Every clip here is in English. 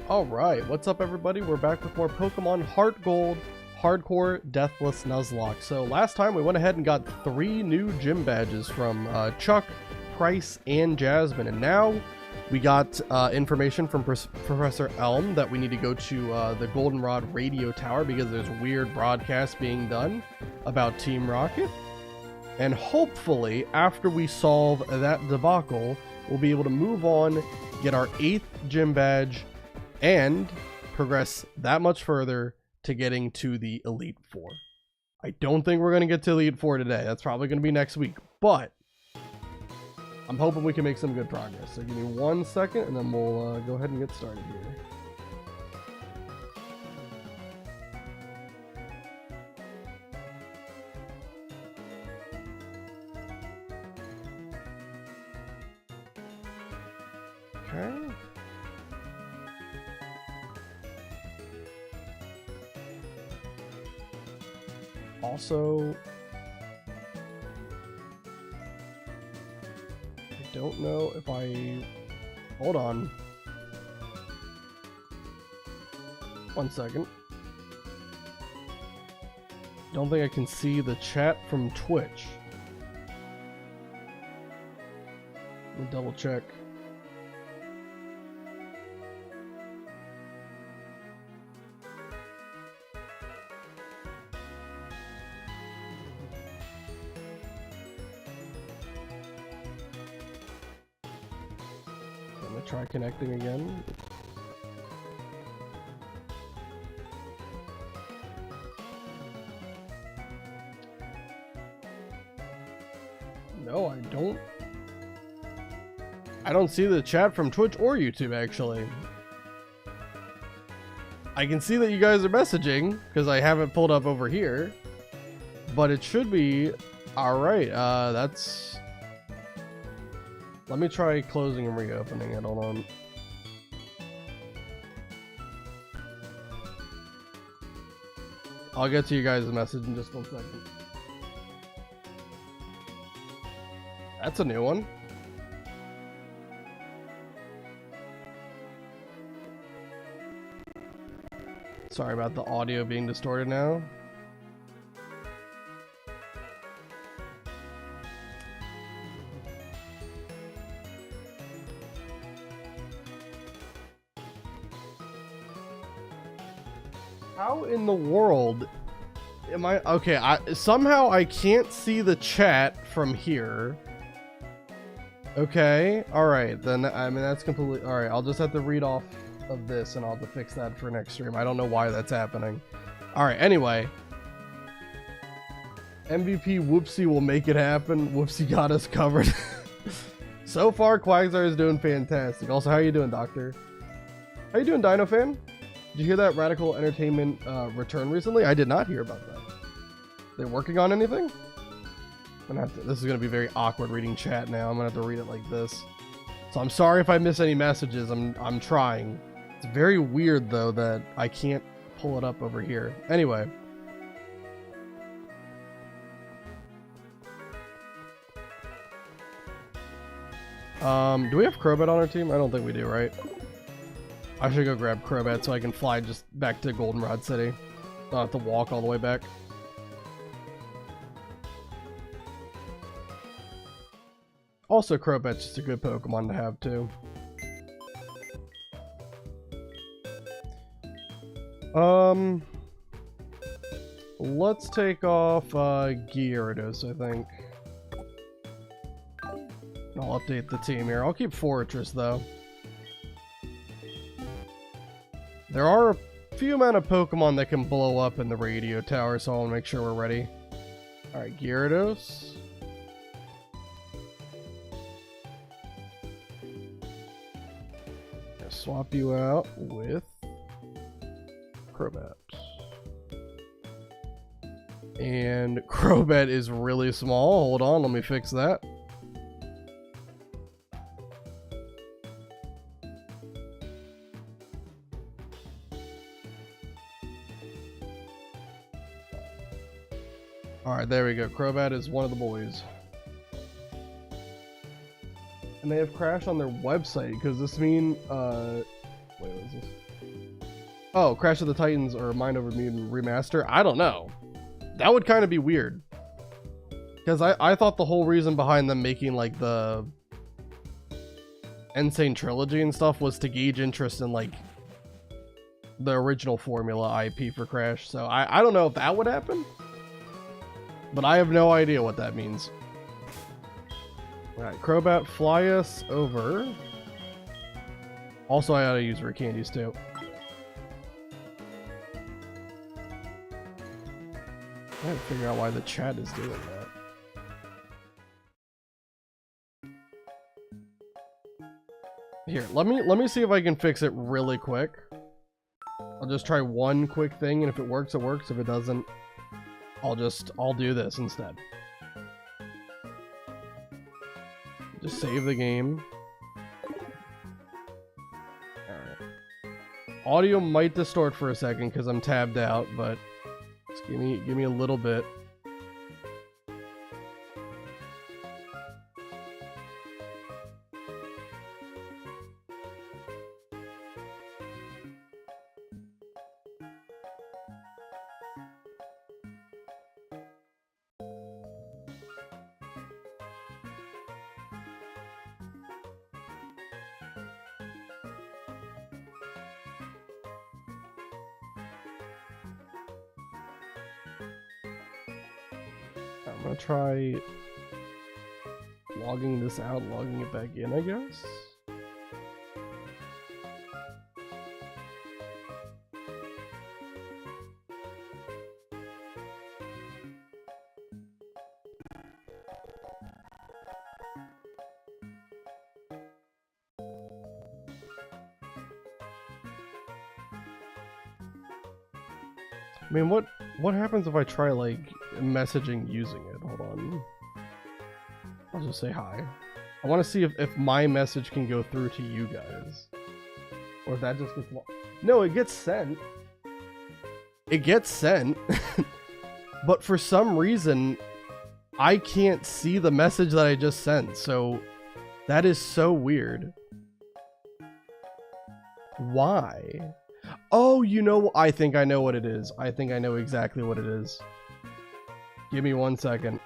Alright, what's up everybody? We're back with more Pokemon HeartGold Hardcore Deathless Nuzlocke. So last time we went ahead and got 3 new gym badges from Chuck, Price, and Jasmine. And now we got information from Professor Elm that we need to go to the Goldenrod radio tower because there's weird broadcasts being done about Team Rocket. And hopefully, after we solve that debacle, we'll be able to move on, get our 8th gym badge, and progress that much further to getting to the Elite Four. I don't think we're going to get to Elite Four today. That's probably going to be next week, but I'm hoping we can make some good progress. So give me 1 second, and then we'll go ahead and get started here. Okay. Also, I don't know if I... Hold on. 1 second. Don't think I can see the chat from Twitch. Let me double check. Try connecting again. No, I don't see the chat from Twitch or YouTube actually. I can see that you guys are messaging because I have it pulled up over here, but it should be all right. That's... Let me try closing and reopening it. Hold on. I'll get to you guys' message in just 1 second. That's a new one. Sorry about the audio being distorted now. How in the world am I? Okay, somehow I can't see the chat from here. Okay, alright, then I mean that's completely alright. I'll just have to read off of this and I'll have to fix that for next stream. I don't know why that's happening. Alright, anyway. MVP Whoopsie will make it happen. Whoopsie got us covered. So far, Quagsire is doing fantastic. Also, how you doing, Doctor? How you doing, Dino Fan? Did you hear that Radical Entertainment return recently? I did not hear about that. They working on anything? This is going to be very awkward reading chat now. I'm going to have to read it like this. So I'm sorry if I miss any messages. I'm trying. It's very weird, though, that I can't pull it up over here. Anyway. Do we have Crobat on our team? I don't think we do, right? I should go grab Crobat so I can fly just back to Goldenrod City. Not have to walk all the way back. Also, Crobat's just a good Pokemon to have too. Let's take off Gyarados, I think. I'll update the team here. I'll keep Fortress though. There are a few amount of Pokemon that can blow up in the radio tower, so I'll make sure we're ready. Alright, Gyarados. I'll swap you out with Crobat. And Crobat is really small. Hold on, let me fix that. Alright, there we go. Crobat is one of the boys. And they have crashed on their website. Does this mean, wait, what is this? Oh, Crash of the Titans or Mind Over Mutant remaster? I don't know. That would kind of be weird. Because I thought the whole reason behind them making like the Insane Trilogy and stuff was to gauge interest in like the original formula IP for Crash. So I don't know if that would happen. But I have no idea what that means. Alright, Crobat, fly us over. Also, I gotta use rare candies too. I gotta figure out why the chat is doing that. Here, let me see if I can fix it really quick. I'll just try one quick thing, and if it works, it works. If it doesn't, I'll do this instead. Just save the game. Alright. Audio might distort for a second because I'm tabbed out, but just give me a little bit. I'm gonna try logging this out, logging it back in, I guess. I mean, what happens if I try, like, messaging using it? Hold on. I'll just say hi. I want to see if my message can go through to you guys. Or if that just gets... No, it gets sent. It gets sent. But for some reason, I can't see the message that I just sent. So, that is so weird. Why? Oh, you know, I think I know what it is. I think I know exactly what it is. Give me 1 second.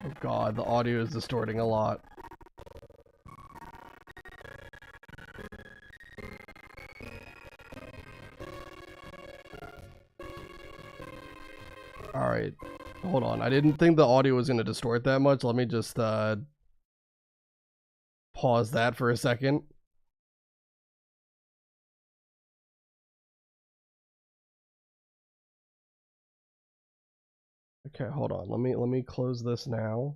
Oh god, the audio is distorting a lot. Alright. Hold on, I didn't think the audio was going to distort that much. Let me just pause that for a second. Okay, hold on. Let me close this now.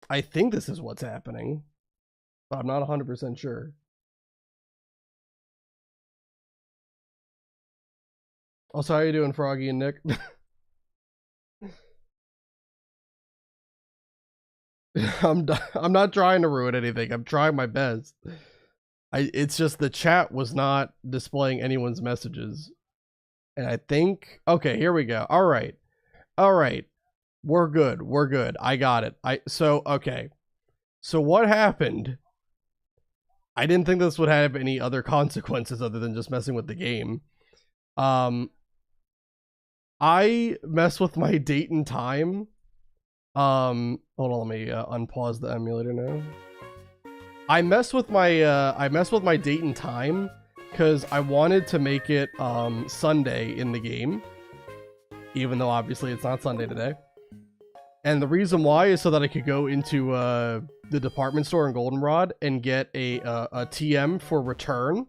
I think this is what's happening. But I'm not 100% sure. Also, how you doing, Froggy and Nick? I'm not trying to ruin anything. I'm trying my best. It's just the chat was not displaying anyone's messages. And I think... Okay, here we go. Alright. Alright. We're good. We're good. I got it. Okay. So what happened... I didn't think this would have any other consequences other than just messing with the game. I mess with my date and time. Hold on, let me unpause the emulator now. I mess with my date and time because I wanted to make it Sunday in the game, even though obviously it's not Sunday today. And the reason why is so that I could go into the department store in Goldenrod and get a TM for return.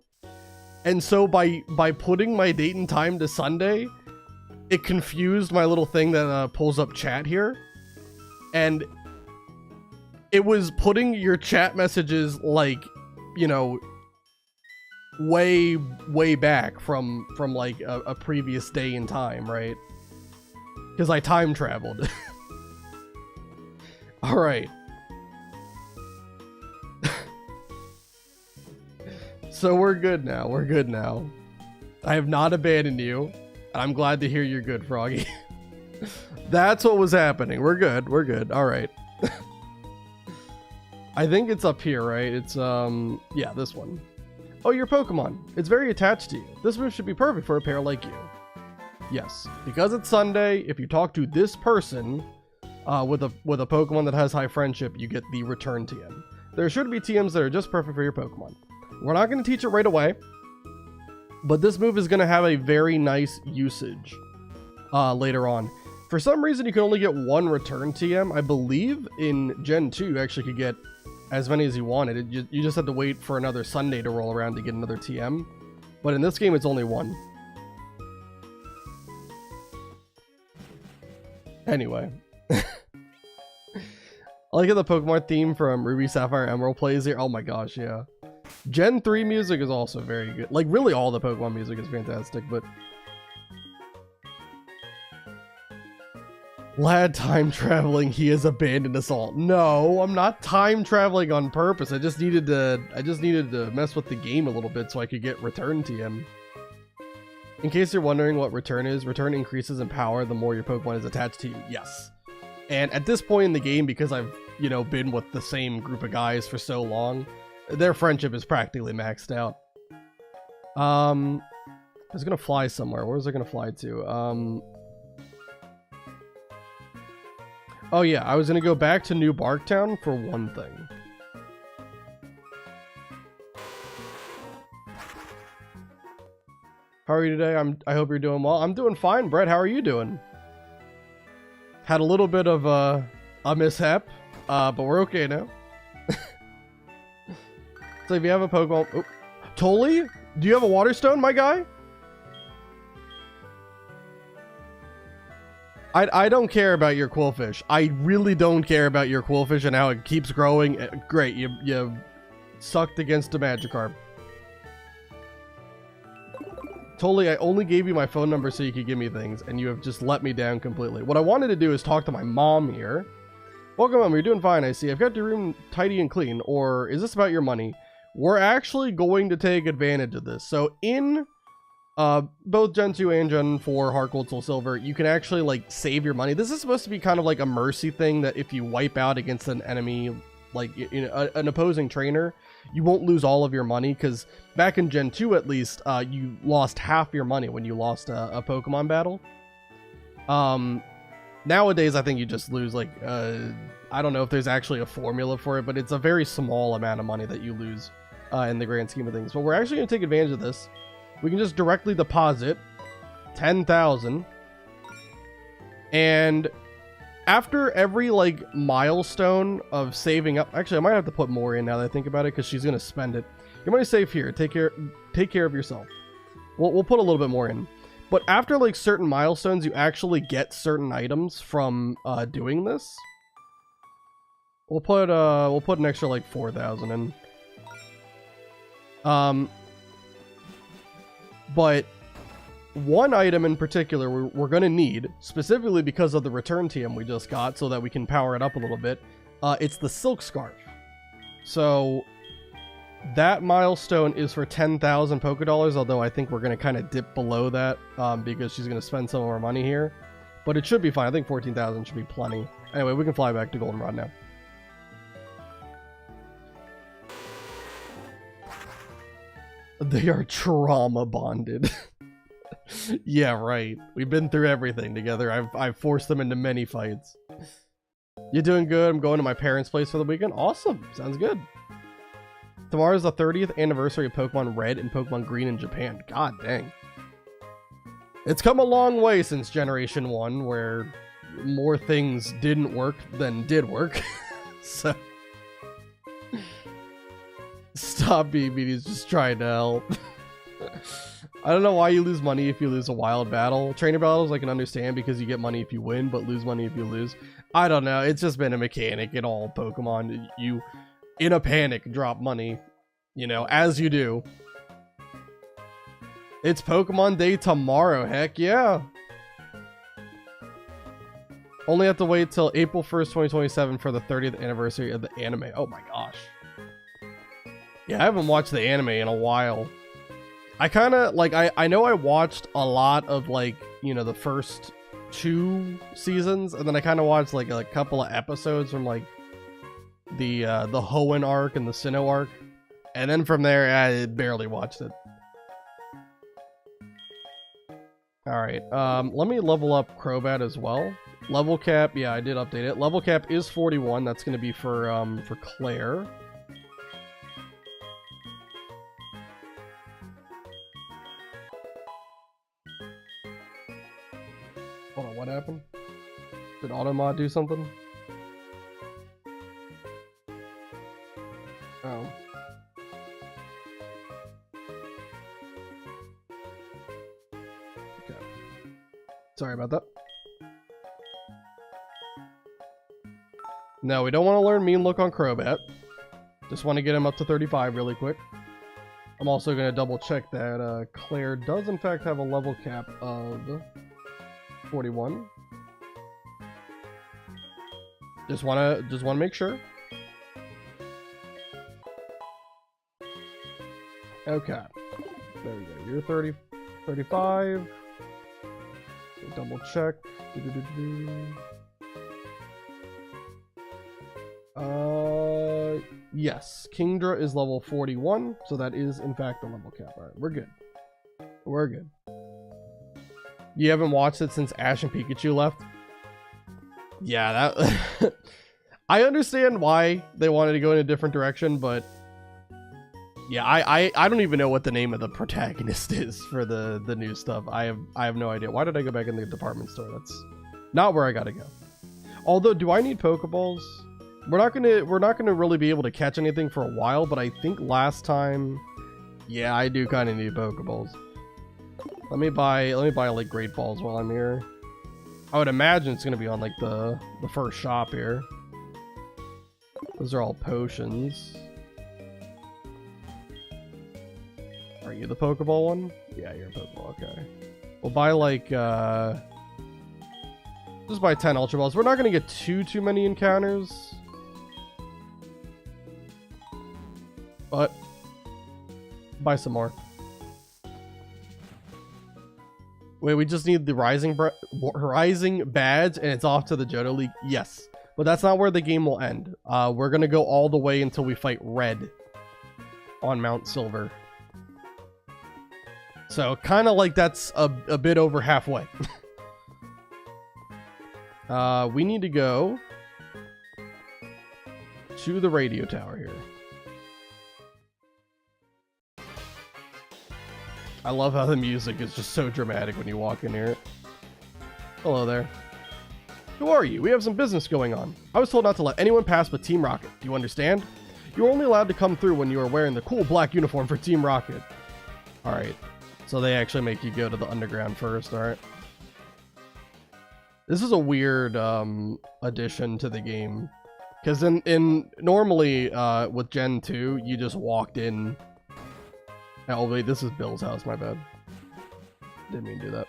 And so by putting my date and time to Sunday, it confused my little thing that pulls up chat here. And it was putting your chat messages, like, you know, way back from like a previous day and time, right? Because I time traveled. Alright. So we're good now. We're good now. I have not abandoned you. I'm glad to hear you're good, Froggy. That's what was happening. We're good. We're good. All right. I think it's up here, right? It's, yeah, this one. Oh, your Pokemon. It's very attached to you. This move should be perfect for a pair like you. Yes. Because it's Sunday, if you talk to this person with a Pokemon that has high friendship, you get the return TM. There should be TMs that are just perfect for your Pokemon. We're not going to teach it right away, but this move is going to have a very nice usage later on. For some reason, you can only get one return TM. I believe in Gen 2, you actually could get as many as you wanted. You just had to wait for another Sunday to roll around to get another TM. But in this game, it's only one. Anyway. I like how the Pokemon theme from Ruby, Sapphire, Emerald plays here. Oh my gosh, yeah. Gen 3 music is also very good. Like, really all the Pokemon music is fantastic, but... Lad time traveling, he has abandoned us all. No, I'm not time traveling on purpose. I just needed to mess with the game a little bit so I could get return TM. In case you're wondering what return is, return increases in power the more your Pokemon is attached to you. Yes. And at this point in the game, because I've, you know, been with the same group of guys for so long, their friendship is practically maxed out. I was gonna fly somewhere. Where was I gonna fly to? Oh yeah, I was gonna go back to New Barktown for one thing. How are you today? I hope you're doing well. I'm doing fine, Brett. How are you doing? Had a little bit of a mishap, but we're okay now. So if you have a Pokemon... Oh, Tolly? Do you have a Water Stone, my guy? I don't care about your Quillfish. I really don't care about your Quillfish and how it keeps growing. Great, you sucked against a Magikarp. Totally, I only gave you my phone number so you could give me things, and you have just let me down completely. What I wanted to do is talk to my mom here. Welcome, Mom. You're doing fine, I see. I've got your room tidy and clean, or is this about your money? We're actually going to take advantage of this. So in both Gen 2 and Gen 4 HeartGold Soul Silver, you can actually like save your money. This is supposed to be kind of like a mercy thing that if you wipe out against an enemy, like an opposing trainer, you won't lose all of your money, because back in Gen 2 at least, you lost half your money when you lost a Pokemon battle. Nowadays I think you just lose like I don't know if there's actually a formula for it, but it's a very small amount of money that you lose in the grand scheme of things. But we're actually going to take advantage of this. We can just directly deposit 10,000, and after every like milestone of saving up, actually I might have to put more in now that I think about it, because she's gonna spend it. Your money's safe here. Take care of yourself. We'll put a little bit more in, but after like certain milestones, you actually get certain items from doing this. We'll put an extra like 4,000 in. But one item in particular we're going to need, specifically because of the return TM we just got, so that we can power it up a little bit. It's the Silk Scarf. So that milestone is for 10,000 Pokédollars, although I think we're going to kind of dip below that because she's going to spend some of our money here. But it should be fine. I think 14,000 should be plenty. Anyway, we can fly back to Goldenrod now. They are trauma bonded. Yeah, right. We've been through everything together. I've forced them into many fights. You doing good? I'm going to my parents' place for the weekend. Awesome. Sounds good. Tomorrow's the 30th anniversary of Pokemon Red and Pokemon Green in Japan. God dang. It's come a long way since Generation 1, where more things didn't work than did work. So... Stop, BBD's just trying to help. I don't know why you lose money if you lose a wild battle. Trainer battles I can understand because you get money if you win, but lose money if you lose. I don't know. It's just been a mechanic in all Pokemon. You, in a panic, drop money. You know, as you do. It's Pokemon Day tomorrow. Heck yeah. Only have to wait till April 1st, 2027 for the 30th anniversary of the anime. Oh my gosh. Yeah, I haven't watched the anime in a while. I kind of like, I know I watched a lot of like, you know, the first 2 seasons, and then I kind of watched like a couple of episodes from like the Hoenn arc and the Sinnoh arc, and then from there I barely watched it. All right, let me level up Crobat as well. Level cap, yeah, I did update it. Level cap is 41. That's going to be for Claire. Hold on, what happened? Did Automod do something? Oh. Okay. Sorry about that. No, we don't want to learn Mean Look on Crobat. Just want to get him up to 35 really quick. I'm also going to double check that Claire does in fact have a level cap of 41. Just wanna make sure. Okay. There we go. You're 30, 35. Double check. Yes. Kingdra is level 41, so that is in fact the level cap. Alright, we're good. We're good. You haven't watched it since Ash and Pikachu left? Yeah, that... I understand why they wanted to go in a different direction, but... Yeah, I don't even know what the name of the protagonist is for the new stuff. I have no idea. Why did I go back in the department store? That's not where I gotta go. Although, do I need Pokeballs? We're not gonna really be able to catch anything for a while, but I think last time... Yeah, I do kind of need Pokeballs. Let me buy like Great Balls while I'm here. I would imagine it's gonna be on like the first shop here. Those are all potions. Are you the Pokeball one? Yeah, you're a Pokeball, okay. We'll buy like just buy 10 Ultra Balls. We're not gonna get too many encounters. But buy some more. Wait, we just need the Rising badge and it's off to the Johto League? Yes. But that's not where the game will end. We're going to go all the way until we fight Red on Mount Silver. So kind of like that's a bit over halfway. We need to go to the radio tower here. I love how the music is just so dramatic when you walk in here. Hello there. Who are you? We have some business going on. I was told not to let anyone pass but Team Rocket. Do you understand? You're only allowed to come through when you are wearing the cool black uniform for Team Rocket. Alright. So they actually make you go to the underground first, alright? This is a weird addition to the game. Because in normally with Gen 2, you just walked in. Oh wait, this is Bill's house, my bad. Didn't mean to do that.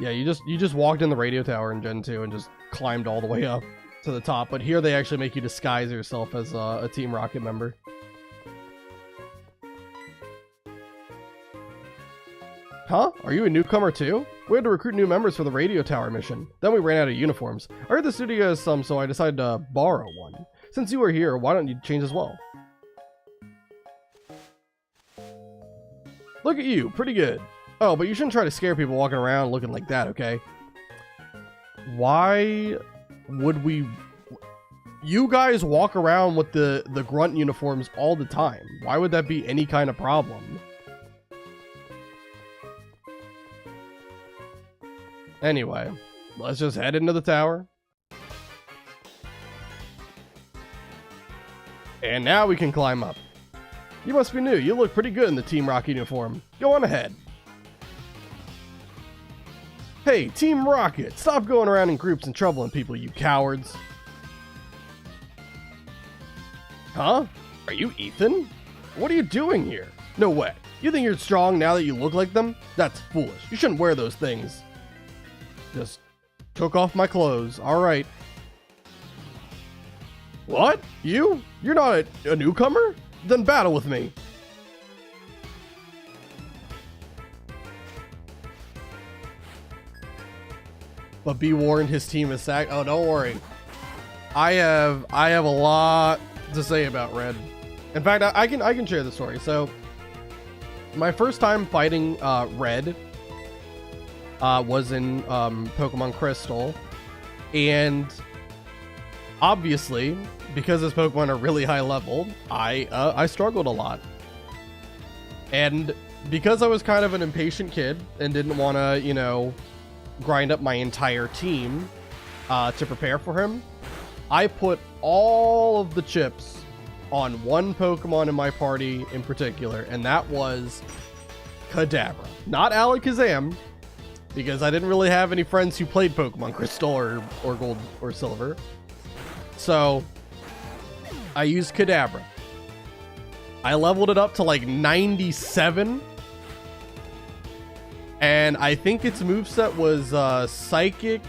Yeah, you just walked in the radio tower in Gen 2 and just climbed all the way up to the top, but here they actually make you disguise yourself as a Team Rocket member. Huh? Are you a newcomer too? We had to recruit new members for the radio tower mission. Then we ran out of uniforms. I heard the studio has some, so I decided to borrow one. Since you are here, why don't you change as well? Look at you, pretty good. Oh, but you shouldn't try to scare people walking around looking like that, okay? Why would we... You guys walk around with the grunt uniforms all the time. Why would that be any kind of problem? Anyway, let's just head into the tower. And now we can climb up. You must be new. You look pretty good in the Team Rocket uniform. Go on ahead. Hey, Team Rocket, stop going around in groups and troubling people, you cowards. Huh? Are you Ethan? What are you doing here? No way. You think you're strong now that you look like them? That's foolish. You shouldn't wear those things. Just took off my clothes. Alright. What? You? You're not a newcomer? then battle with me. But be warned, his team is sacked. Oh, don't worry. I have a lot to say about Red. In fact, I can share the story. So, my first time fighting Red was in Pokemon Crystal, and obviously, because his Pokemon are really high level, I struggled a lot. And because I was kind of an impatient kid and didn't want to, you know, grind up my entire team to prepare for him, I put all of the chips on one Pokemon in my party in particular, and that was Kadabra. Not Alakazam, because I didn't really have any friends who played Pokemon Crystal or Gold or Silver. So I used Kadabra. I leveled it up to like 97. And I think its moveset was Psychic,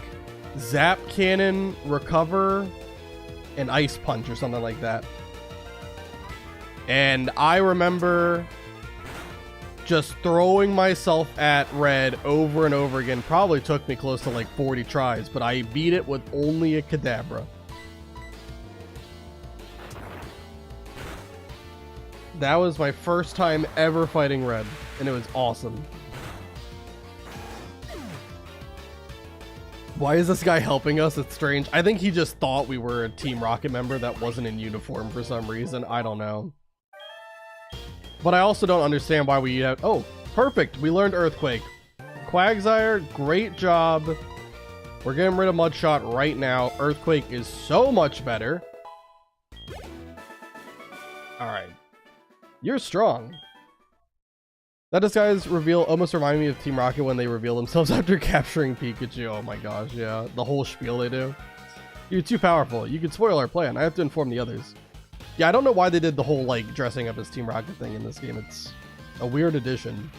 Zap Cannon, Recover, and Ice Punch or something like that. And I remember just throwing myself at Red over and over again. Probably took me close to like 40 tries, but I beat it with only a Kadabra. That was my first time ever fighting Red, and it was awesome. Why is this guy helping us? It's strange. I think he just thought we were a Team Rocket member that wasn't in uniform for some reason. I don't know. But I also don't understand why we have... Oh, perfect. We learned Earthquake. Quagsire, great job. We're getting rid of Mudshot right now. Earthquake is so much better. Alright. You're strong. That disguise reveal almost reminded me of Team Rocket when they reveal themselves after capturing Pikachu. Oh my gosh, yeah. The whole spiel they do. You're too powerful. You could spoil our plan. I have to inform the others. Yeah, I don't know why they did the whole, like, dressing up as Team Rocket thing in this game. It's a weird addition.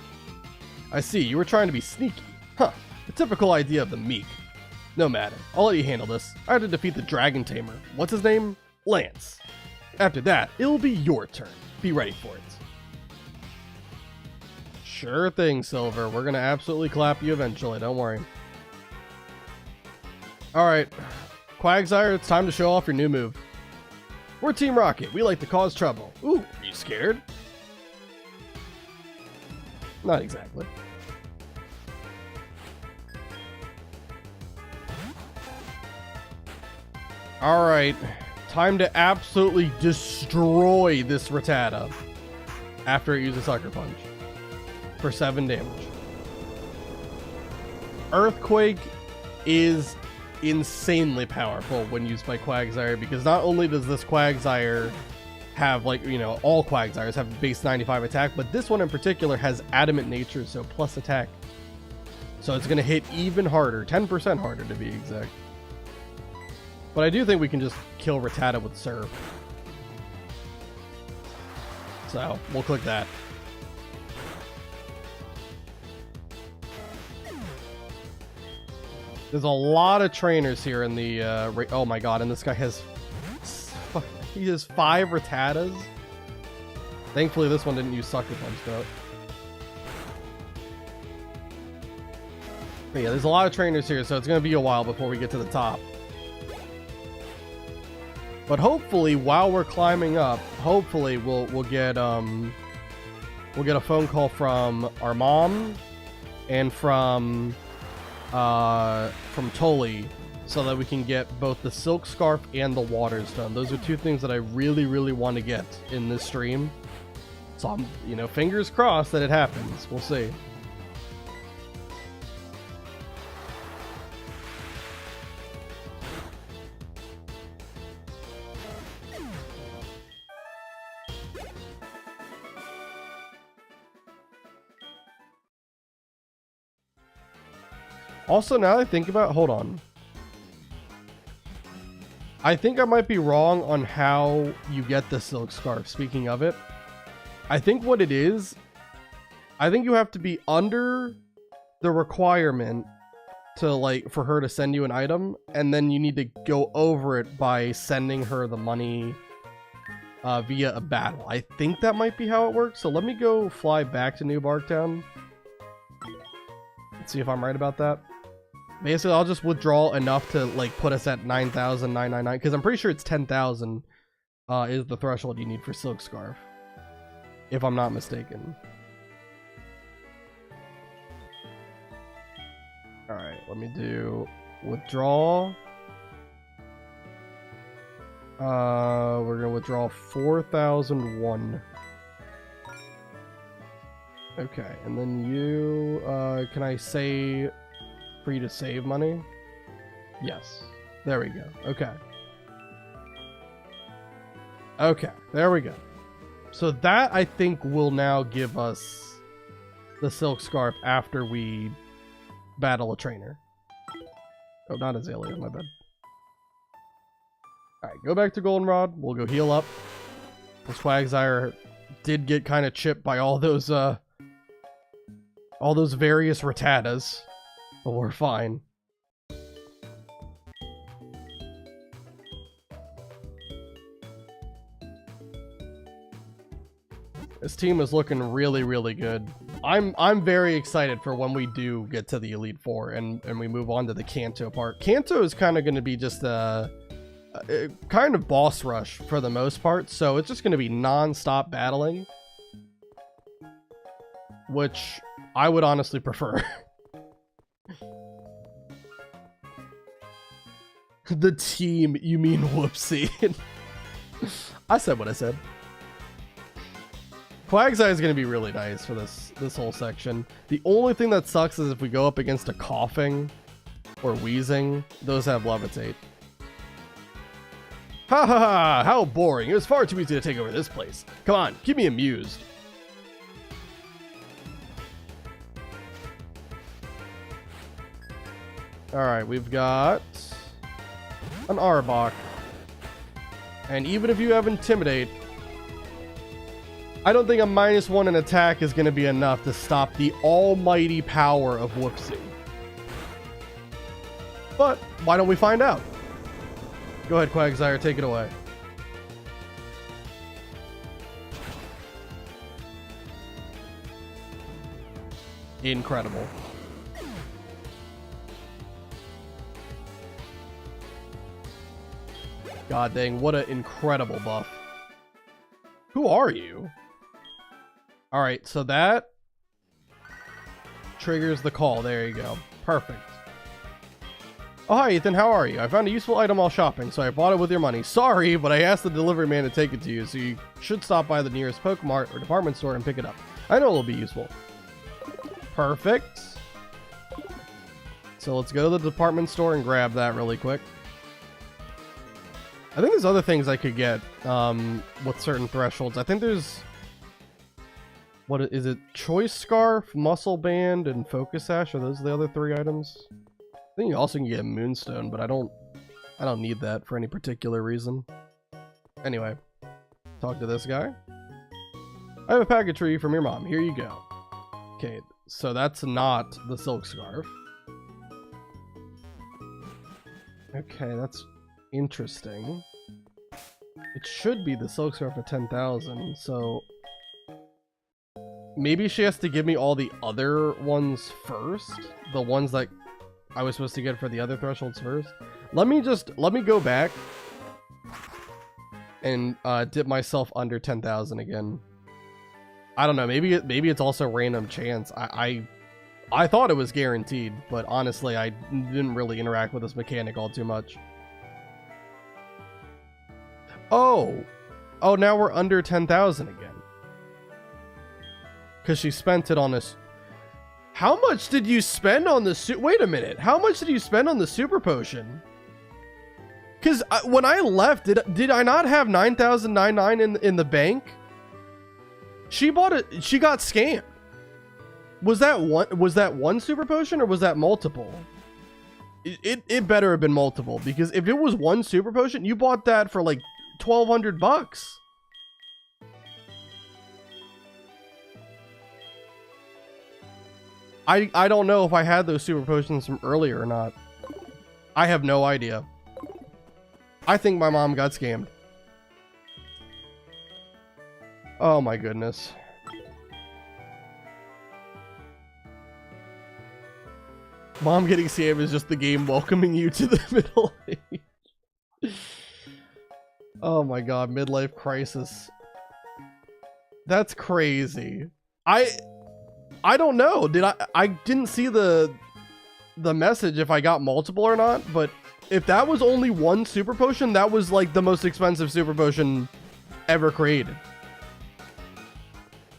I see. You were trying to be sneaky. Huh. The typical idea of the meek. No matter. I'll let you handle this. I have to defeat the Dragon Tamer. What's his name? Lance. After that, it'll be your turn. Be ready for it. Sure thing, Silver. We're gonna absolutely clap you eventually, don't worry. Alright, Quagsire, it's time to show off your new move. We're Team Rocket. We like to cause trouble. Ooh, are you scared? Not exactly. Alright, time to absolutely destroy this Rattata after it uses Sucker Punch. For 7 damage. Earthquake is insanely powerful when used by Quagsire, because not only does this Quagsire have, like, you know, all Quagsires have base 95 attack, but this one in particular has adamant nature, so plus attack. So it's going to hit even harder, 10% harder to be exact. But I do think we can just kill Rattata with Surf. So we'll click that. There's a lot of trainers here in the, oh my god, and this guy has, he has 5 Rattatas. Thankfully this one didn't use Sucker Punch, though. But yeah, there's a lot of trainers here, so it's going to be a while before we get to the top. But hopefully, while we're climbing up, hopefully we'll get a phone call from our mom and from Tully, so that we can get both the Silk Scarf and the Water Stone. Those are 2 things that I really, really want to get in this stream. So I'm, you know, fingers crossed that it happens. We'll see. Also, now that I think about it, hold on. I think I might be wrong on how you get the Silk Scarf. Speaking of it, I think what it is, I think you have to be under the requirement to, like, for her to send you an item, and then you need to go over it by sending her the money via a battle. I think that might be how it works. So let me go fly back to New Barktown. Let's see if I'm right about that. Basically, I'll just withdraw enough to like put us at 9,999 because I'm pretty sure it's 10,000 is the threshold you need for Silk Scarf, if I'm not mistaken. All right, let me do withdraw. We're gonna withdraw 4,001. Okay, and then you, can I say for you to save money? Yes. There we go. Okay. Okay, there we go. So that, I think, will now give us the Silk Scarf after we battle a trainer. Oh, not Azalea, my bad. Alright, go back to Goldenrod. We'll go heal up. The Quagsire did get kind of chipped by all those various Rattatas. But we're fine. This team is looking really, really good. I'm very excited for when we do get to the Elite Four and we move on to the Kanto part. Kanto is kind of going to be just a kind of boss rush for the most part, so it's just going to be non-stop battling, which I would honestly prefer. The team, you mean Whoopsie. I said what I said. Quagsire is going to be really nice for this whole section. The only thing that sucks is if we go up against a coughing or wheezing. Those have levitate. Ha ha ha! How boring. It was far too easy to take over this place. Come on, keep me amused. Alright, we've got an Arbok. And even if you have Intimidate, I don't think a -1 in attack is going to be enough to stop the almighty power of Whoopsie. But why don't we find out? Go ahead, Quagsire, take it away. Incredible. God dang, what an incredible buff. Who are you? Alright, so that triggers the call. There you go. Perfect. Oh, hi, Ethan. How are you? I found a useful item while shopping, so I bought it with your money. Sorry, but I asked the delivery man to take it to you, so you should stop by the nearest Pokemart or department store and pick it up. I know it'll be useful. Perfect. So let's go to the department store and grab that really quick. I think there's other things I could get with certain thresholds. I think there's... What is it? Choice Scarf, Muscle Band, and Focus Sash. Are those the other 3 items? I think you also can get Moonstone, but I don't need that for any particular reason. Anyway, talk to this guy. I have a package for you from your mom. Here you go. Okay, so that's not the Silk Scarf. Okay, that's interesting. It should be the Silk Scarf at 10,000, so maybe she has to give me all the other ones first, the ones that I was supposed to get for the other thresholds first. Let me go back and dip myself under 10,000 again. I don't know, maybe it's also random chance. I thought it was guaranteed, but honestly I didn't really interact with this mechanic all too much. Oh, now we're under 10,000 again. Because she spent it on this. How much did you spend on the wait a minute. How much did you spend on the super potion? Because when I left, did I not have 9,099 in the bank? She bought it. She got scammed. Was that one super potion or was that multiple? It better have been multiple, because if it was one super potion, you bought that for like 1,200 bucks. I don't know if I had those super potions from earlier or not. I have no idea. I think my mom got scammed. Oh my goodness. Mom getting scammed is just the game welcoming you to the middle age. Oh my god, midlife crisis. That's crazy. I don't know. I didn't see the message if I got multiple or not, but if that was only one super potion, that was like the most expensive super potion ever created.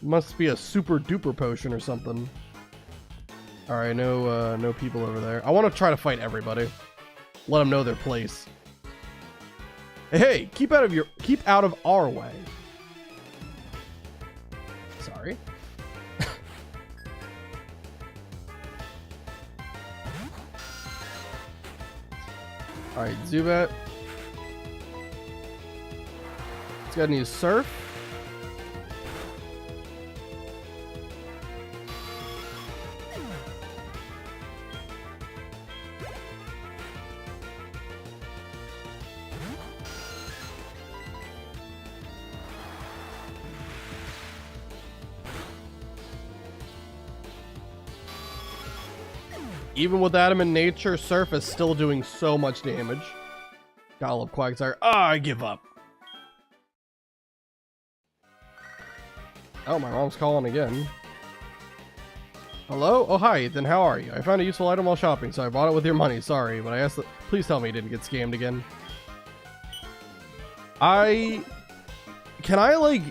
Must be a super duper potion or something. All right, no people over there. I want to try to fight everybody. Let them know their place. Hey, keep out of our way. Sorry. All right, Zubat. It's got to use Surf. Even with Adam in nature, Surf is still doing so much damage. Gotta love Quagsire. Ah, I give up. Oh, my mom's calling again. Hello? Oh, hi, Ethan. How are you? I found a useful item while shopping, so I bought it with your money. Sorry, but I asked that. Please tell me you didn't get scammed again. Can I, like,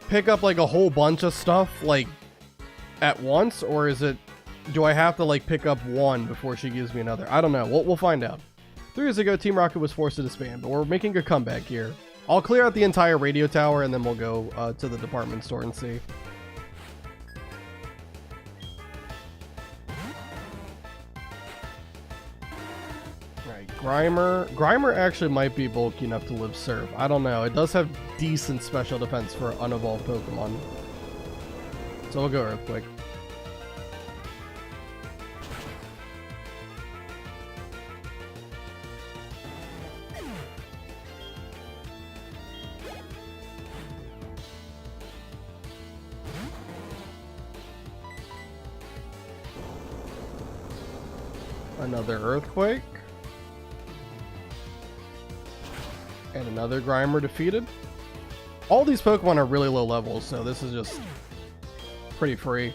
pick up, like, a whole bunch of stuff, like, at once? Or is it... Do I have to, like, pick up one before she gives me another? I don't know. We'll find out. 3 years ago, Team Rocket was forced to disband, but we're making a comeback here. I'll clear out the entire radio tower, and then we'll go to the department store and see. Alright, Grimer. Grimer actually might be bulky enough to live Surf. I don't know. It does have decent special defense for unevolved Pokemon. So we'll go Earthquake. Another Earthquake. And another Grimer defeated. All these Pokemon are really low levels, so this is just pretty free.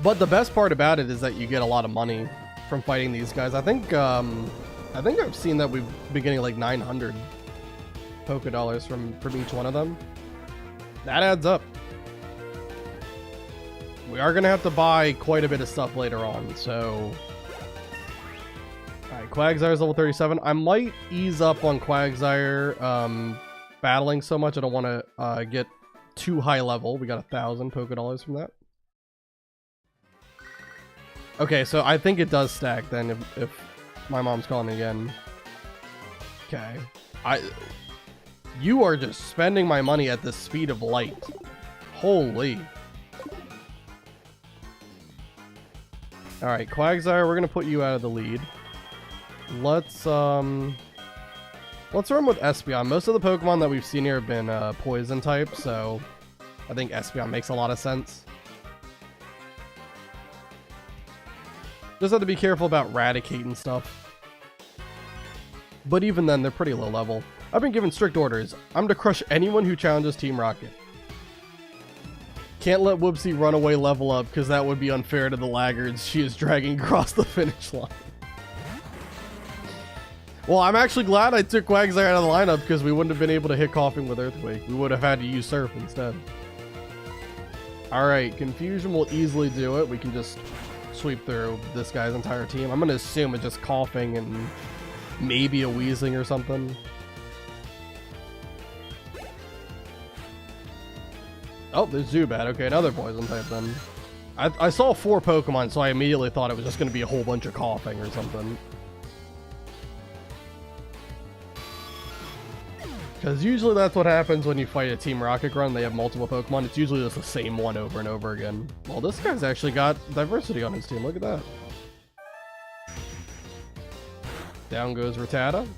But the best part about it is that you get a lot of money from fighting these guys. I think I've seen that we've been getting like 900 Poké Dollars from each one of them. That adds up. We are going to have to buy quite a bit of stuff later on, so... Alright, Quagsire's level 37. I might ease up on Quagsire battling so much. I don't want to get too high level. We got 1,000 Poké Dollars from that. Okay, so I think it does stack then if my mom's calling again. Okay. You are just spending my money at the speed of light. Holy... Alright, Quagsire, we're gonna put you out of the lead. Let's run with Espeon. Most of the Pokemon that we've seen here have been poison type, so I think Espeon makes a lot of sense. Just have to be careful about Raticate and stuff. But even then, they're pretty low level. I've been given strict orders. I'm to crush anyone who challenges Team Rocket. Can't let Whoopsie run away level up, because that would be unfair to the laggards she is dragging across the finish line. Well, I'm actually glad I took Quagsire out of the lineup, because we wouldn't have been able to hit Coughing with Earthquake. We would have had to use Surf instead. Alright, Confusion will easily do it. We can just sweep through this guy's entire team. I'm going to assume it's just Coughing and maybe a Weezing or something. Oh, there's Zubat. Okay, another poison type then. I saw 4 Pokemon, so I immediately thought it was just going to be a whole bunch of Coughing or something. Because usually that's what happens when you fight a Team Rocket run. They have multiple Pokemon. It's usually just the same one over and over again. Well, this guy's actually got diversity on his team. Look at that. Down goes Rattata.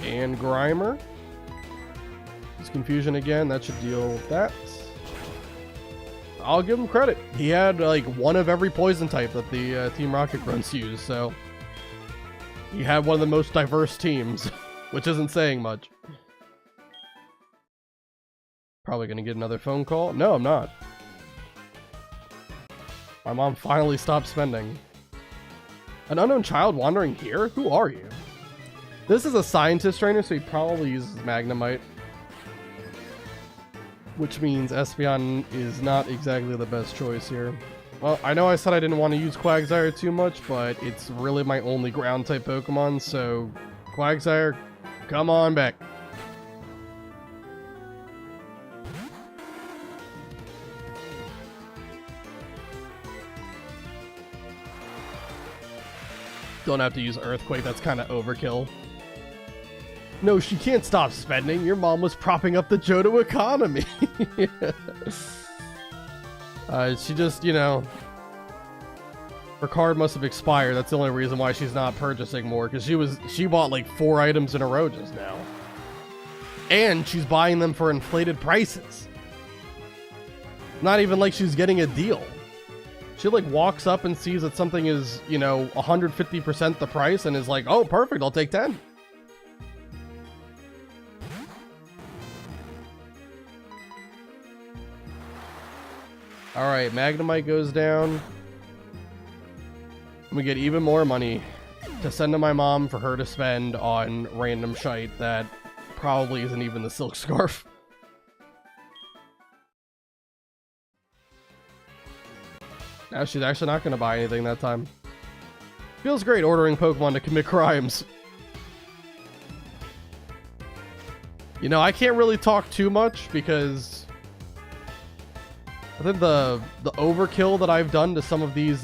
And Grimer. His confusion again, that should deal with that. I'll give him credit. He had like one of every poison type that the Team Rocket grunts use, so he had one of the most diverse teams, which isn't saying much. Probably gonna get another phone call. No, I'm not. My mom finally stopped spending. An unknown child wandering here? Who are you? This is a scientist trainer, so he probably uses Magnemite. Which means Espeon is not exactly the best choice here. Well, I know I said I didn't want to use Quagsire too much, but it's really my only ground-type Pokemon, so Quagsire, come on back. Don't have to use Earthquake, that's kind of overkill. No, she can't stop spending. Your mom was propping up the Johto economy. She just, you know, her card must have expired. That's the only reason why she's not purchasing more, because she bought like 4 items in a row just now. And she's buying them for inflated prices. Not even like she's getting a deal. She like walks up and sees that something is, you know, 150% the price and is like, oh, perfect, I'll take 10. Alright, Magnemite goes down. We get even more money to send to my mom for her to spend on random shite that probably isn't even the Silk Scarf. Now she's actually not going to buy anything that time. Feels great ordering Pokemon to commit crimes. You know, I can't really talk too much because I think the overkill that I've done to some of these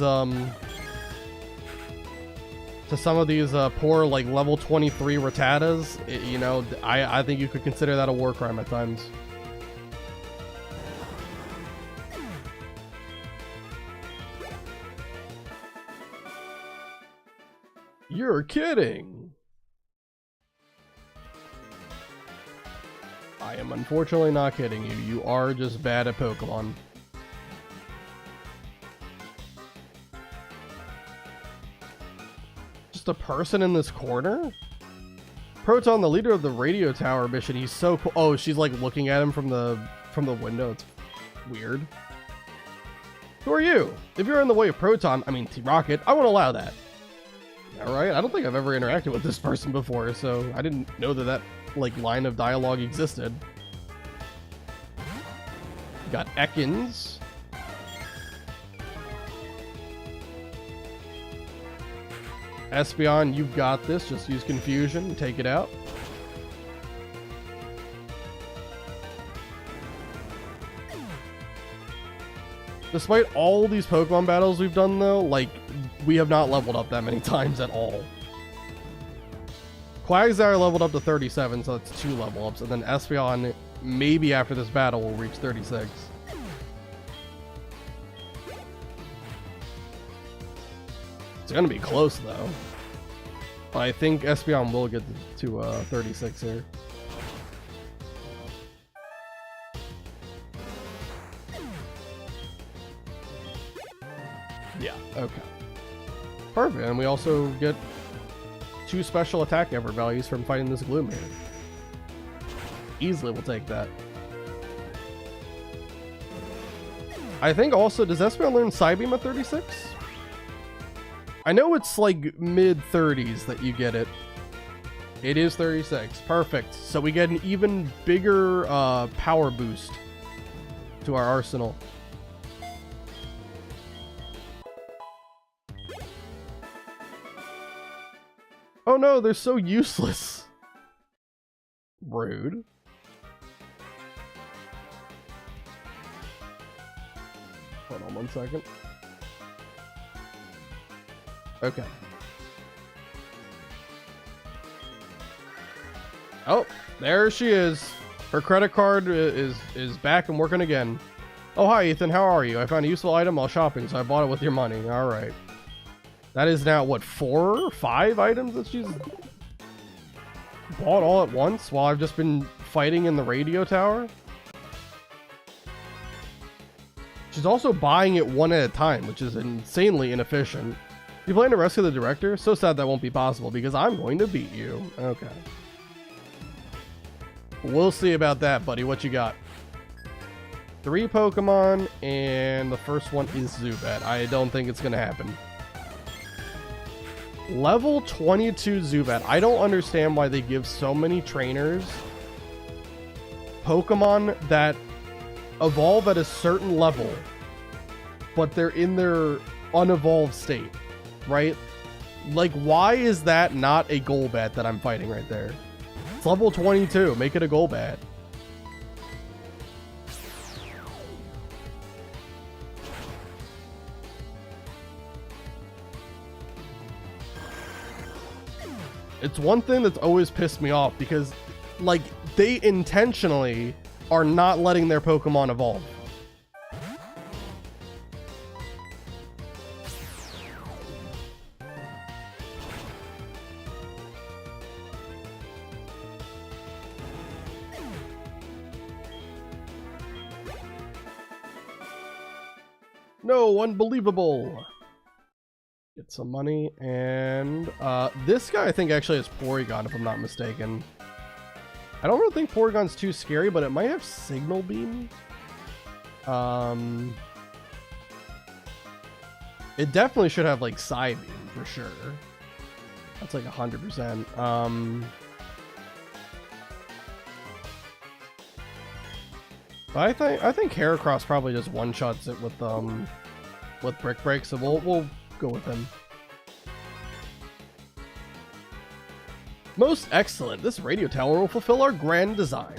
poor like level 23 Rattatas, you know, I think you could consider that a war crime at times. You're kidding. I am unfortunately not kidding you. You are just bad at Pokemon. Just a person in this corner? Proton, the leader of the radio tower mission. He's so cool. Oh, she's like looking at him from the window. It's weird. Who are you? If you're in the way of Proton, I mean T-Rocket, I won't allow that. Alright, I don't think I've ever interacted with this person before, so I didn't know that like line of dialogue existed. Got Ekans. Espeon, you've got this. Just use Confusion and take it out. Despite all these Pokemon battles we've done though, like, we have not leveled up that many times at all. Quagsire leveled up to 37, so that's 2 level ups, and then Espeon, maybe after this battle, will reach 36. It's gonna be close though. I think Espeon will get to 36 here. Yeah, okay. Perfect, and we also get 2 special attack effort values from fighting this Gloom here. Easily we'll take that. I think also, does Espeon learn Psybeam at 36? I know it's like mid-30s that you get it. It is 36. Perfect. So we get an even bigger power boost to our arsenal. Oh no, they're so useless. Rude. Hold on 1 second. Okay. Oh, there she is. Her credit card is back and working again. Oh, hi Ethan, how are you? I found a useful item while shopping, so I bought it with your money. Alright. That is now, what, 4 or 5 items that she's... bought all at once while I've just been fighting in the radio tower? She's also buying it one at a time, which is insanely inefficient. You plan to rescue the director? So sad that won't be possible because I'm going to beat you. Okay. We'll see about that, buddy. What you got? 3 Pokemon, and the first one is Zubat. I don't think it's going to happen. Level 22 Zubat. I don't understand why they give so many trainers Pokemon that evolve at a certain level, but they're in their unevolved state, right? Like, why is that not a Golbat that I'm fighting right there? It's level 22. Make it a Golbat. It's one thing that's always pissed me off because, like, they intentionally are not letting their Pokemon evolve. No, unbelievable. Get some money, and this guy I think actually has Porygon, if I'm not mistaken. I don't really think Porygon's too scary, but it might have Signal Beam. It definitely should have like Psybeam for sure. That's like 100%. But I think Heracross probably just one-shots it with Brick Break, so we'll go with him. Most excellent. This radio tower will fulfill our grand design.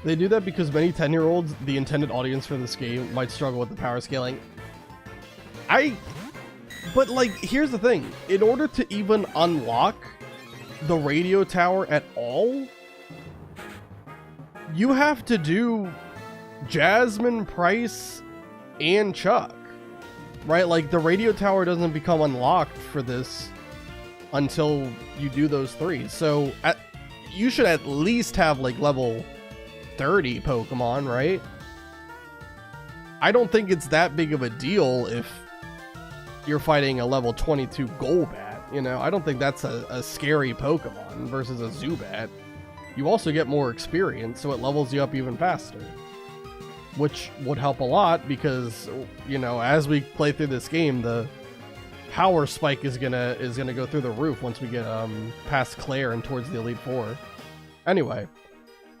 They do that because many 10-year-olds, the intended audience for this game, might struggle with the power scaling. But like, here's the thing. In order to even unlock the radio tower at all, you have to do Jasmine, Price, and Chuck. Right? Like, the radio tower doesn't become unlocked for this until you do those 3. So you should at least have like level 30 Pokemon, right? I don't think it's that big of a deal if you're fighting a level 22 Golbat, you know? I don't think that's a scary Pokemon versus a Zubat. You also get more experience, so it levels you up even faster, which would help a lot because, you know, as we play through this game, the power spike is gonna go through the roof once we get past Claire and towards the Elite Four. Anyway,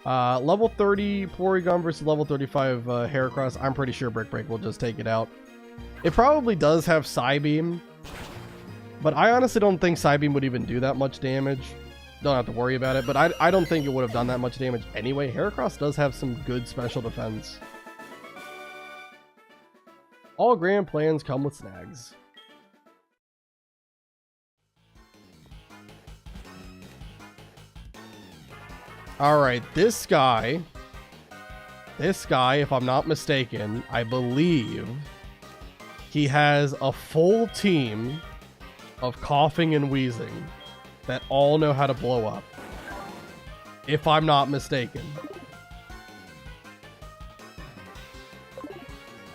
level 30 Porygon versus level 35 Heracross. I'm pretty sure Brick Break will just take it out. It probably does have Psybeam, but I honestly don't think Psybeam would even do that much damage. Don't have to worry about it, but I don't think it would have done that much damage anyway. Heracross does have some good special defense. All grand plans come with snags. Alright, this guy, if I'm not mistaken, I believe he has a full team of coughing and wheezing that all know how to blow up. If I'm not mistaken.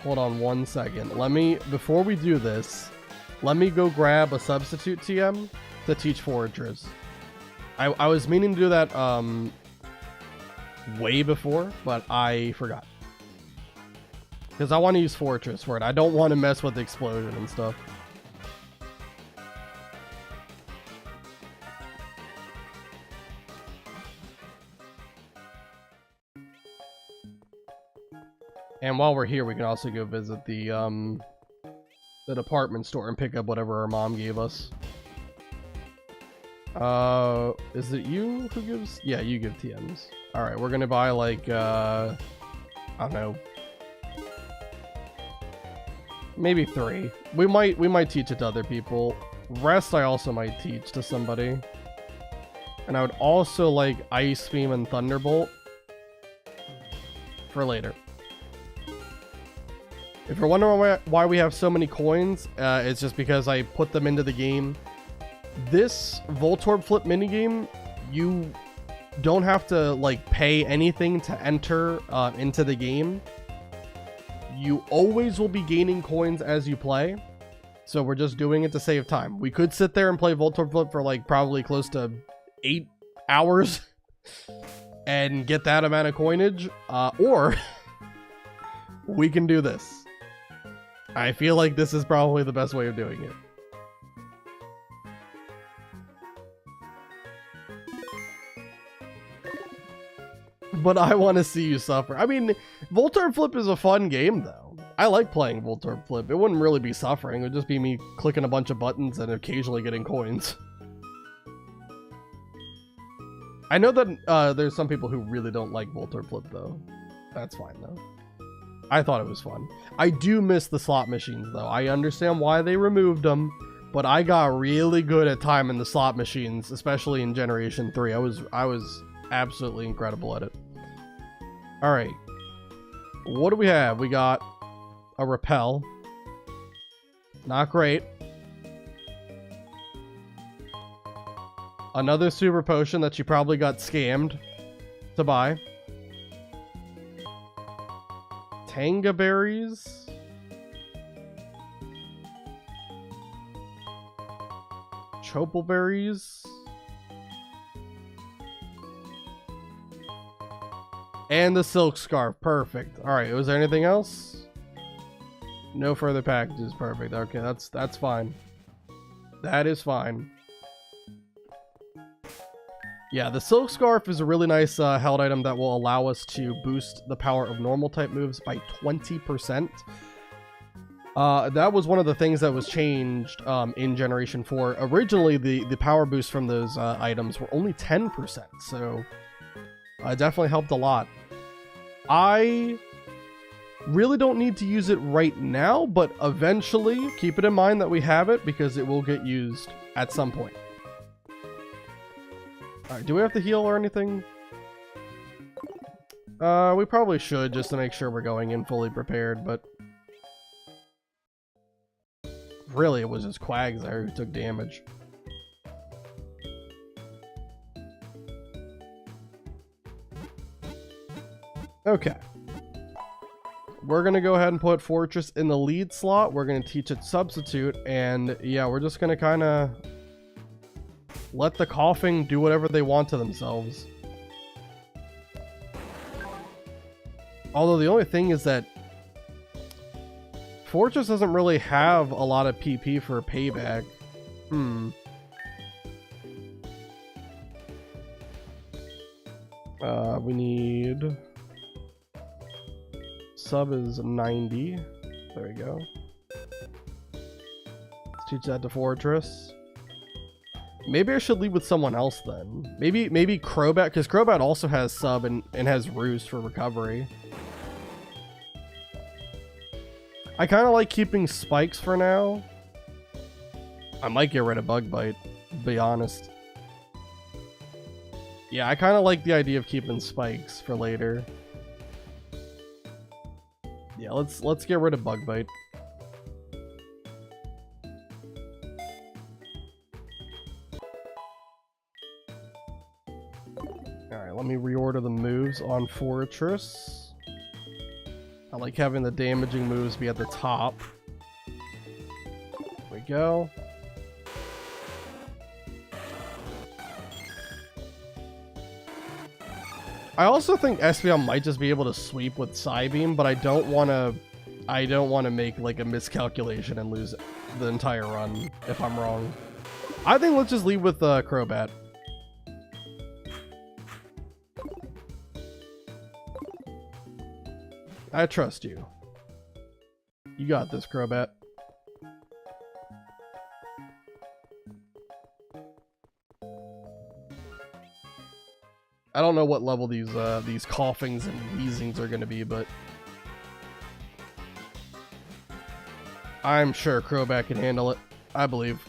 Hold on one second. Before we do this, let me go grab a substitute TM to teach Fortress. I was meaning to do that way before, but I forgot. Because I want to use Fortress for it. I don't want to mess with the explosion and stuff. And while we're here, we can also go visit the department store and pick up whatever our mom gave us. Is it you who gives? Yeah, you give TMs. Alright, we're gonna buy like, I don't know. Maybe 3. We might teach it to other people. Rest I also might teach to somebody. And I would also like Ice Beam and Thunderbolt for later. If you're wondering why we have so many coins, it's just because I put them into the game This Voltorb flip minigame, you don't have to like pay anything to enter into the game. You always will be gaining coins as you play. So we're just doing it to save time. We could sit there and play Voltorb flip for like probably close to 8 hours and get that amount of coinage, or we can do this. I feel like this is probably the best way of doing it. But I want to see you suffer. I mean, Voltorb Flip is a fun game, though. I like playing Voltorb Flip. It wouldn't really be suffering. It would just be me clicking a bunch of buttons and occasionally getting coins. I know that there's some people who really don't like Voltorb Flip, though. That's fine, though. I thought it was fun. I do miss the slot machines, though. I understand why they removed them, but I got really good at timing the slot machines, especially in Generation 3. I was absolutely incredible at it. All right, what do we have? We got a repel. Not great. Another super potion that you probably got scammed to buy. Tanga berries. Chopal berries. And the silk scarf. Perfect. All right. Was there anything else? No further packages. Perfect. Okay, that's fine. That is fine. Yeah, the silk scarf is a really nice held item that will allow us to boost the power of normal type moves by 20%. That was one of the things that was changed in Generation 4. Originally, the power boost from those items were only 10%, so it definitely helped a lot. I really don't need to use it right now, but eventually, keep it in mind that we have it because it will get used at some point. Alright, do we have to heal or anything? We probably should just to make sure we're going in fully prepared, but really it was just Quags there who took damage. Okay. We're going to go ahead and put Fortress in the lead slot. We're going to teach it Substitute, and yeah, we're just going to kind of let the coughing do whatever they want to themselves. Although the only thing is that Fortress doesn't really have a lot of PP for payback. We need... Sub is 90. There we go. Let's teach that to Fortress. Maybe I should lead with someone else then. Maybe Crobat, because Crobat also has Sub and has Roost for recovery. I kind of like keeping Spikes for now. I might get rid of Bug Bite, to be honest. Yeah, I kind of like the idea of keeping Spikes for later. Yeah, let's get rid of Bug Bite. Alright, let me reorder the moves on Fortress. I like having the damaging moves be at the top. There we go. I also think Espeon might just be able to sweep with Psybeam, but I don't want to make like a miscalculation and lose the entire run if I'm wrong. I think let's just leave with Crobat. I trust you. You got this, Crobat. I don't know what level these coughings and wheezings are going to be, but I'm sure Crobat can handle it. I believe.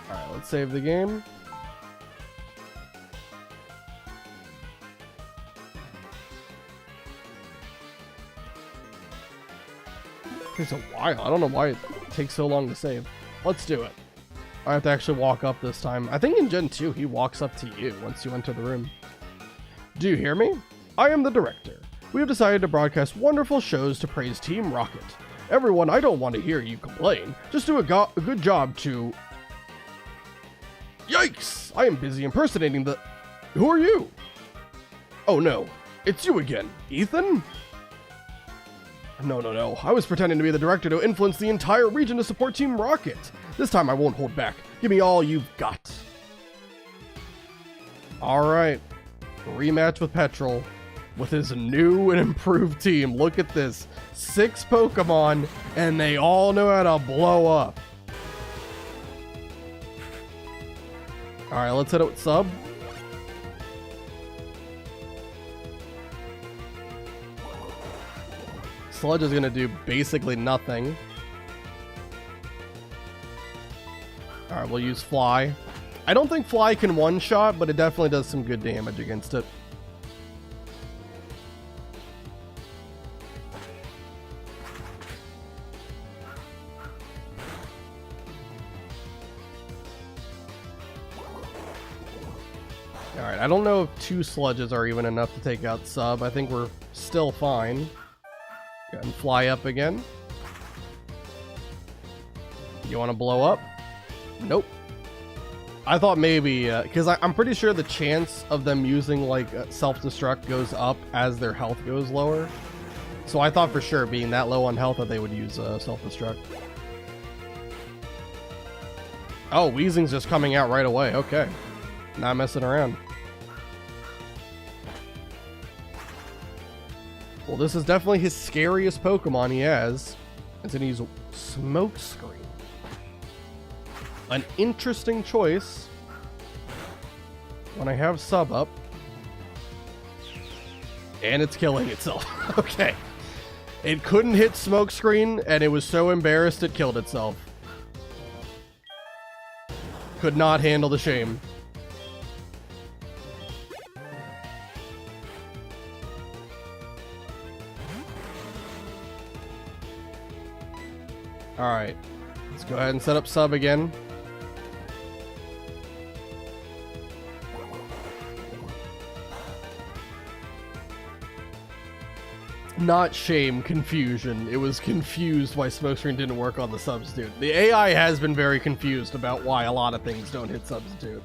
Alright, let's save the game. Takes a while. I don't know why it takes so long to save. Let's do it. I have to actually walk up this time. I think in Gen 2, he walks up to you once you enter the room. Do you hear me? I am the director. We have decided to broadcast wonderful shows to praise Team Rocket. Everyone, I don't want to hear you complain. Just do a good job to... Yikes! I am busy impersonating the... Who are you? Oh no, it's you again, Ethan? No. I was pretending to be the director to influence the entire region to support Team Rocket. This time I won't hold back. Give me all you've got. Alright. Rematch with Petrol. With his new and improved team. Look at this. 6 Pokemon, and they all know how to blow up. Alright, let's hit it with Sub. Sludge is going to do basically nothing. Alright, we'll use Fly. I don't think Fly can one-shot, but it definitely does some good damage against it. Alright, I don't know if 2 Sludges are even enough to take out Sub. I think we're still fine. Go ahead and Fly up again. You want to blow up? Nope. I thought maybe, because I'm pretty sure the chance of them using, like, self-destruct goes up as their health goes lower. So I thought for sure, being that low on health, that they would use self-destruct. Oh, Weezing's just coming out right away. Okay. Not messing around. Well, this is definitely his scariest Pokemon he has. It's gonna use Smokescreen. An interesting choice when I have Sub up. And it's killing itself. Okay. It couldn't hit Smokescreen, and it was so embarrassed it killed itself. Could not handle the shame. Alright, let's go ahead and set up Sub again. Not shame, confusion. It was confused why Smokescreen didn't work on the substitute. The AI has been very confused about why a lot of things don't hit substitute.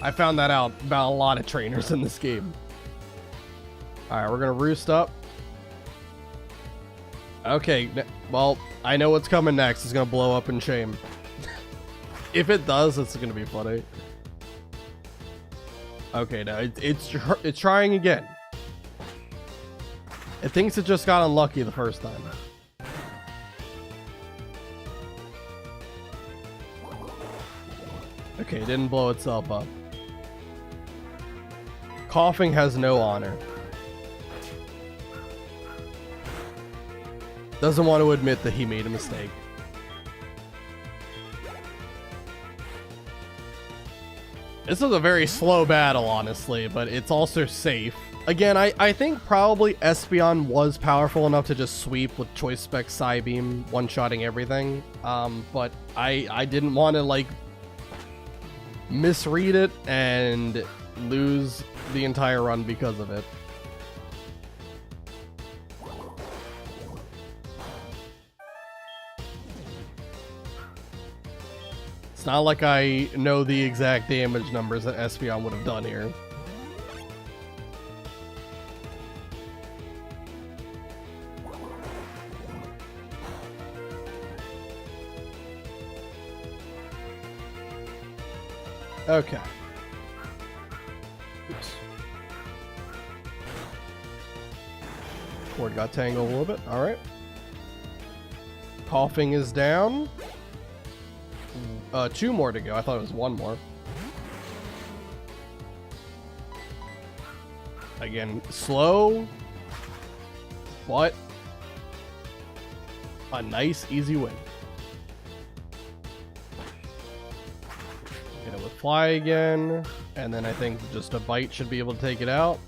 I found that out about a lot of trainers in this game. Alright, we're gonna roost up. Okay, well, I know what's coming next. It's gonna blow up in shame. If it does, it's gonna be funny. Okay, now it's trying again. It thinks it just got unlucky the first time. Okay, it didn't blow itself up. Coughing has no honor. Doesn't want to admit that he made a mistake. This is a very slow battle, honestly, but it's also safe. Again, I think probably Espeon was powerful enough to just sweep with Choice Spec Psybeam, one-shotting everything. But I didn't want to, like, misread it and lose the entire run because of it. It's not like I know the exact damage numbers that Espeon would have done here. Okay. Oops. Cord got tangled a little bit. Alright. Coughing is down. 2 more to go. I thought it was 1 more. Again, slow, but a nice, easy win. Fly again, and then I think just a Bite should be able to take it out.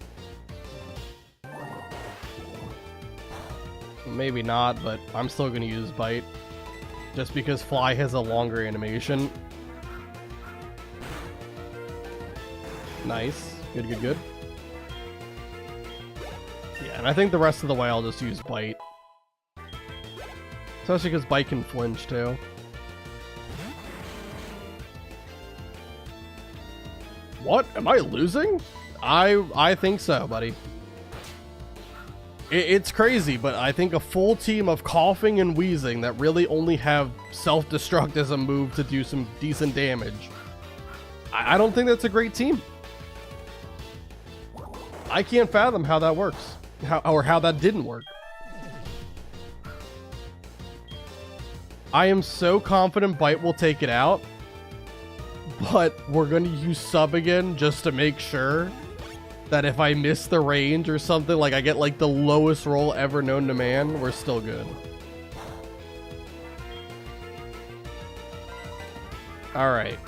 Maybe not, but I'm still going to use Bite, just because Fly has a longer animation. Nice. Good, good, good. Yeah, and I think the rest of the way I'll just use Bite. Especially because Bite can flinch too. What? Am I losing? I think so, buddy. It's crazy, but I think a full team of coughing and wheezing that really only have self-destruct as a move to do some decent damage. I don't think that's a great team. I can't fathom how that works. How that didn't work. I am so confident Bite will take it out, but we're going to use Sub again just to make sure that if I miss the range or something, like I get like the lowest roll ever known to man, we're still good. Alright.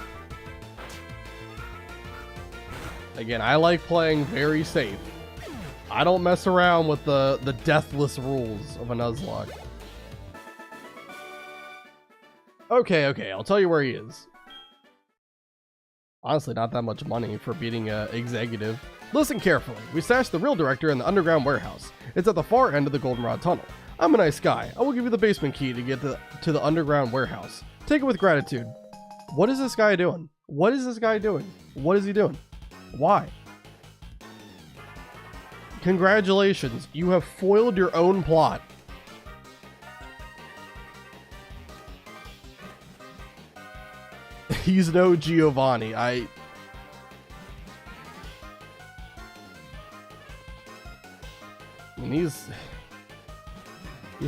Again, I like playing very safe. I don't mess around with the deathless rules of a Nuzlocke. Okay, I'll tell you where he is. Honestly, not that much money for beating a executive. Listen carefully. We stashed the real director in the underground warehouse. It's at the far end of the Goldenrod Tunnel. I'm a nice guy. I will give you the basement key to get to the underground warehouse. Take it with gratitude. What is this guy doing? What is this guy doing? What is he doing? Why? Congratulations, you have foiled your own plot. He's no Giovanni. I mean, he's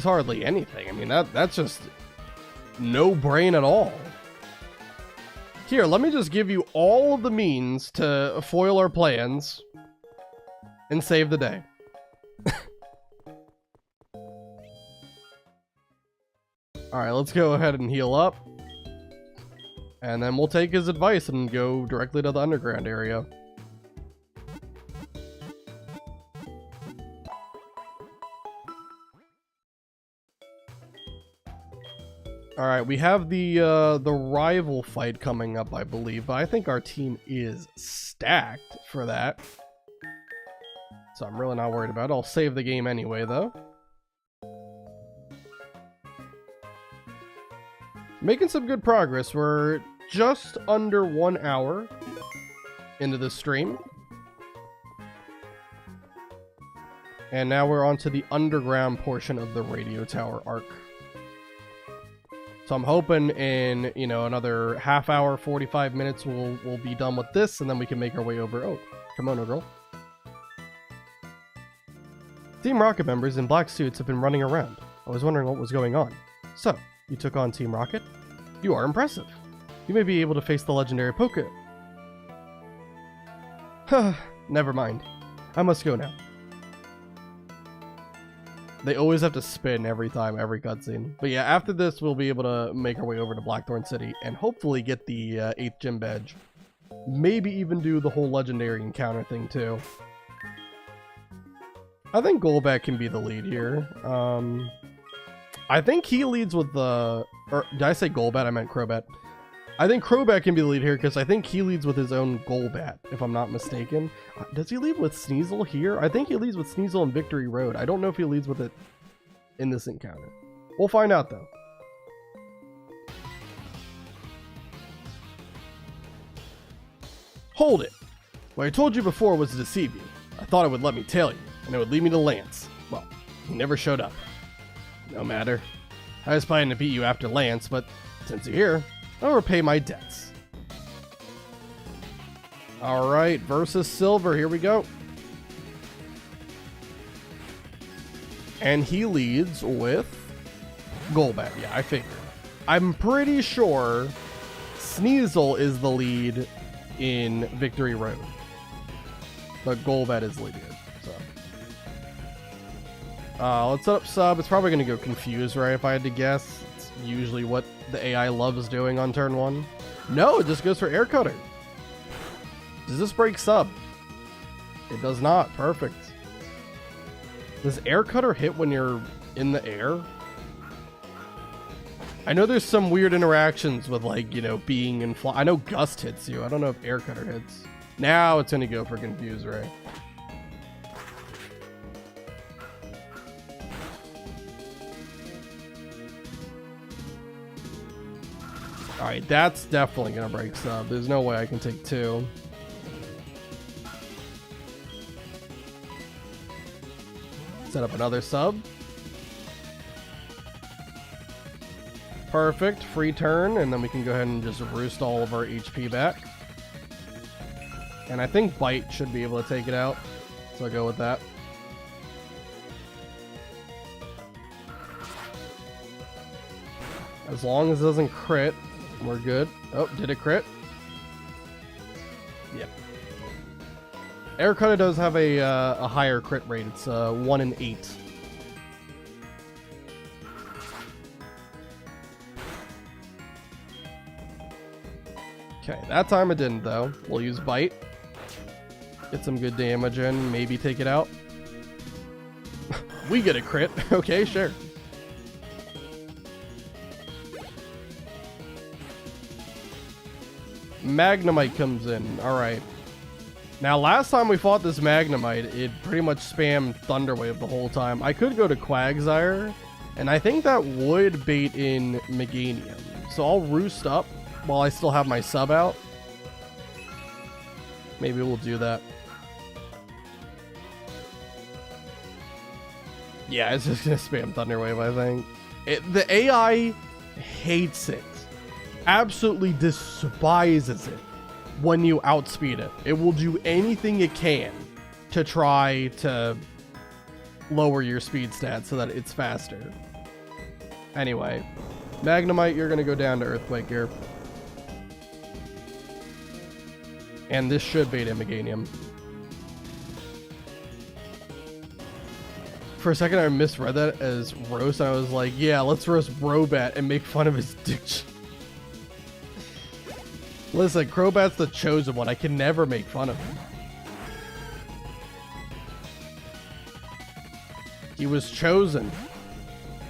hardly anything. I mean, that's just no brain at all. Here, let me just give you all of the means to foil our plans and save the day. Alright, let's go ahead and heal up. And then we'll take his advice and go directly to the underground area. Alright, we have the rival fight coming up, I believe, but I think our team is stacked for that. So I'm really not worried about it. I'll save the game anyway, though. Making some good progress. We're just under 1 hour into the stream. And now we're on to the underground portion of the radio tower arc. So I'm hoping in, you know, another half hour, 45 minutes, we'll be done with this, and then we can make our way over. Oh, kimono girl. Team Rocket members in black suits have been running around. I was wondering what was going on. So, you took on Team Rocket? You are impressive. You may be able to face the legendary Poké. Never mind. I must go now. They always have to spin every time, every cutscene. But yeah, after this, we'll be able to make our way over to Blackthorn City and hopefully get the 8th gym badge. Maybe even do the whole legendary encounter thing too. I think Golbat can be the lead here. I think he leads with the... Or did I say Golbat? I meant Crobat. I think Crobat can be the lead here because I think he leads with his own Golbat, if I'm not mistaken. Does he lead with Sneasel here? I think he leads with Sneasel in Victory Road. I don't know if he leads with it in this encounter. We'll find out, though. Hold it! What I told you before was to deceive you. I thought it would let me tail you, and it would lead me to Lance. Well, he never showed up. No matter. I was planning to beat you after Lance, but since you're here, I'll repay my debts. Alright, versus Silver, here we go. And he leads with Golbat. Yeah, I figured. I'm pretty sure Sneasel is the lead in Victory Road. But Golbat is lead here, so. Let's set up sub. It's probably going to go confused, right, if I had to guess. It's usually what the AI loves doing on turn 1. No, it just goes for Air Cutter. Does this break sub? It does not. Perfect. Does air cutter hit when you're in the air? I know there's some weird interactions with, like, you know, being in fly. I know gust hits you. I don't know if air cutter hits. Now it's gonna go for confuse ray. Alright, that's definitely gonna break sub. There's no way I can take 2. Set up another sub. Perfect. Free turn, and then we can go ahead and just roost all of our HP back. And I think Bite should be able to take it out, so I'll go with that. As long as it doesn't crit, we're good. Oh, did it crit? Yep. Air cutter does have a higher crit rate. It's 1 in 8. Okay, that time it didn't though. We'll use Bite. Get some good damage in, maybe take it out. We get a crit. Okay, sure. Magnemite comes in. Alright. Now, last time we fought this Magnemite, it pretty much spammed Thunderwave the whole time. I could go to Quagsire, and I think that would bait in Meganium. So I'll roost up while I still have my sub out. Maybe we'll do that. Yeah, it's just gonna spam Thunderwave, I think. The AI hates it. Absolutely despises it when you outspeed it. It will do anything it can to try to lower your speed stats so that it's faster. Anyway, Magnemite, you're gonna go down to Earthquake here. And this should bait in Meganium. For a second, I misread that as roast, and I was like, yeah, let's roast Brobat and make fun of his diction. Listen, Crobat's the chosen one. I can never make fun of him. He was chosen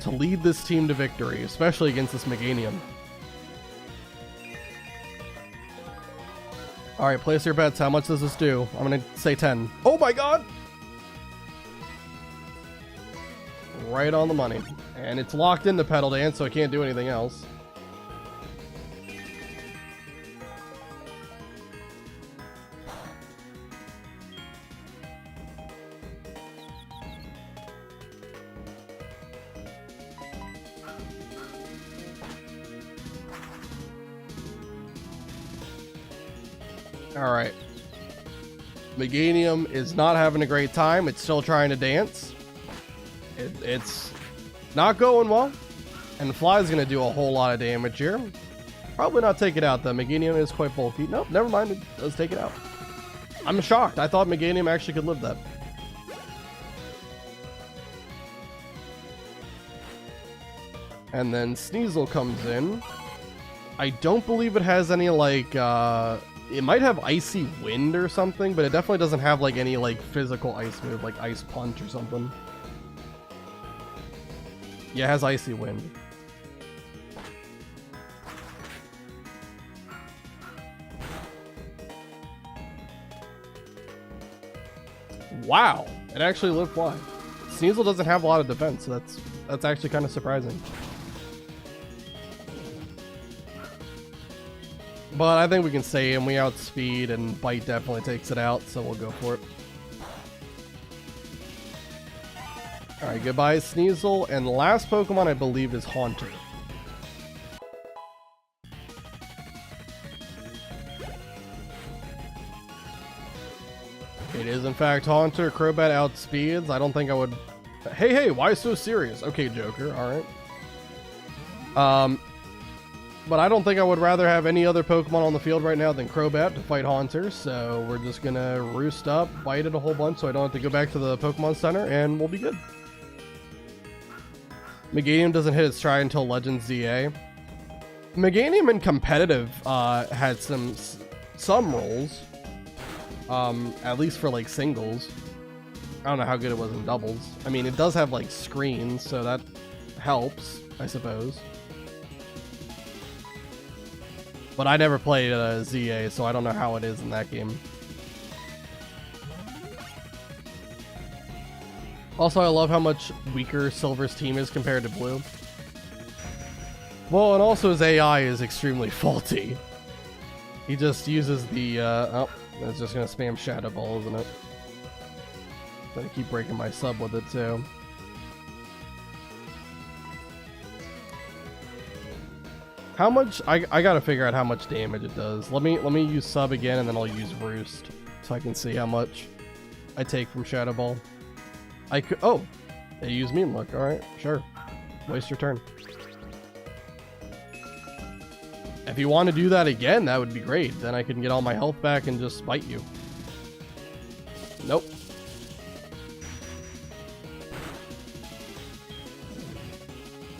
to lead this team to victory, especially against this Meganium. Alright, place your bets. How much does this do? I'm gonna say 10. Oh my god! Right on the money. And it's locked into Petal Dance, so I can't do anything else. Alright. Meganium is not having a great time. It's still trying to dance. It's not going well. And the Fly's going to do a whole lot of damage here. Probably not take it out, though. Meganium is quite bulky. Nope, never mind. It does take it out. I'm shocked. I thought Meganium actually could live that. And then Sneasel comes in. I don't believe it has any, like, it might have Icy Wind or something, but it definitely doesn't have, like, any, like, physical ice move, like Ice Punch or something. Yeah, it has Icy Wind. Wow! It actually lived fly. Sneasel doesn't have a lot of defense, so that's actually kind of surprising. But I think we can stay in. We outspeed, and Bite definitely takes it out, so we'll go for it. Alright, goodbye Sneasel, and the last Pokemon I believe is Haunter. It is in fact Haunter. Crobat outspeeds. I don't think I would... Hey, why so serious? Okay, Joker, alright. But I don't think I would rather have any other Pokemon on the field right now than Crobat to fight Haunter, so we're just gonna roost up, bite it a whole bunch so I don't have to go back to the Pokemon Center, and we'll be good. Meganium doesn't hit its stride until Legends ZA. Meganium in competitive had some roles. At least for like singles. I don't know how good it was in doubles. I mean, it does have like screens, so that helps, I suppose. But I never played ZA, so I don't know how it is in that game. Also, I love how much weaker Silver's team is compared to Blue. Well, and also his AI is extremely faulty. He just uses the, oh, that's just gonna spam Shadow Ball, isn't it? Gonna keep breaking my sub with it, too. How much, I gotta figure out how much damage it does. Let me use sub again, and then I'll use Roost, so I can see how much I take from Shadow Ball. I could, oh, they use Mean Look, alright, sure. Waste your turn. If you want to do that again, that would be great. Then I can get all my health back and just bite you. Nope.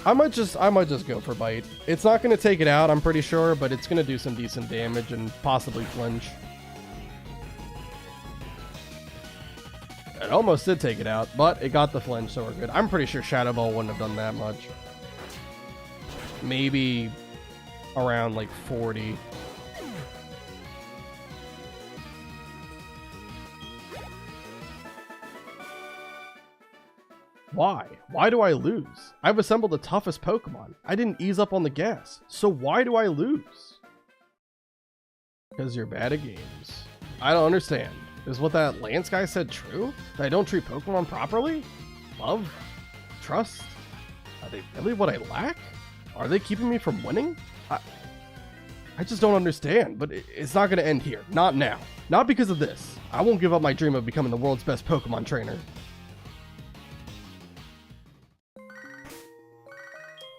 I might just go for bite. It's not going to take it out, I'm pretty sure, but it's going to do some decent damage and possibly flinch. It almost did take it out, but it got the flinch, so we're good. I'm pretty sure Shadow Ball wouldn't have done that much. Maybe around like 40. Why? Why do I lose? I've assembled the toughest Pokemon. I didn't ease up on the gas. So why do I lose? Because you're bad at games. I don't understand. Is what that Lance guy said true? That I don't treat Pokemon properly? Love? Trust? Are they really what I lack? Are they keeping me from winning? I just don't understand, but it's not going to end here. Not now. Not because of this. I won't give up my dream of becoming the world's best Pokemon trainer.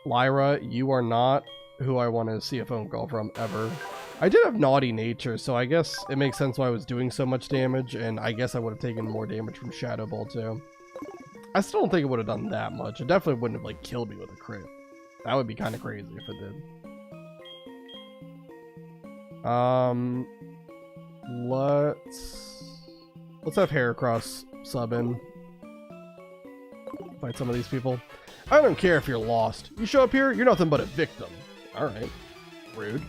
Lyra, you are not who I want to see a phone call from, ever. I did have naughty nature, so I guess it makes sense why I was doing so much damage, and I guess I would have taken more damage from Shadow Ball, too. I still don't think it would have done that much. It definitely wouldn't have, like, killed me with a crit. That would be kind of crazy if it did. Let's have Heracross sub in. Fight some of these people. I don't care if you're lost. You show up here, you're nothing but a victim. Alright. Rude.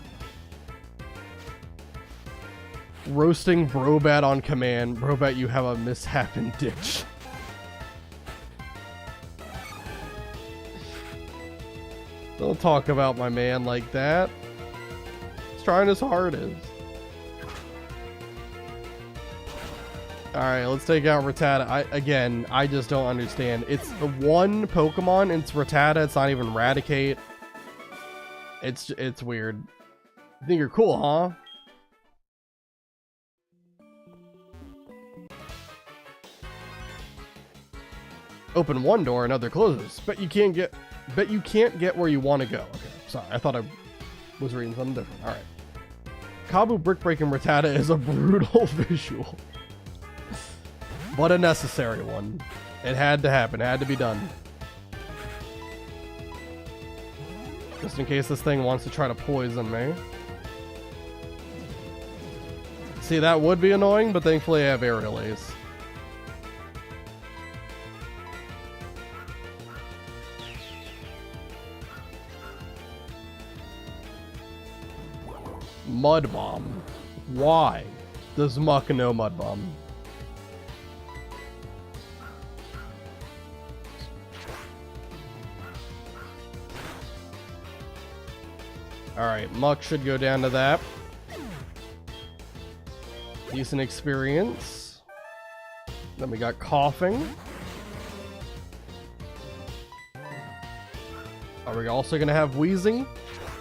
Roasting Brobat on command. Brobat, you have a mishap in ditch. Don't talk about my man like that. He's trying his hardest. Alright, let's take out Rattata. I just don't understand. It's the one Pokemon, it's Rattata, it's not even Raticate. It's weird. You think you're cool, huh? Open one door, another closes. Bet you can't get where you want to go. Okay, sorry, I thought I was reading something different. Alright. Kabu Brick Breaking Rattata is a brutal visual. But a necessary one. It had to happen, it had to be done. Just in case this thing wants to try to poison me. See, that would be annoying, but thankfully I have Aerial Ace. Mud Bomb. Why does Muck know Mud Bomb? Alright, Muck should go down to that. Decent experience. Then we got Coughing. Are we also going to have Wheezing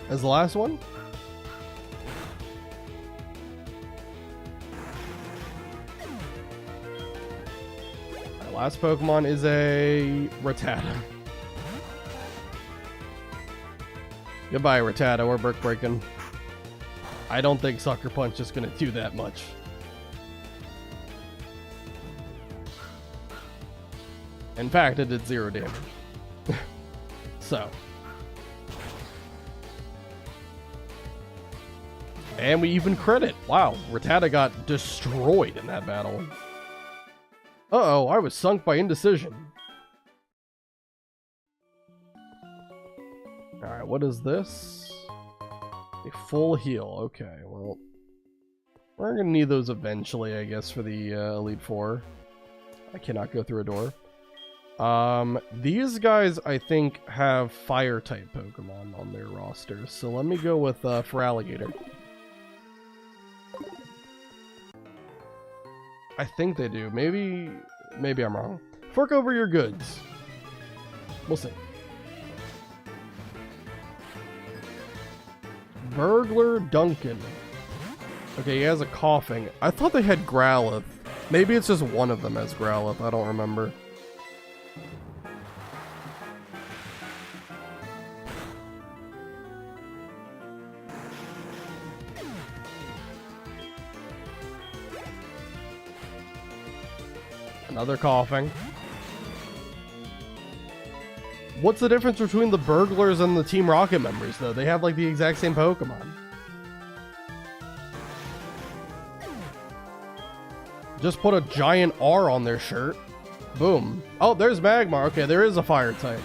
as the last one? Our last Pokemon is a Rattata. Goodbye, Rattata. We're brick breaking. I don't think Sucker Punch is going to do that much. In fact, it did 0 damage. So. And we even crit. Wow, Rattata got destroyed in that battle. Uh-oh, I was sunk by indecision. Alright, what is this? A full heal. Okay, well, we're gonna need those eventually, I guess, for the Elite Four. I cannot go through a door. These guys, I think, have Fire-type Pokemon on their roster. So let me go with Feraligatr. I think they do. Maybe I'm wrong. Fork over your goods. We'll see. Burglar Duncan. Okay, he has a coughing. I thought they had Growlithe. Maybe it's just one of them as Growlithe. I don't remember. Another coughing. What's the difference between the Burglars and the Team Rocket members, though? They have, like, the exact same Pokemon. Just put a giant R on their shirt. Boom. Oh, there's Magmar. Okay, there is a fire type.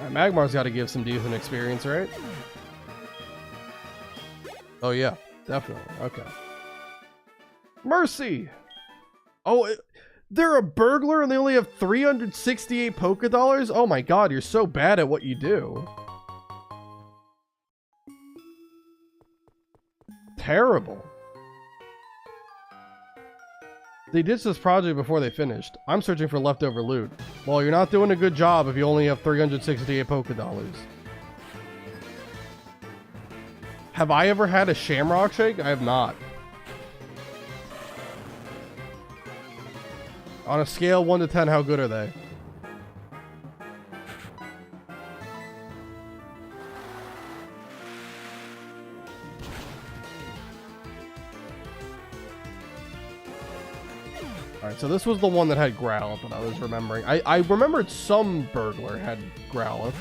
Magmar's got to give some decent experience, right? Oh, yeah. Definitely. Okay. Mercy! Oh, they're a burglar and they only have 368 Pokédollars? Oh my god, you're so bad at what you do. Terrible. They ditched this project before they finished. I'm searching for leftover loot. Well, you're not doing a good job if you only have 368 Pokédollars. Have I ever had a Shamrock Shake? I have not. On a scale of 1 to 10, how good are they? Alright, so this was the one that had Growlithe that I was remembering. I remembered some Burglar had Growlithe.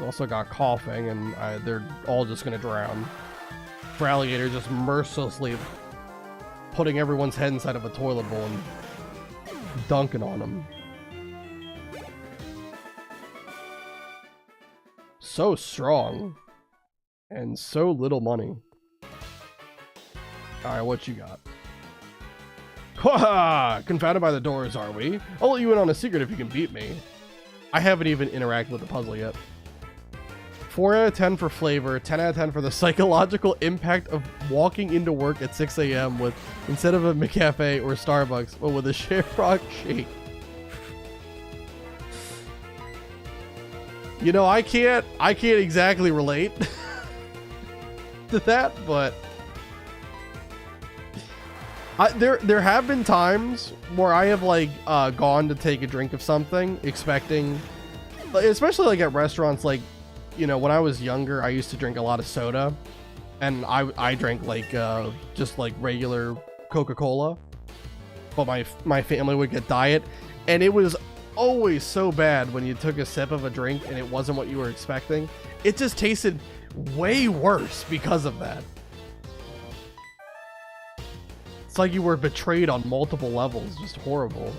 Also got coughing, and they're all just gonna drown. Feraligatr just mercilessly putting everyone's head inside of a toilet bowl and dunking on them. So strong. And so little money. Alright, what you got? Ha! Confounded by the doors, are we? I'll let you in on a secret if you can beat me. I haven't even interacted with the puzzle yet. 4 out of 10 for flavor, 10 out of 10 for the psychological impact of walking into work at 6 a.m. with, instead of a McCafe or Starbucks, but with a Shamrock Shake. You know, I can't exactly relate to that, but there have been times where I have like gone to take a drink of something expecting, especially like at restaurants, like, you know, when I was younger, I used to drink a lot of soda, and I drank like just like regular Coca-Cola, but my family would get diet, and it was always so bad when you took a sip of a drink and it wasn't what you were expecting. It just tasted way worse because of that. It's like you were betrayed on multiple levels. Just horrible.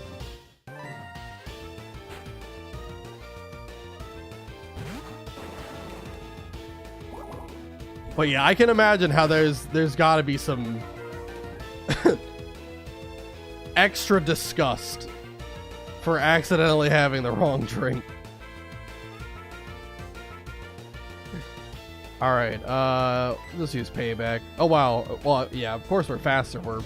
But yeah, I can imagine how there's got to be some extra disgust for accidentally having the wrong drink. All right, let's use payback. Oh wow, well yeah, of course we're faster. We're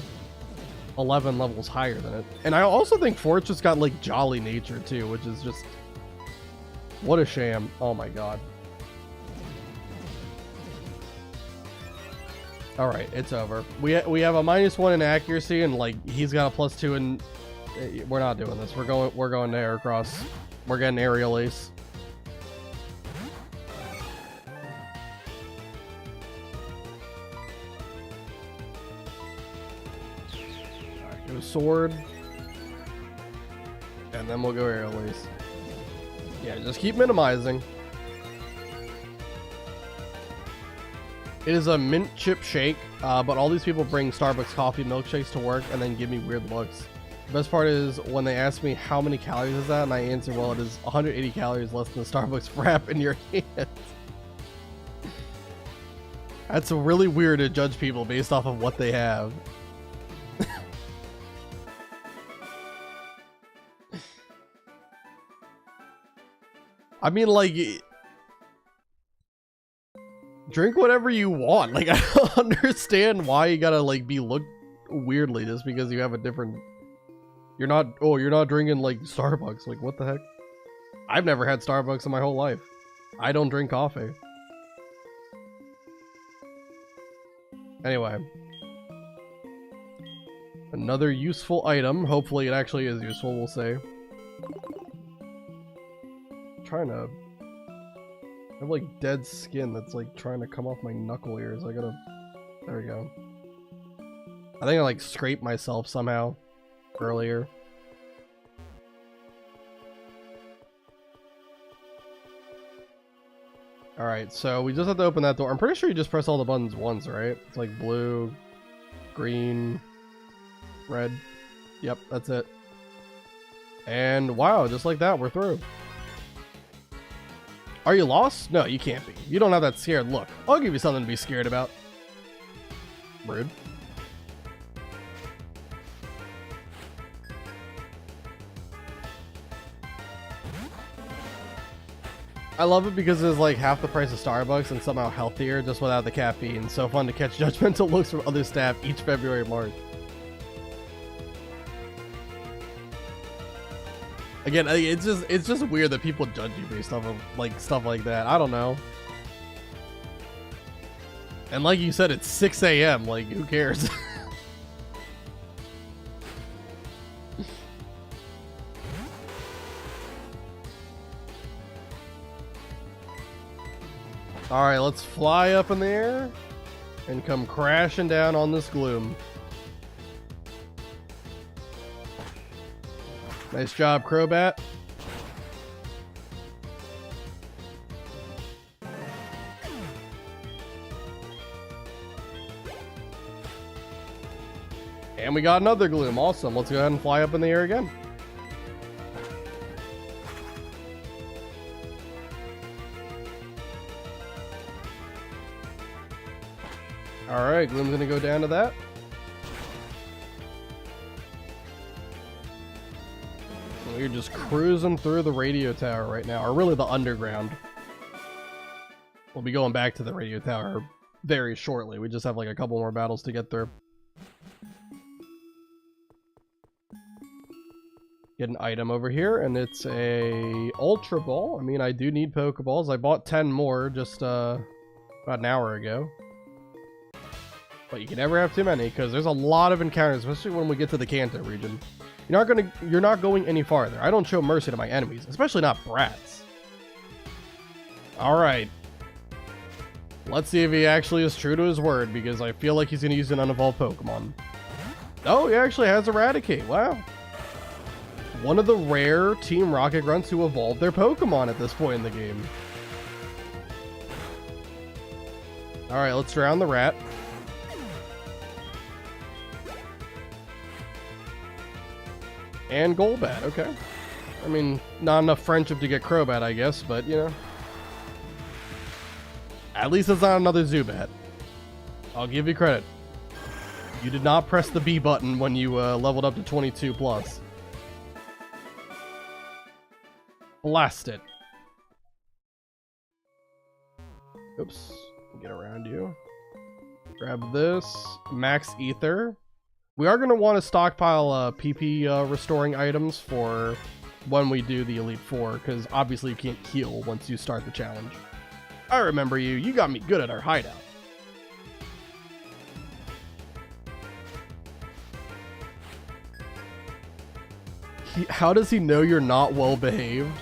11 levels higher than it, and I also think Fort's just got like jolly nature too, which is just what a sham. Oh my god. All right, it's over. We have a -1 in accuracy, and like he's got a +2, and we're not doing this. We're going to Heracross. We're getting aerial ace. All right, go sword. And then we'll go airways. Yeah, just keep minimizing. It is a mint chip shake, but all these people bring Starbucks coffee milkshakes to work and then give me weird looks. The best part is when they ask me how many calories is that, and I answer, well, it is 180 calories less than the Starbucks frap in your hand. That's really weird to judge people based off of what they have. I mean, like, drink whatever you want. Like, I don't understand why you gotta, like, be looked weirdly just because you have a different... You're not drinking, like, Starbucks. Like, what the heck? I've never had Starbucks in my whole life. I don't drink coffee. Anyway. Another useful item. Hopefully it actually is useful, we'll see. Trying to... I have, like, dead skin that's, like, trying to come off my knuckle ears. I gotta... There we go. I think I, like, scraped myself somehow earlier. Alright, so we just have to open that door. I'm pretty sure you just press all the buttons once, right? It's like blue, green, red. Yep, that's it. And wow, just like that, we're through. Are you lost? No, you can't be. You don't have that scared look. I'll give you something to be scared about. Rude. I love it because it's like half the price of Starbucks and somehow healthier just without the caffeine. So fun to catch judgmental looks from other staff each February and March. Again, it's just weird that people judge you based off of like stuff like that. I don't know. And like you said, it's 6 a.m. Like, who cares? Alright, let's fly up in the air and come crashing down on this gloom. Nice job, Crobat. And we got another gloom. Awesome. Let's go ahead and fly up in the air again. Alright, gloom's gonna go down to that. We're just cruising through the radio tower right now, or really the underground. We'll be going back to the radio tower very shortly. We just have like a couple more battles to get through. Get an item over here, and it's a Ultra Ball. I mean, I do need Pokeballs. I bought 10 more just about an hour ago. But you can never have too many, because there's a lot of encounters, especially when we get to the Kanto region. You're not going any farther. I don't show mercy to my enemies, especially not brats. Alright. Let's see if he actually is true to his word, because I feel like he's going to use an unevolved Pokemon. Oh, he actually has Eradicate. Wow. One of the rare Team Rocket Grunts who evolved their Pokemon at this point in the game. Alright, let's drown the rat. And Golbat, okay. I mean, not enough friendship to get Crobat, I guess, but, you know. At least it's not another Zubat. I'll give you credit. You did not press the B button when you leveled up to 22 plus. Blast it. Oops. Get around you. Grab this. Max Ether. We are going to want to stockpile PP restoring items for when we do the Elite Four, because obviously you can't heal once you start the challenge. I remember you. You got me good at our hideout. How does he know you're not well behaved?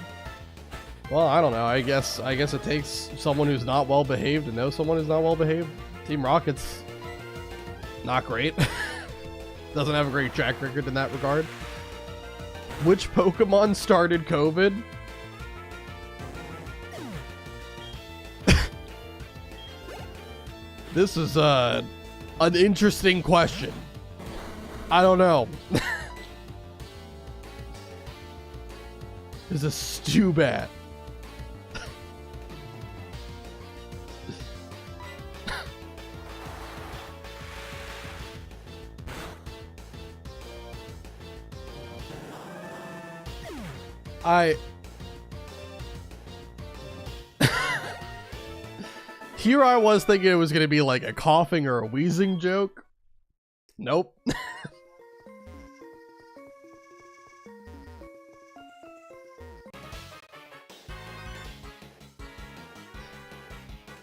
Well, I don't know. I guess it takes someone who's not well behaved to know someone who's not well behaved. Team Rocket's not great. Doesn't have a great track record in that regard. Which Pokemon started COVID? This is an interesting question. I don't know. This is Stubat. Here I was thinking it was going to be like a coughing or a wheezing joke. Nope.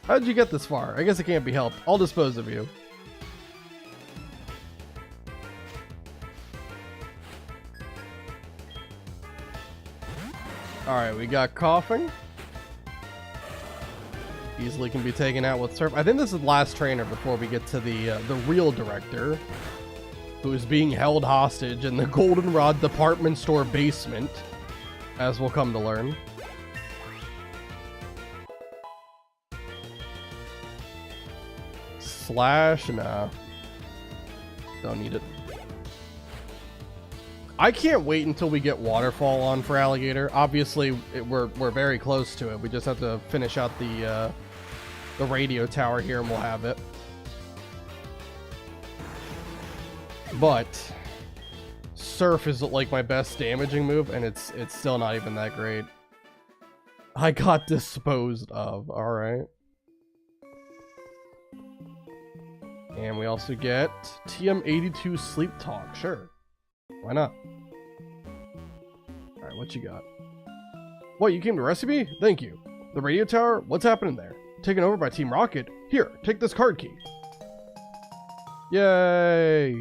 How'd you get this far? I guess it can't be helped. I'll dispose of you. Alright, we got coughing. Easily can be taken out with surf. I think this is the last trainer before we get to the real director, who is being held hostage in the Goldenrod department store basement, as we'll come to learn. Slash, nah. Don't need it. I can't wait until we get Waterfall on for Alligator. Obviously, we're very close to it. We just have to finish out the radio tower here and we'll have it. But Surf is like my best damaging move, and it's still not even that great. I got disposed of. All right. And we also get TM82 Sleep Talk. Sure. Why not? Alright, what you got? What, you came to rescue me? Thank you. The radio tower? What's happening there? Taken over by Team Rocket? Here, take this card key. Yay!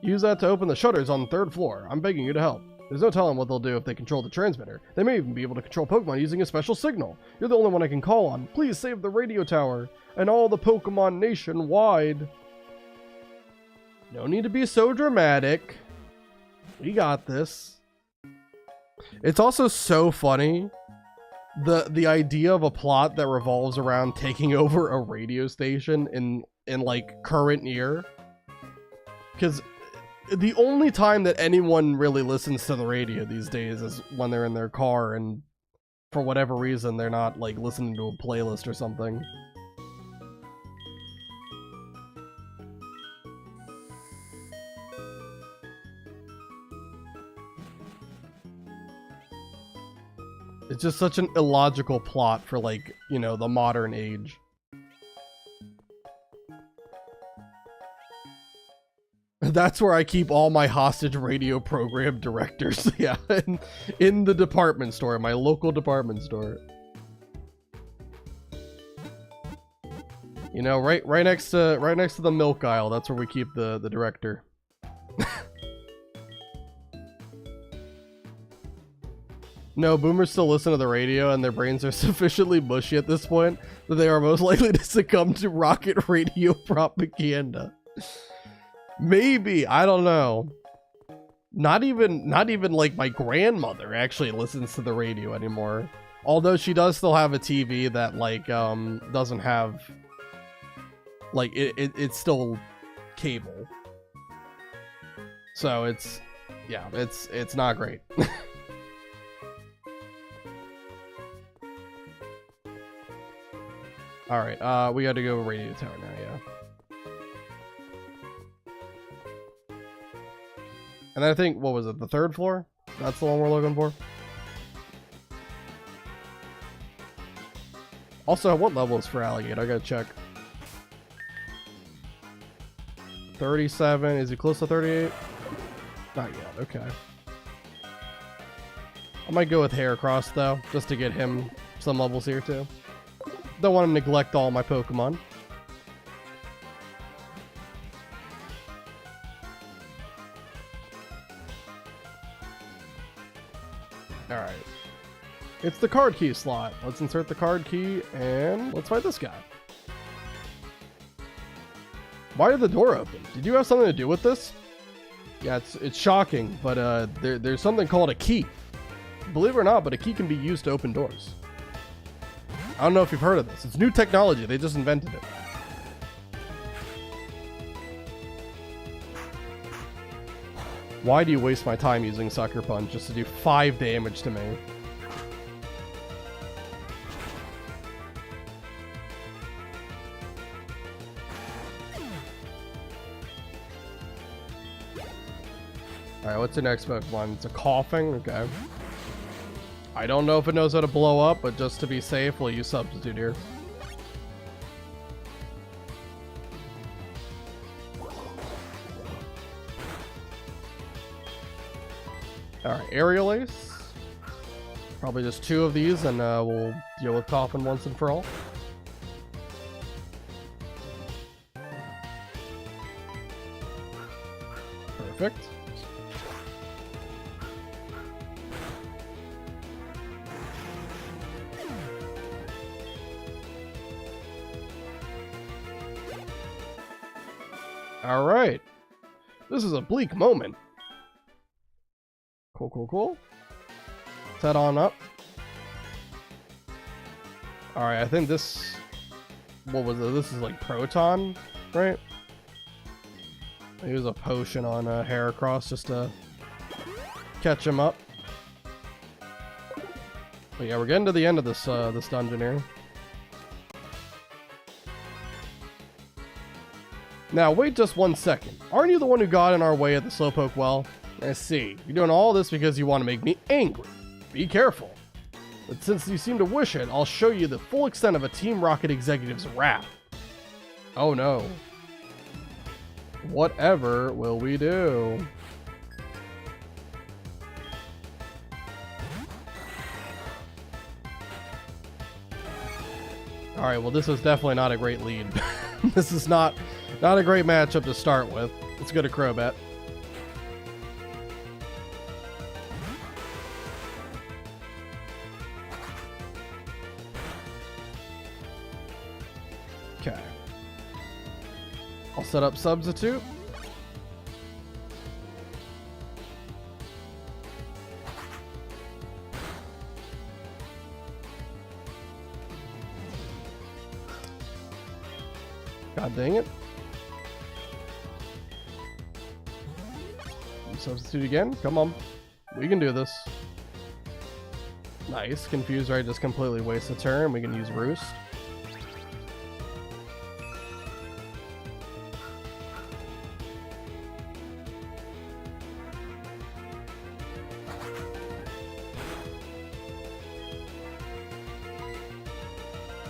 Use that to open the shutters on the 3rd floor. I'm begging you to help. There's no telling what they'll do if they control the transmitter. They may even be able to control Pokemon using a special signal. You're the only one I can call on. Please save the radio tower and all the Pokemon nationwide. No need to be so dramatic. We got this. It's also so funny. The idea of a plot that revolves around taking over a radio station in like current year. Because the only time that anyone really listens to the radio these days is when they're in their car, and for whatever reason they're not like listening to a playlist or something. It's just such an illogical plot for, like, you know, the modern age. That's where I keep all my hostage radio program directors. Yeah, in the department store, my local department store. You know, right next to the milk aisle. That's where we keep the director. No, boomers still listen to the radio, and their brains are sufficiently mushy at this point that they are most likely to succumb to rocket radio propaganda. Maybe, I don't know. Not even like my grandmother actually listens to the radio anymore. Although she does still have a TV that like doesn't have like it's still cable. So it's not great. Alright, we gotta go radio tower now, yeah. And then I think, what was it, the 3rd floor? That's the one we're looking for? Also, what level is for Alligator? I gotta check. 37, is he close to 38? Not yet, okay. I might go with Heracross though, just to get him some levels here too. Don't want to neglect all my Pokemon. Alright. It's the card key slot. Let's insert the card key and let's fight this guy. Why did the door open? Did you have something to do with this? Yeah, it's shocking, but there's something called a key. Believe it or not, but a key can be used to open doors. I don't know if you've heard of this. It's new technology. They just invented it. Why do you waste my time using Sucker Punch just to do 5 damage to me? Alright, what's the next Pokemon? It's a coughing? Okay. I don't know if it knows how to blow up, but just to be safe, we'll use Substitute here. Alright, Aerial Ace. Probably just 2 of these, and we'll deal with coughing once and for all. Perfect. Alright. This is a bleak moment. Cool, cool, cool. Let's head on up. Alright, I think this... What was it? This is like Proton, right? Use a potion on Heracross just to catch him up. But yeah, we're getting to the end of this this dungeon here. Now, wait just 1 second. Aren't you the one who got in our way at the Slowpoke well? I see. You're doing all this because you want to make me angry. Be careful. But since you seem to wish it, I'll show you the full extent of a Team Rocket executive's wrath. Oh no. Whatever will we do? Alright, well this was definitely not a great lead. This is not a great matchup to start with. Let's go to Crobat. Okay. I'll set up Substitute. God dang it. Substitute again. Come on. We can do this. Nice. Confuse right, just completely waste a turn. We can use Roost.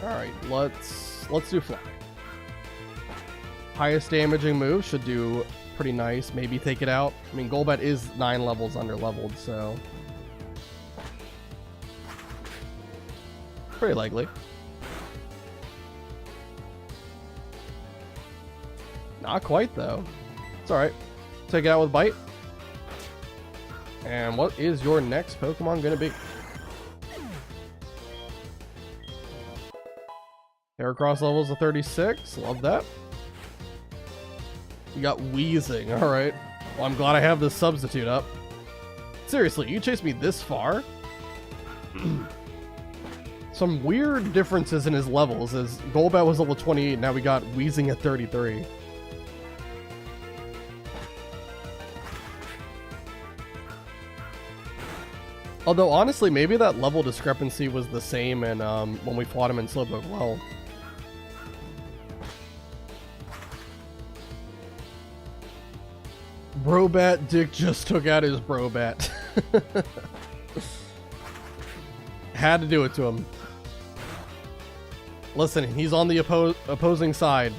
Alright, let's do Fly. Highest damaging move should do pretty nice. Maybe take it out. I mean, Golbat is 9 levels under leveled, so pretty likely. Not quite though. It's alright. Take it out with Bite. And what is your next Pokemon gonna be? Heracross levels of 36. Love that. You got Wheezing. Alright. Well, I'm glad I have this Substitute up. Seriously, you chased me this far? Some weird differences in his levels, as Golbat was level 28, now we got Wheezing at 33. Although, honestly, maybe that level discrepancy was the same in, when we fought him in Slowpoke well. Brobat Dick just took out his Brobat. Had to do it to him. Listen, he's on the opposing side.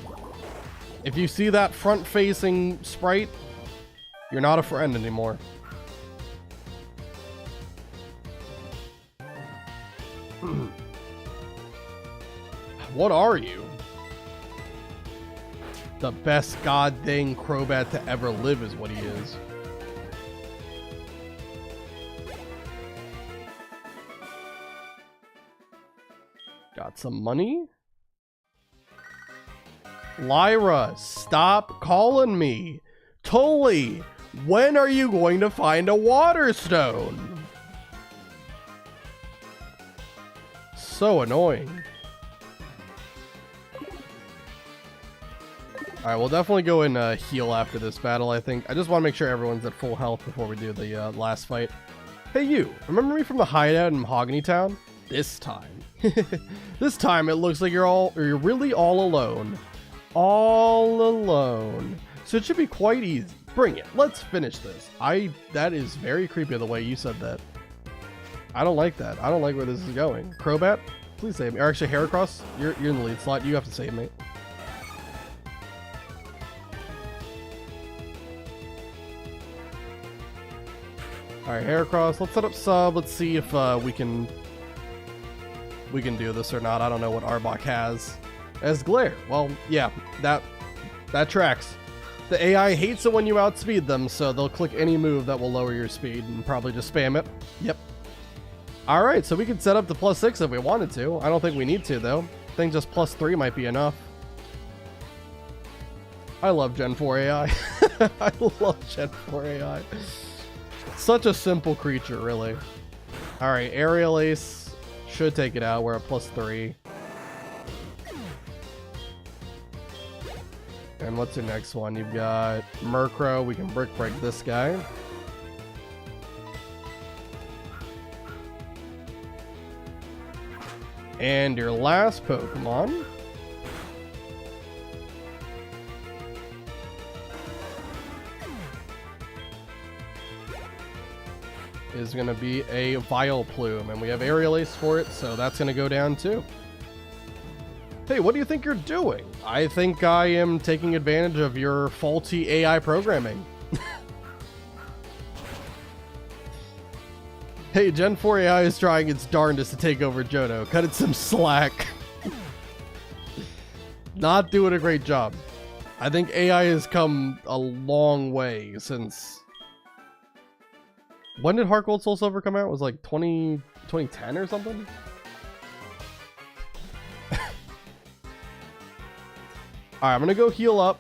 If you see that front-facing sprite, you're not a friend anymore. What are you? The best god dang Crobat to ever live is what he is. Got some money? Lyra, stop calling me. Tully, When are you going to find a water stone? So annoying. Alright, we'll definitely go and heal after this battle, I think. I just want to make sure everyone's at full health before we do the last fight. Hey you, remember me from the hideout in Mahogany Town? This time. This time it looks like you're really all alone. All alone. So it should be quite easy. Bring it. Let's finish this. That is very creepy the way you said that. I don't like that. I don't like where this is going. Crobat, please save me. Or actually, Heracross, you're in the lead slot. You have to save me. Alright, Heracross, let's set up sub. Let's see if we can do this or not. I don't know what Arbok has. As Glare. Well, yeah, that tracks. The AI hates it when you outspeed them, so they'll click any move that will lower your speed and probably just spam it. Yep. Alright, so we could set up the +6 if we wanted to. I don't think we need to, though. I think just +3 might be enough. I love Gen 4 AI. I love Gen 4 AI. Such a simple creature, really. Alright, Aerial Ace should take it out. We're at +3. And what's your next one? You've got Murkrow. We can Brick Break this guy. And your last Pokemon is going to be a Vileplume, and we have Aerial Ace for it, so that's going to go down too. Hey, what do you think you're doing? I think I am taking advantage of your faulty AI programming. Hey, Gen 4 AI is trying its darndest to take over Johto. Cut it some slack. Not doing a great job. I think AI has come a long way since... When did HeartGold Soul Silver come out? It was like 2010 or something? Alright, I'm gonna go heal up,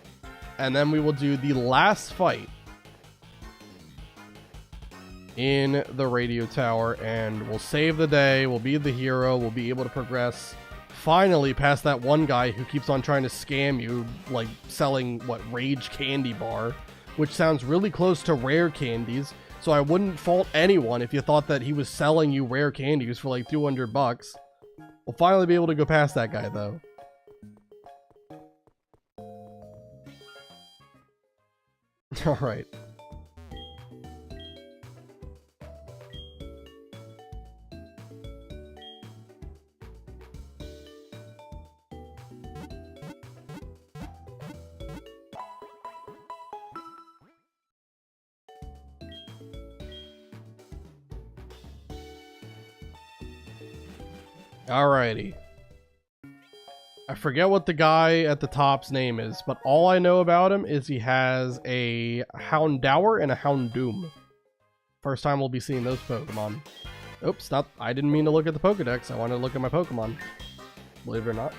and then we will do the last fight in the radio tower, and we'll save the day. We'll be the hero. We'll be able to progress finally past that one guy who keeps on trying to scam you, like selling, what, Rage Candy Bar, which sounds really close to rare candies. So I wouldn't fault anyone if you thought that he was selling you rare candies for like 200 bucks. We'll finally be able to go past that guy, though. Alright. Alrighty. I forget what the guy at the top's name is, but all I know about him is he has a Houndour and a Houndoom. First time we'll be seeing those Pokemon. Oops, I didn't mean to look at the Pokedex. I wanted to look at my Pokemon. Believe it or not.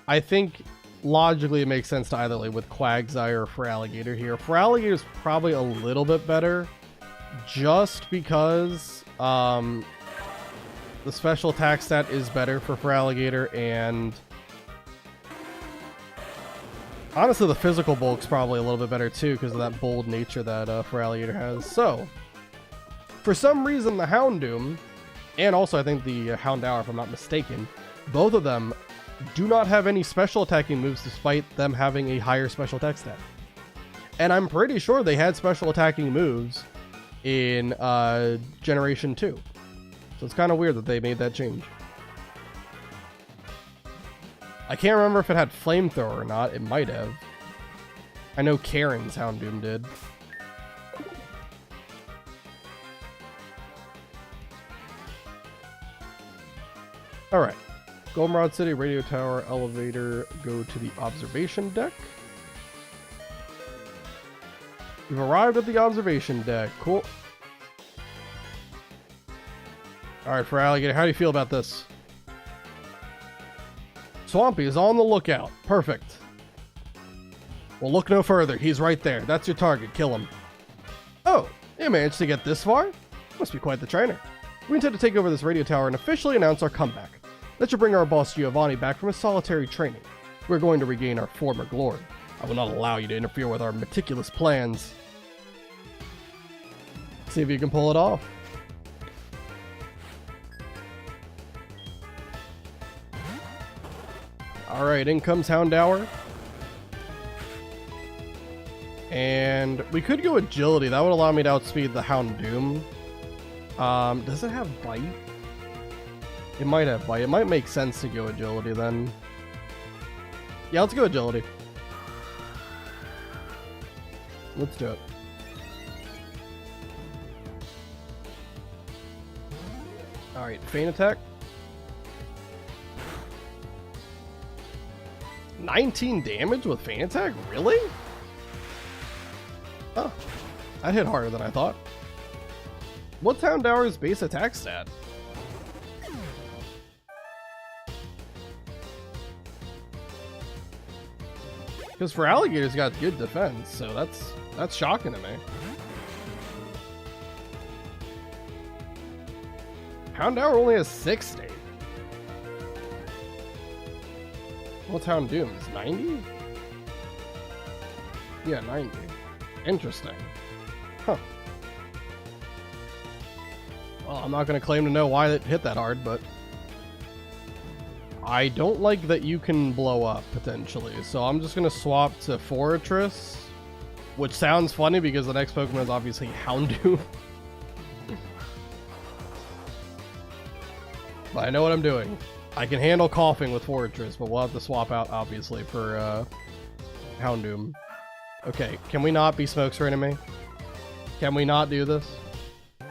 I think logically it makes sense to either lead with Quagsire or Feraligatr here. Feraligatr is probably a little bit better, just because the special attack stat is better for Feraligatr, and honestly the physical bulk's probably a little bit better too because of that bold nature that Feraligatr has. So, for some reason the Houndoom, and also I think the Houndour if I'm not mistaken, both of them do not have any special attacking moves despite them having a higher special attack stat. And I'm pretty sure they had special attacking moves in Generation 2. So it's kind of weird that they made that change. I can't remember if it had Flamethrower or not. It might have. I know Karen's Houndoom did. Alright. Goldenrod City, Radio Tower, Elevator, go to the Observation Deck. We've arrived at the Observation Deck. Cool. Alright, Feraligatr, how do you feel about this? Swampy is on the lookout. Perfect. Well, look no further. He's right there. That's your target. Kill him. Oh, you managed to get this far? Must be quite the trainer. We intend to take over this radio tower and officially announce our comeback. That should bring our boss Giovanni back from his solitary training. We're going to regain our former glory. I will not allow you to interfere with our meticulous plans. See if you can pull it off. Alright, in comes Houndour. And we could go agility. That would allow me to outspeed the Houndoom. Does it have bite? It might have bite. It might make sense to go agility then. Yeah, let's go agility. Let's do it. Alright, feint attack. 19 damage with feint attack? Really? Oh, that hit harder than I thought. What's Houndour's base attack stat? Because for alligators, got good defense, so that's shocking to me. Houndour only has 60. What's Houndoom's? 90? Yeah, 90. Interesting. Huh. Well, I'm not going to claim to know why it hit that hard, but I don't like that you can blow up, potentially. So I'm just going to swap to Fortress, which sounds funny because the next Pokemon is obviously Houndoom. But I know what I'm doing. I can handle coughing with Fortress, but we'll have to swap out, obviously, for Houndoom. Okay, can we not be Smokescreening me? Can we not do this? Right,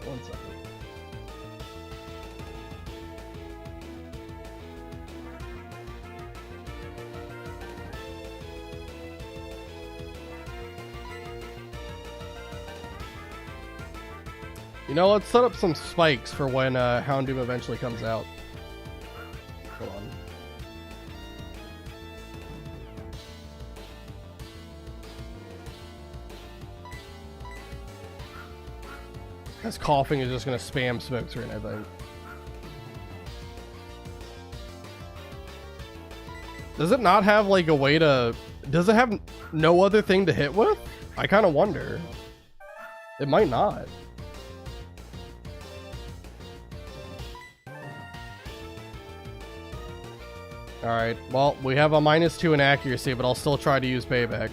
1 second. You know, let's set up some spikes for when Houndoom eventually comes out. Hold on. This coughing is just going to spam Smokescreen, I think. Does it not have like a way to... Does it have no other thing to hit with? I kind of wonder. It might not. Alright, well, we have a -2 in accuracy, but I'll still try to use payback.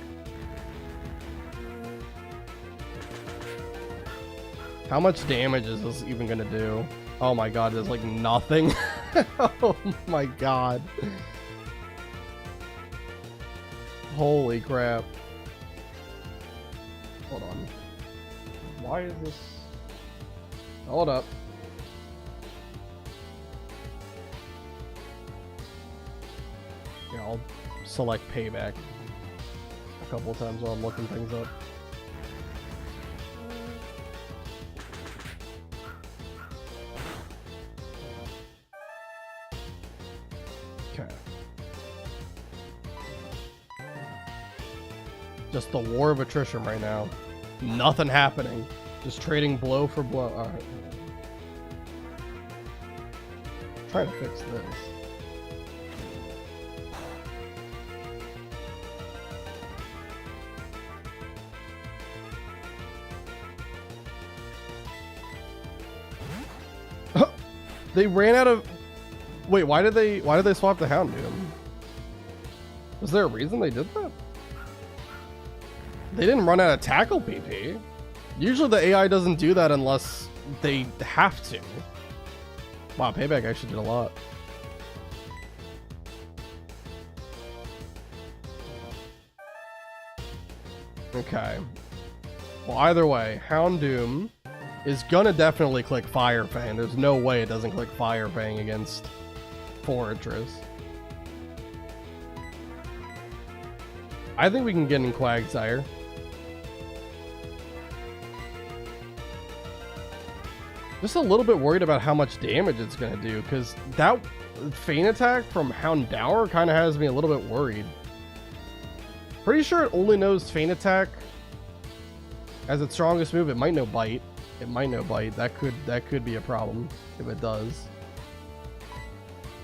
How much damage is this even gonna do? Oh my god, there's like nothing. Oh my god. Holy crap. Hold on. Why is this... Hold up. Yeah, I'll select payback a couple times while I'm looking things up. Okay. Just the war of attrition right now. Nothing happening. Just trading blow for blow. Alright. Trying to fix this. They ran out of... Wait, why did they swap the Houndoom? Was there a reason they did that? They didn't run out of tackle PP. Usually the AI doesn't do that unless they have to. Wow, payback actually did a lot. Okay. Well, either way, Houndoom is gonna definitely click Fire Fang. There's no way it doesn't click Fire Fang against Fortress. I think we can get in Quagsire. Just a little bit worried about how much damage it's going to do, because that feint attack from Houndour kind of has me a little bit worried. Pretty sure it only knows feint attack as its strongest move. It might know bite. It might know bite. That could be a problem if it does.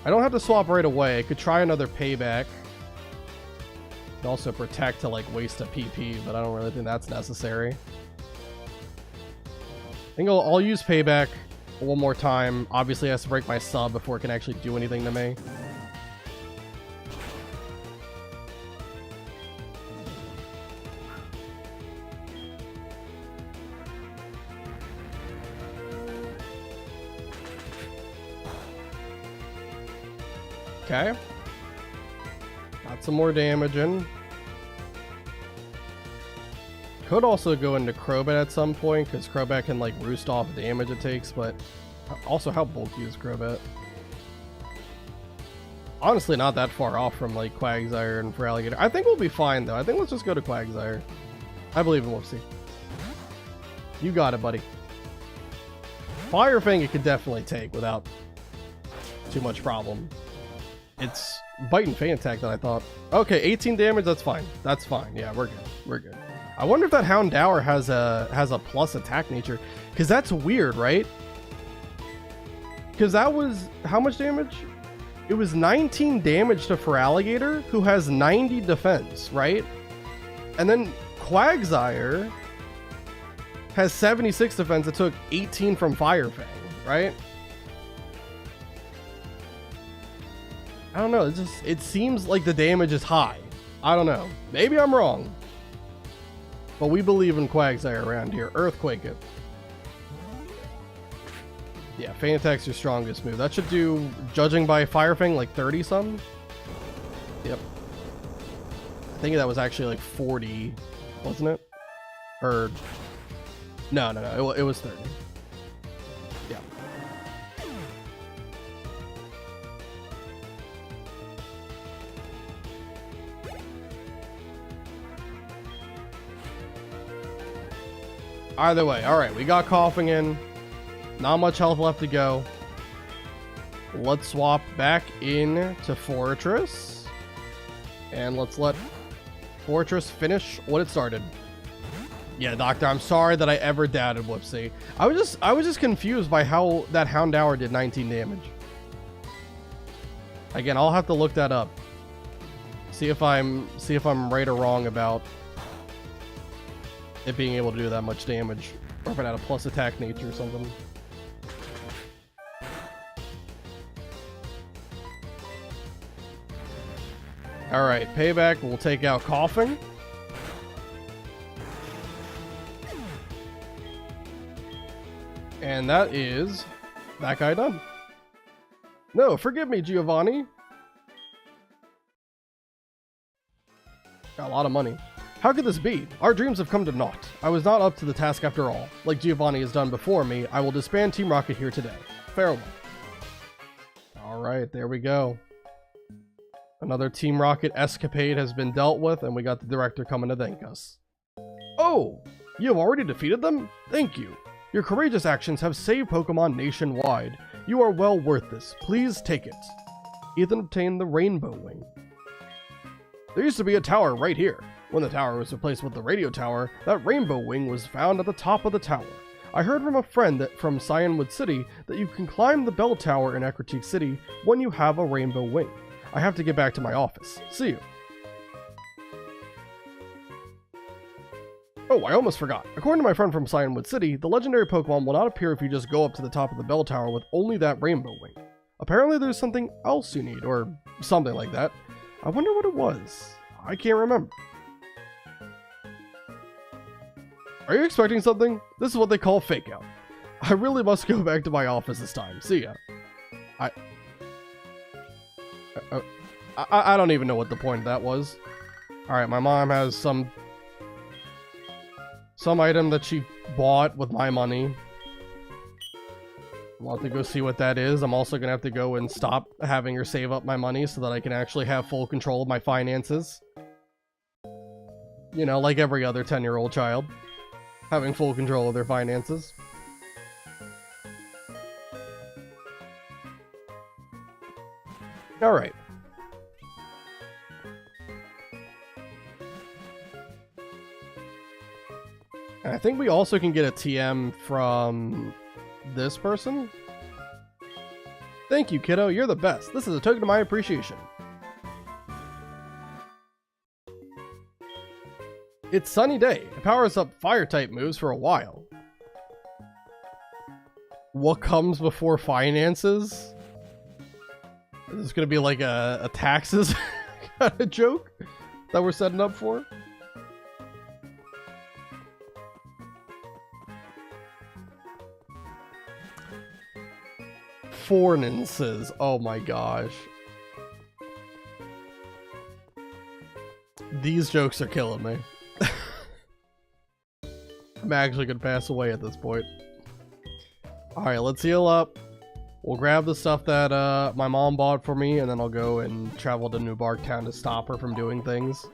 I don't have to swap right away. I could try another payback. Could also protect to like waste a PP, but I don't really think that's necessary. I think I'll use payback one more time. Obviously, it has to break my sub before it can actually do anything to me. Okay. Got some more damage in. Could also go into Crobat at some point, because Crobat can like roost off damage it takes, but also how bulky is Crobat? Honestly, not that far off from like Quagsire and Feraligatr. I think we'll be fine though. I think let's just go to Quagsire. I believe in Whoopsie. You got it, buddy. Fire Fang it could definitely take without too much problem. It's Bite and Feint attack that I thought. Okay, 18 damage, that's fine. That's fine. Yeah, we're good. We're good. I wonder if that Houndour has a plus attack nature, because that's weird, right? Because that was how much damage? It was 19 damage to Feraligatr, who has 90 defense, right? And then Quagsire has 76 defense. It took 18 from Fire Fang, right? I don't know. It seems like the damage is high. I don't know. Maybe I'm wrong. But we believe in Quagsire around here. Earthquake it. Yeah, Feint attack's your strongest move. That should do, judging by Fire Fang, like 30 something. Yep. I think that was actually like 40, wasn't it? Or no, it was 30. Yeah. Either way, all right, we got coughing in. Not much health left to go. Let's swap back in to Fortress. And let's let Fortress finish what it started. Yeah, Doctor, I'm sorry that I ever doubted Whoopsie. I was just confused by how that Houndour did 19 damage. Again, I'll have to look that up. See if I'm right or wrong about it being able to do that much damage, or if it had a plus attack nature or something. Alright, payback, we'll take out coughing. And that is that guy done. No, forgive me, Giovanni. Got a lot of money. How could this be? Our dreams have come to naught. I was not up to the task after all. Like Giovanni has done before me, I will disband Team Rocket here today. Farewell. Alright, there we go. Another Team Rocket escapade has been dealt with, and we got the director coming to thank us. Oh! You have already defeated them? Thank you. Your courageous actions have saved Pokemon nationwide. You are well worth this. Please take it. Ethan obtained the Rainbow Wing. There used to be a tower right here. When the tower was replaced with the radio tower, that Rainbow Wing was found at the top of the tower. I heard from a friend that from Cyanwood City that you can climb the bell tower in Ecruteak City when you have a Rainbow Wing. I have to get back to my office. See you. Oh, I almost forgot. According to my friend from Cyanwood City, the legendary Pokemon will not appear if you just go up to the top of the bell tower with only that Rainbow Wing. Apparently there's something else you need, or something like that. I wonder what it was. I can't remember. Are you expecting something? This is what they call fake out. I really must go back to my office this time. See ya. I don't even know what the point of that was. Alright, my mom has some item that she bought with my money. I'll have to go see what that is. I'm also gonna have to go and stop having her save up my money so that I can actually have full control of my finances. You know, like every other 10-year-old child. Having full control of their finances. Alright. And I think we also can get a TM from this person. Thank you, kiddo. You're the best. This is a token of my appreciation. It's sunny day. It powers up fire type moves for a while. What comes before finances? Is this gonna be like a taxes kind of joke that we're setting up for? Fornances. Oh my gosh. These jokes are killing me. I'm actually gonna pass away at this point. Alright, let's heal up. We'll grab the stuff that my mom bought for me, and then I'll go and travel to New Bark Town to stop her from doing things.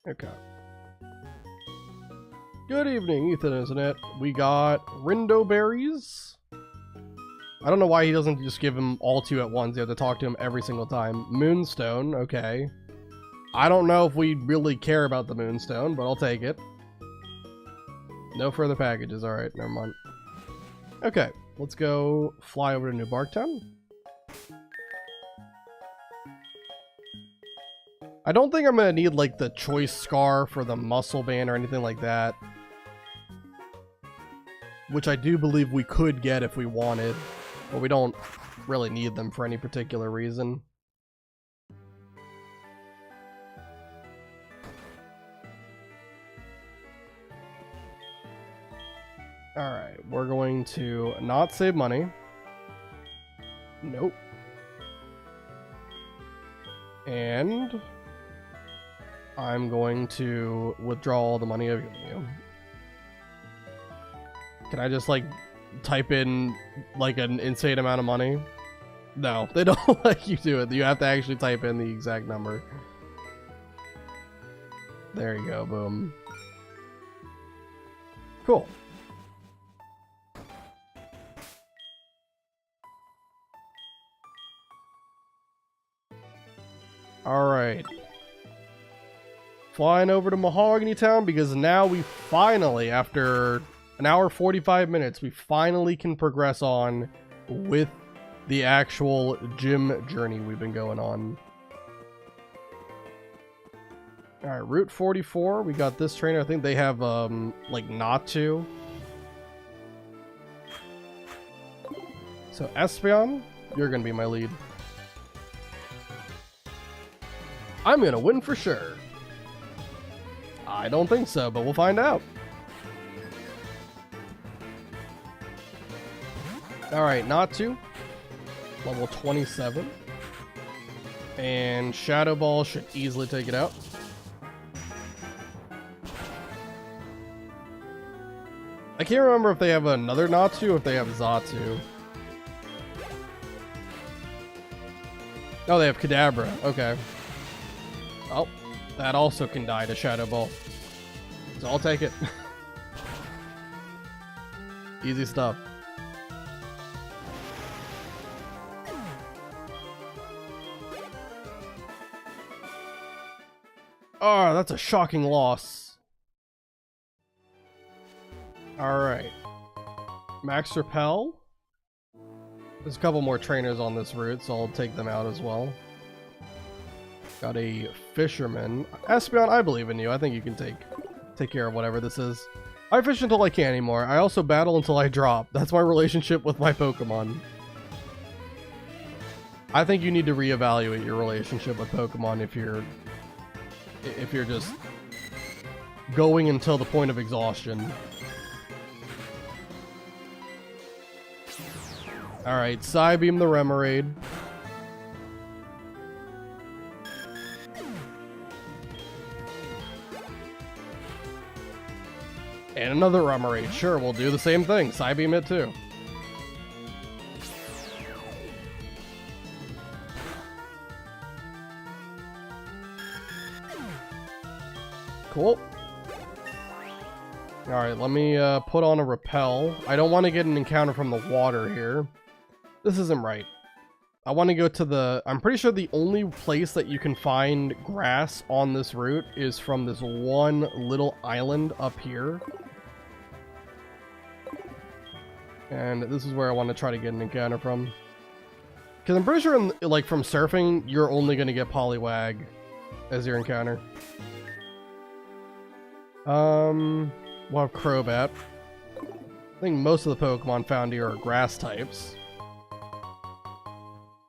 Okay. Good evening, Ethan, isn't it? We got Rindo berries. I don't know why he doesn't just give him all two at once. You have to talk to him every single time. Moonstone, okay. I don't know if we really care about the Moonstone, but I'll take it. No further packages. Alright, never mind. Okay, let's go fly over to New Barktown. I don't think I'm gonna need like the choice scar for the muscle band or anything like that. Which I do believe we could get if we wanted, but we don't really need them for any particular reason. Alright, we're going to not save money. Nope. And I'm going to withdraw all the money I've given you. Can I just, like, type in, like, an insane amount of money? No, they don't let you do it. You have to actually type in the exact number. There you go, boom. Cool. Alright. Flying over to Mahogany Town because now we finally, after an hour 45 minutes, we finally can progress on with the actual gym journey we've been going on. Alright, Route 44, we got this trainer. I think they have, like, not to. So, Espeon, you're gonna be my lead. I'm gonna win for sure. I don't think so, but we'll find out. Alright, not to. Level 27. And Shadow Ball should easily take it out. I can't remember if they have another Natsu or if they have Zatsu. Oh, they have Kadabra. Okay. Oh, that also can die to Shadow Ball. So I'll take it. Easy stuff. Oh, that's a shocking loss. Alright. Max Repel. There's a couple more trainers on this route, so I'll take them out as well. Got a Fisherman. Espeon, I believe in you. I think you can take care of whatever this is. I fish until I can't anymore. I also battle until I drop. That's my relationship with my Pokemon. I think you need to reevaluate your relationship with Pokemon if you're just going until the point of exhaustion. Alright, Psybeam the Remoraid. And another Remoraid. Sure, we'll do the same thing. Psybeam it too. Cool. Alright, let me put on a repel. I don't want to get an encounter from the water here. This isn't right. I want to go to the... I'm pretty sure the only place that you can find grass on this route is from this one little island up here. And this is where I want to try to get an encounter from. Because I'm pretty sure, like, from surfing, you're only going to get Poliwag as your encounter. We'll have Crobat. I think most of the Pokemon found here are grass types.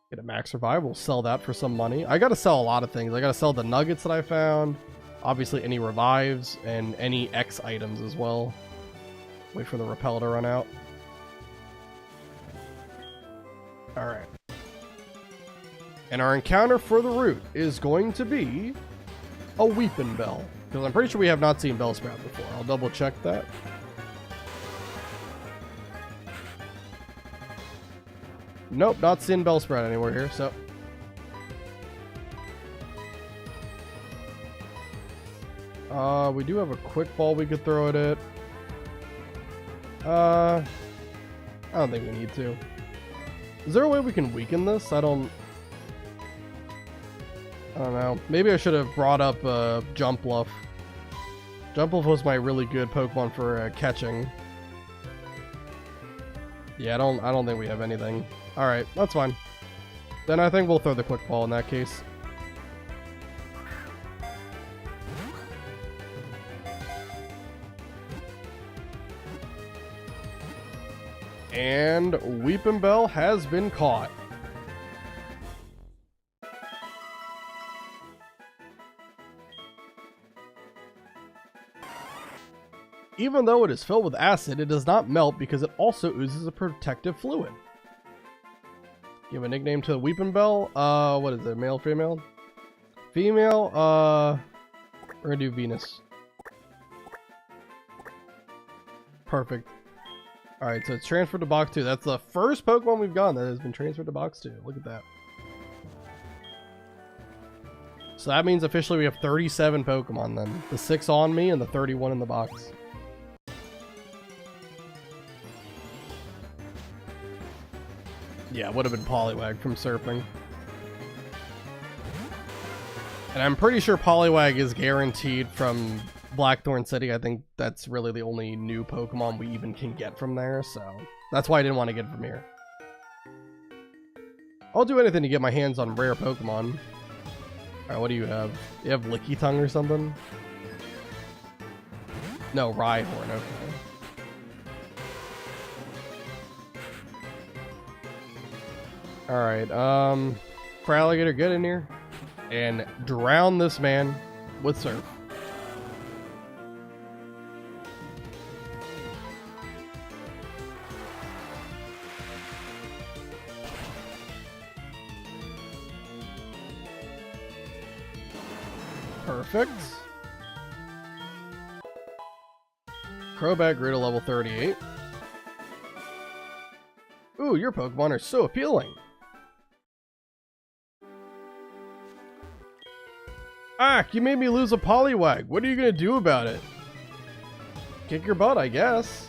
Get a max revive, we'll sell that for some money. I gotta sell a lot of things. I gotta sell the nuggets that I found, obviously any revives, and any X items as well. Wait for the repel to run out. Alright. And our encounter for the route is going to be a Weepin' Bell. Because I'm pretty sure we have not seen Bellsprout before. I'll double check that. Nope, not seeing Bellsprout anywhere here, so... we do have a quick ball we could throw at it. I don't think we need to. Is there a way we can weaken this? I don't know. Maybe I should have brought up Jumpluff. Jumpluff was my really good Pokemon for catching. Yeah, I don't think we have anything. Alright, that's fine. Then I think we'll throw the quick ball in that case. And Weepin' Bell has been caught. Even though it is filled with acid, it does not melt because it also oozes a protective fluid. Give a nickname to the Weepin' Bell. What is it? Male, female? Female, we're gonna do Venus. Perfect. Alright, so it's transferred to box 2. That's the first Pokemon we've gotten that has been transferred to box 2. Look at that. So that means officially we have 37 Pokemon then. The 6 on me and the 31 in the box. Yeah, would have been Poliwag from surfing. And I'm pretty sure Poliwag is guaranteed from Blackthorn City. I think that's really the only new Pokemon we even can get from there, so that's why I didn't want to get it from here. I'll do anything to get my hands on rare Pokemon. Alright, what do you have? You have Licky Tongue or something? No, Rhyhorn, okay. Alright, Feraligatr, get in here and drown this man with Surf. Perfect. Crobat grew to level 38. Ooh, your Pokemon are so appealing. Ack, you made me lose a Poliwag. What are you gonna do about it? Kick your butt, I guess.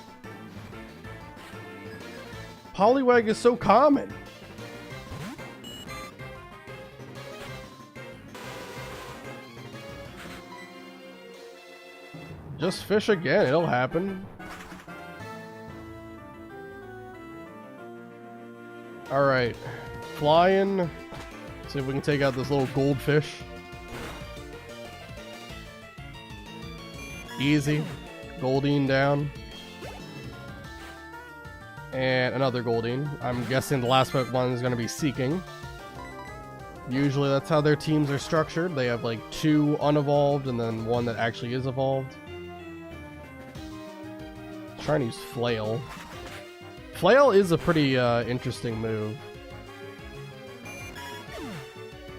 Poliwag is so common. Just fish again, it'll happen. Alright, flying. See if we can take out this little goldfish. Easy. Goldeen down. And another Goldeen. I'm guessing the last Pokemon is going to be Seeking. Usually that's how their teams are structured. They have like 2 unevolved and then 1 that actually is evolved. Trying to use Flail. Flail is a pretty interesting move.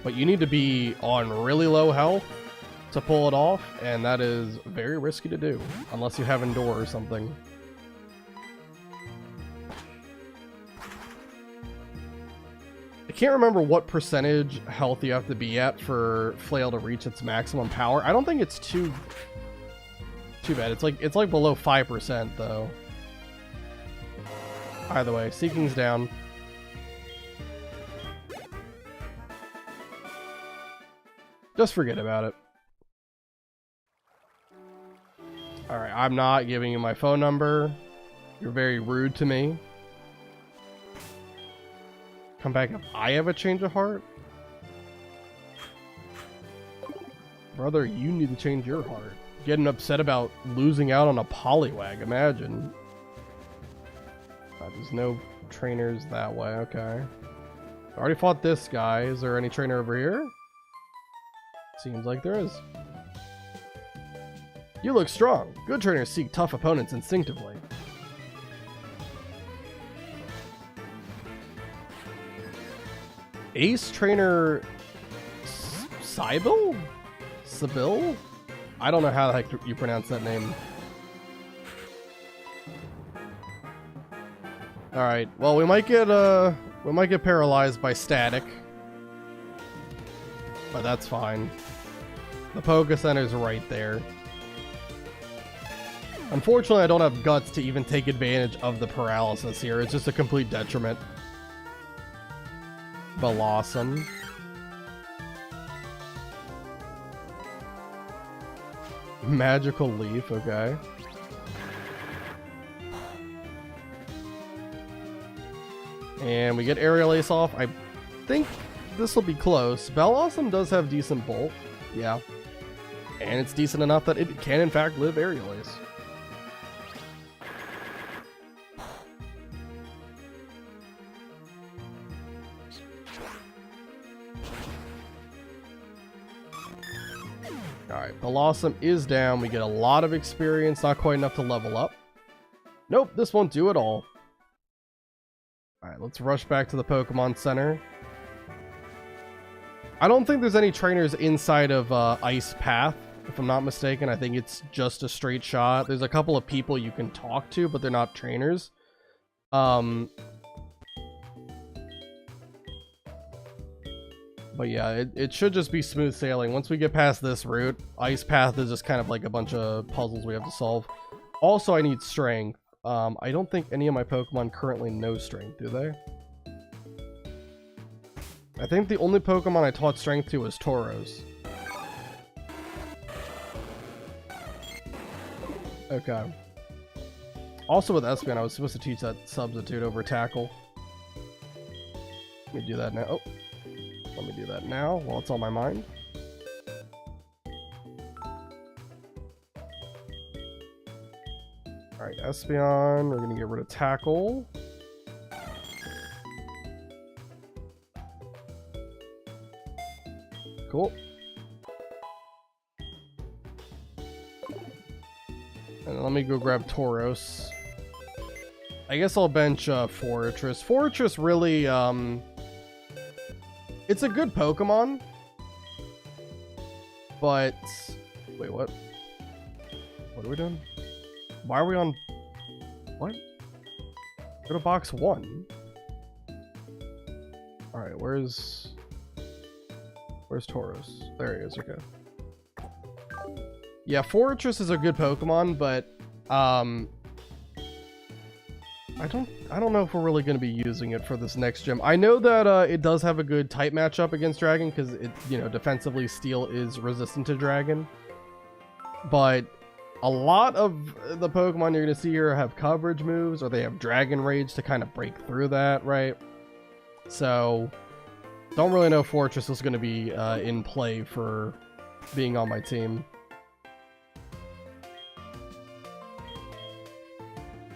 But you need to be on really low health to pull it off, and that is very risky to do, unless you have Endure or something. I can't remember what percentage health you have to be at for Flail to reach its maximum power. I don't think it's too too bad. It's like below 5% though. Either way, Seeking's down. Just forget about it. Alright, I'm not giving you my phone number. You're very rude to me. Come back if I have a change of heart? Brother, you need to change your heart. Getting upset about losing out on a Poliwag, imagine. There's no trainers that way, okay. I already fought this guy. Is there any trainer over here? Seems like there is. You look strong. Good trainers seek tough opponents instinctively. Ace trainer Sybil? Sybil? I don't know how the heck you pronounce that name. Alright, well we might get paralyzed by static. But that's fine. The Poké Center's right there. Unfortunately, I don't have guts to even take advantage of the paralysis here. It's just a complete detriment. Blossom. Magical Leaf, okay. And we get Aerial Ace off. I think this will be close. Blossom does have decent bulk. Yeah. And it's decent enough that it can in fact live Aerial Ace. Alright, Blossom is down. We get a lot of experience, not quite enough to level up. Nope, this won't do at all. Alright, let's rush back to the Pokemon Center. I don't think there's any trainers inside of Ice Path, if I'm not mistaken. I think it's just a straight shot. There's a couple of people you can talk to, but they're not trainers. But yeah, it should just be smooth sailing. Once we get past this route, Ice Path is just kind of like a bunch of puzzles we have to solve. Also, I need Strength. I don't think any of my Pokemon currently know Strength, do they? I think the only Pokemon I taught Strength to was Tauros. Okay. Also with Espeon, I was supposed to teach that Substitute over Tackle. Let me do that now. Oh. Let me do that now while it's on my mind. Alright, Espeon. We're going to get rid of Tackle. Cool. And let me go grab Tauros. I guess I'll bench Forretress. Forretress really, it's a good Pokemon. But... Wait, what? What are we doing? Why are we on... What? Go to box 1. Alright, where's Tauros? There he is, okay. Yeah, Forretress is a good Pokemon, but I don't know if we're really going to be using it for this next gym. I know that it does have a good type matchup against Dragon because it, you know, defensively Steel is resistant to Dragon. But a lot of the Pokemon you're going to see here have coverage moves, or they have Dragon Rage to kind of break through that, right? So don't really know if Forretress is going to be in play for being on my team.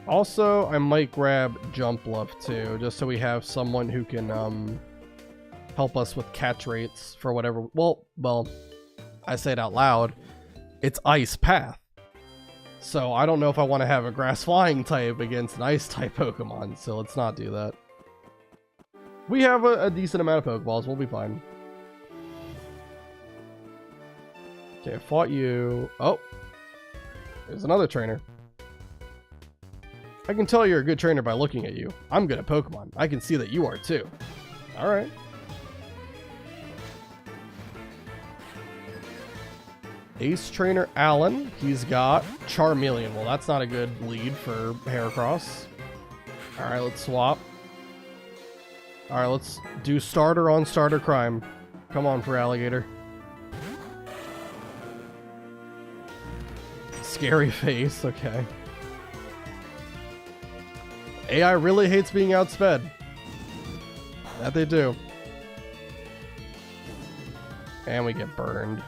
Also, I might grab Jumpluff too, just so we have someone who can help us with catch rates for whatever. Well, I say it out loud. It's Ice Path. So I don't know if I want to have a Grass Flying type against an Ice type Pokemon, so let's not do that. We have a decent amount of Pokeballs, we'll be fine. Okay, I fought you. Oh, there's another trainer. I can tell you're a good trainer by looking at you. I'm good at Pokemon. I can see that you are too. Alright. Ace Trainer Allen, he's got Charmeleon. Well, that's not a good lead for Heracross. Alright, let's swap. Alright, let's do starter on starter crime. Come on, for Alligator. Scary face, okay. AI really hates being outsped. That they do. And we get burned.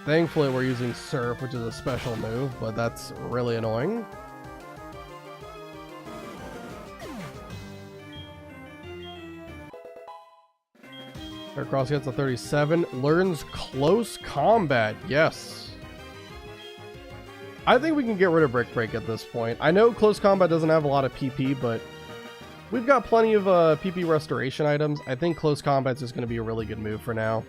Thankfully, we're using Surf, which is a special move, but that's really annoying. Heracross gets a 37. Learns Close Combat. Yes. I think we can get rid of Brick Break at this point. I know Close Combat doesn't have a lot of PP, but we've got plenty of PP restoration items. I think Close Combat's just going to be a really good move for now.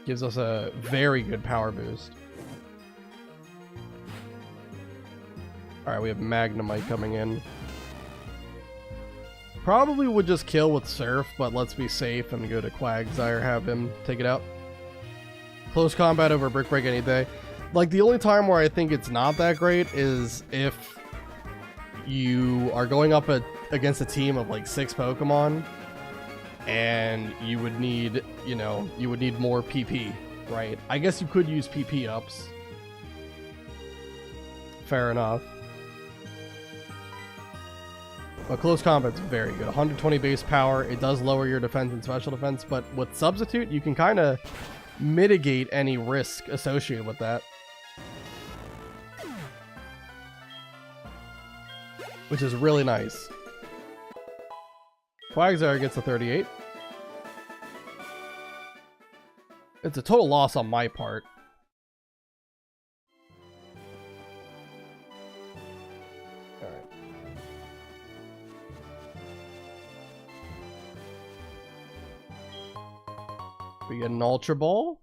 Gives us a very good power boost. Alright, we have Magnemite coming in. Probably would just kill with Surf, but let's be safe and go to Quagsire, have him take it out. Close Combat over Brick Break any day. Like, the only time where I think it's not that great is if you are going up against a team of like 6 Pokemon and you would need, you know, you would need more PP, right? I guess you could use PP ups. Fair enough. But Close Combat's very good. 120 base power. It does lower your defense and special defense, but with Substitute, you can kind of mitigate any risk associated with that. Which is really nice. Quagsire gets a 38. It's a total loss on my part. Alright. We get an Ultra Ball.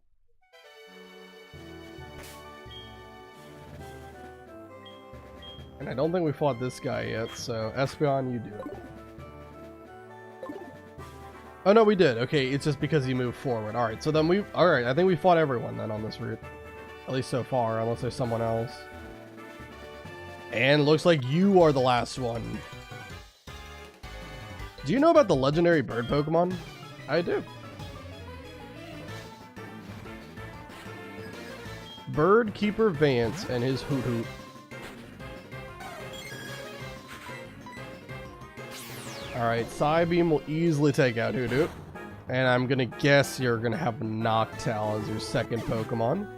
And I don't think we fought this guy yet, so Espeon, you do it. Oh no, we did. Okay, it's just because he moved forward. Alright, so then alright, I think we fought everyone then on this route. At least so far, unless there's someone else. And looks like you are the last one. Do you know about the legendary bird Pokemon? I do. Bird Keeper Vance and his Hoot Hoot. Alright, Psybeam will easily take out Hoot Hoot. And I'm gonna guess you're gonna have Noctowl as your second Pokemon.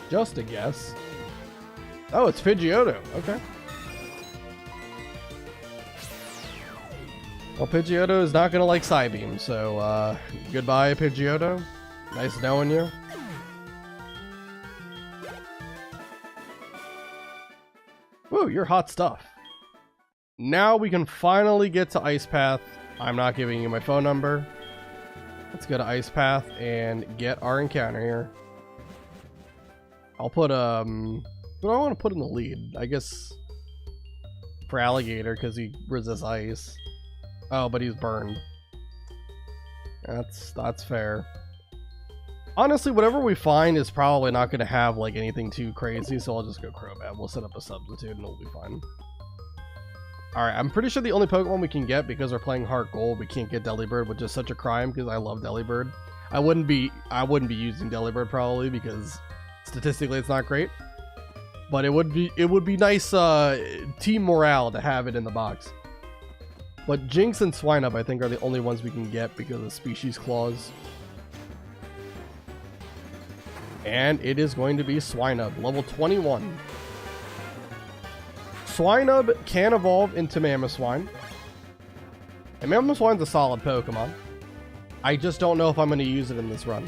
Just a guess. Oh, it's Pidgeotto. Okay. Well, Pidgeotto is not gonna like Psybeam, so goodbye, Pidgeotto. Nice knowing you. Woo, you're hot stuff. Now we can finally get to Ice Path. I'm not giving you my phone number. Let's go to Ice Path and get our encounter here. I'll put, what do I want to put in the lead? I guess for Alligator, because he resists ice. Oh, but he's burned. That's fair. Honestly, whatever we find is probably not going to have, like, anything too crazy, so I'll just go Crobat. We'll set up a substitute and it'll be fine. Alright, I'm pretty sure the only Pokemon we can get, because we're playing HeartGold, we can't get Delibird, which is such a crime because I love Delibird. I wouldn't be using Delibird probably because statistically it's not great. But it would be nice team morale to have it in the box. But Jinx and Swinub I think are the only ones we can get because of Species Clause. And it is going to be Swinub, level 21. Swinub can evolve into Mamoswine. And Mamoswine's a solid Pokemon. I just don't know if I'm going to use it in this run.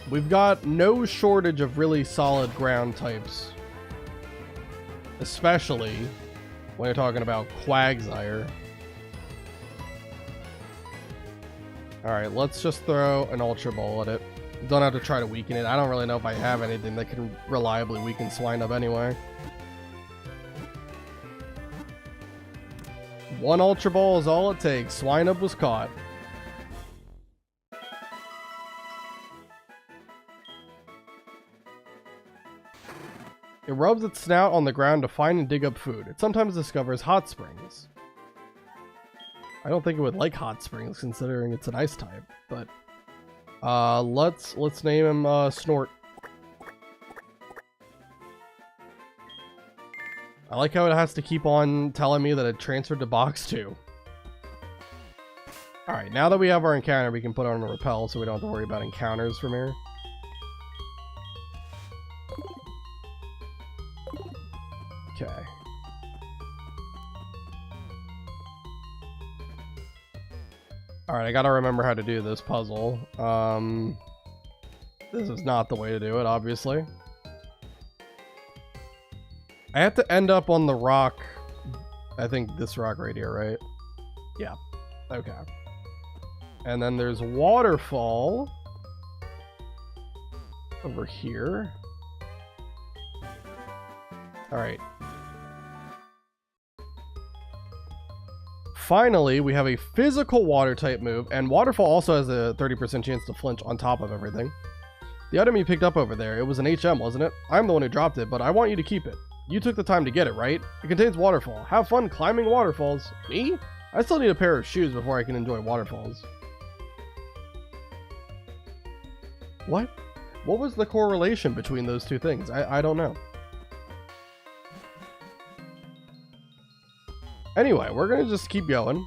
We've got no shortage of really solid ground types. Especially when you're talking about Quagsire. Alright, let's just throw an Ultra Ball at it. Don't have to try to weaken it. I don't really know if I have anything that can reliably weaken Swinub anyway. One Ultra Ball is all it takes. Swinub was caught. It rubs its snout on the ground to find and dig up food. It sometimes discovers hot springs. I don't think it would like hot springs considering it's an ice type, but let's name him Snort. I like how it has to keep on telling me that it transferred to box 2. Alright, now that we have our encounter, we can put on a repel so we don't have to worry about encounters from here. Okay. Alright, I gotta remember how to do this puzzle. This is not the way to do it, obviously. I have to end up on the rock. I think this rock right here, right? Yeah. Okay. And then there's waterfall over here. Alright. Finally, we have a physical water type move, and waterfall also has a 30% chance to flinch on top of everything. The item you picked up over there, it was an HM, wasn't it? I'm the one who dropped it, but I want you to keep it. You took the time to get it, right? It contains waterfall. Have fun climbing waterfalls. Me? I still need a pair of shoes before I can enjoy waterfalls. What? What was the correlation between those two things? I don't know. Anyway, we're gonna just keep going.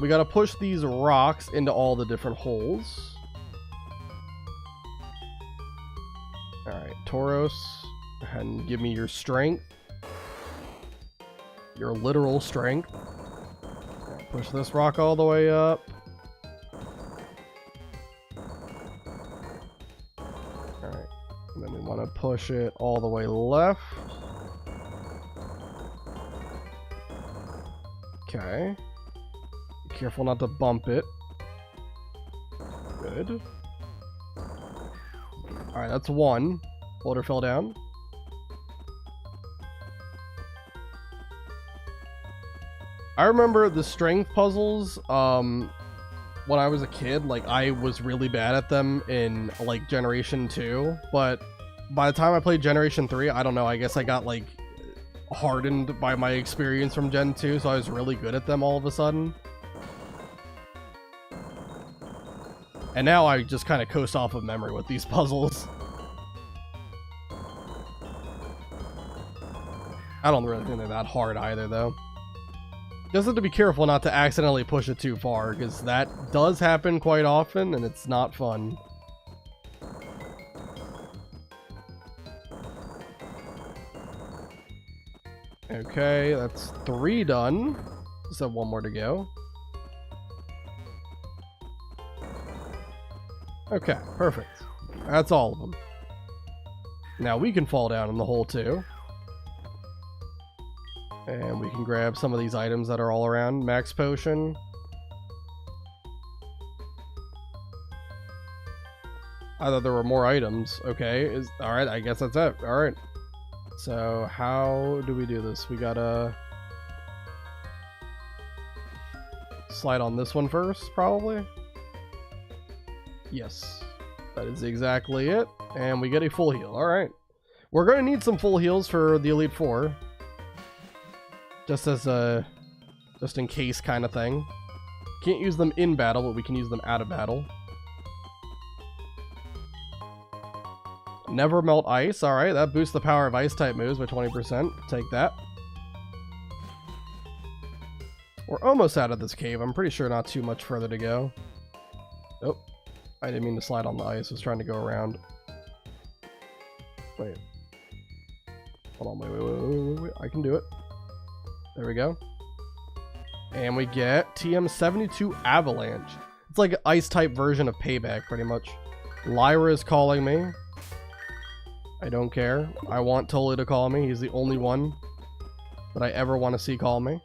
We gotta push these rocks into all the different holes. Alright, Tauros, go ahead and give me your strength. Your literal strength. Right, push this rock all the way up. Alright, and then we want to push it all the way left. Okay. Be careful not to bump it. Good. Alright, that's one. Boulder fell down. I remember the strength puzzles, when I was a kid, like, I was really bad at them in, like, Generation 2, but by the time I played Generation 3, I don't know, I guess I got, like, hardened by my experience from Gen 2, so I was really good at them all of a sudden. And now I just kind of coast off of memory with these puzzles. I don't really think they're that hard either, though. Just have to be careful not to accidentally push it too far, because that does happen quite often, and it's not fun. Okay, that's 3 done. Just have 1 more to go. Okay, perfect. That's all of them. Now we can fall down in the hole too. And we can grab some of these items that are all around. Max potion. I thought there were more items. Okay, alright, I guess that's it. Alright. So how do we do this? We gotta slide on this one first, probably. Yes, that is exactly it. And we get a full heal. Alright. We're going to need some full heals for the Elite Four. Just as a, just in case kind of thing. Can't use them in battle, but we can use them out of battle. Never melt ice. Alright, that boosts the power of ice type moves by 20%. Take that. We're almost out of this cave. I'm pretty sure not too much further to go. Oh, I didn't mean to slide on the ice. I was trying to go around. Wait. Hold on, wait. I can do it. There we go. And we get TM72 Avalanche. It's like an ice type version of Payback, pretty much. Lyra is calling me. I don't care. I want Tolly to call me. He's the only one that I ever want to see call me.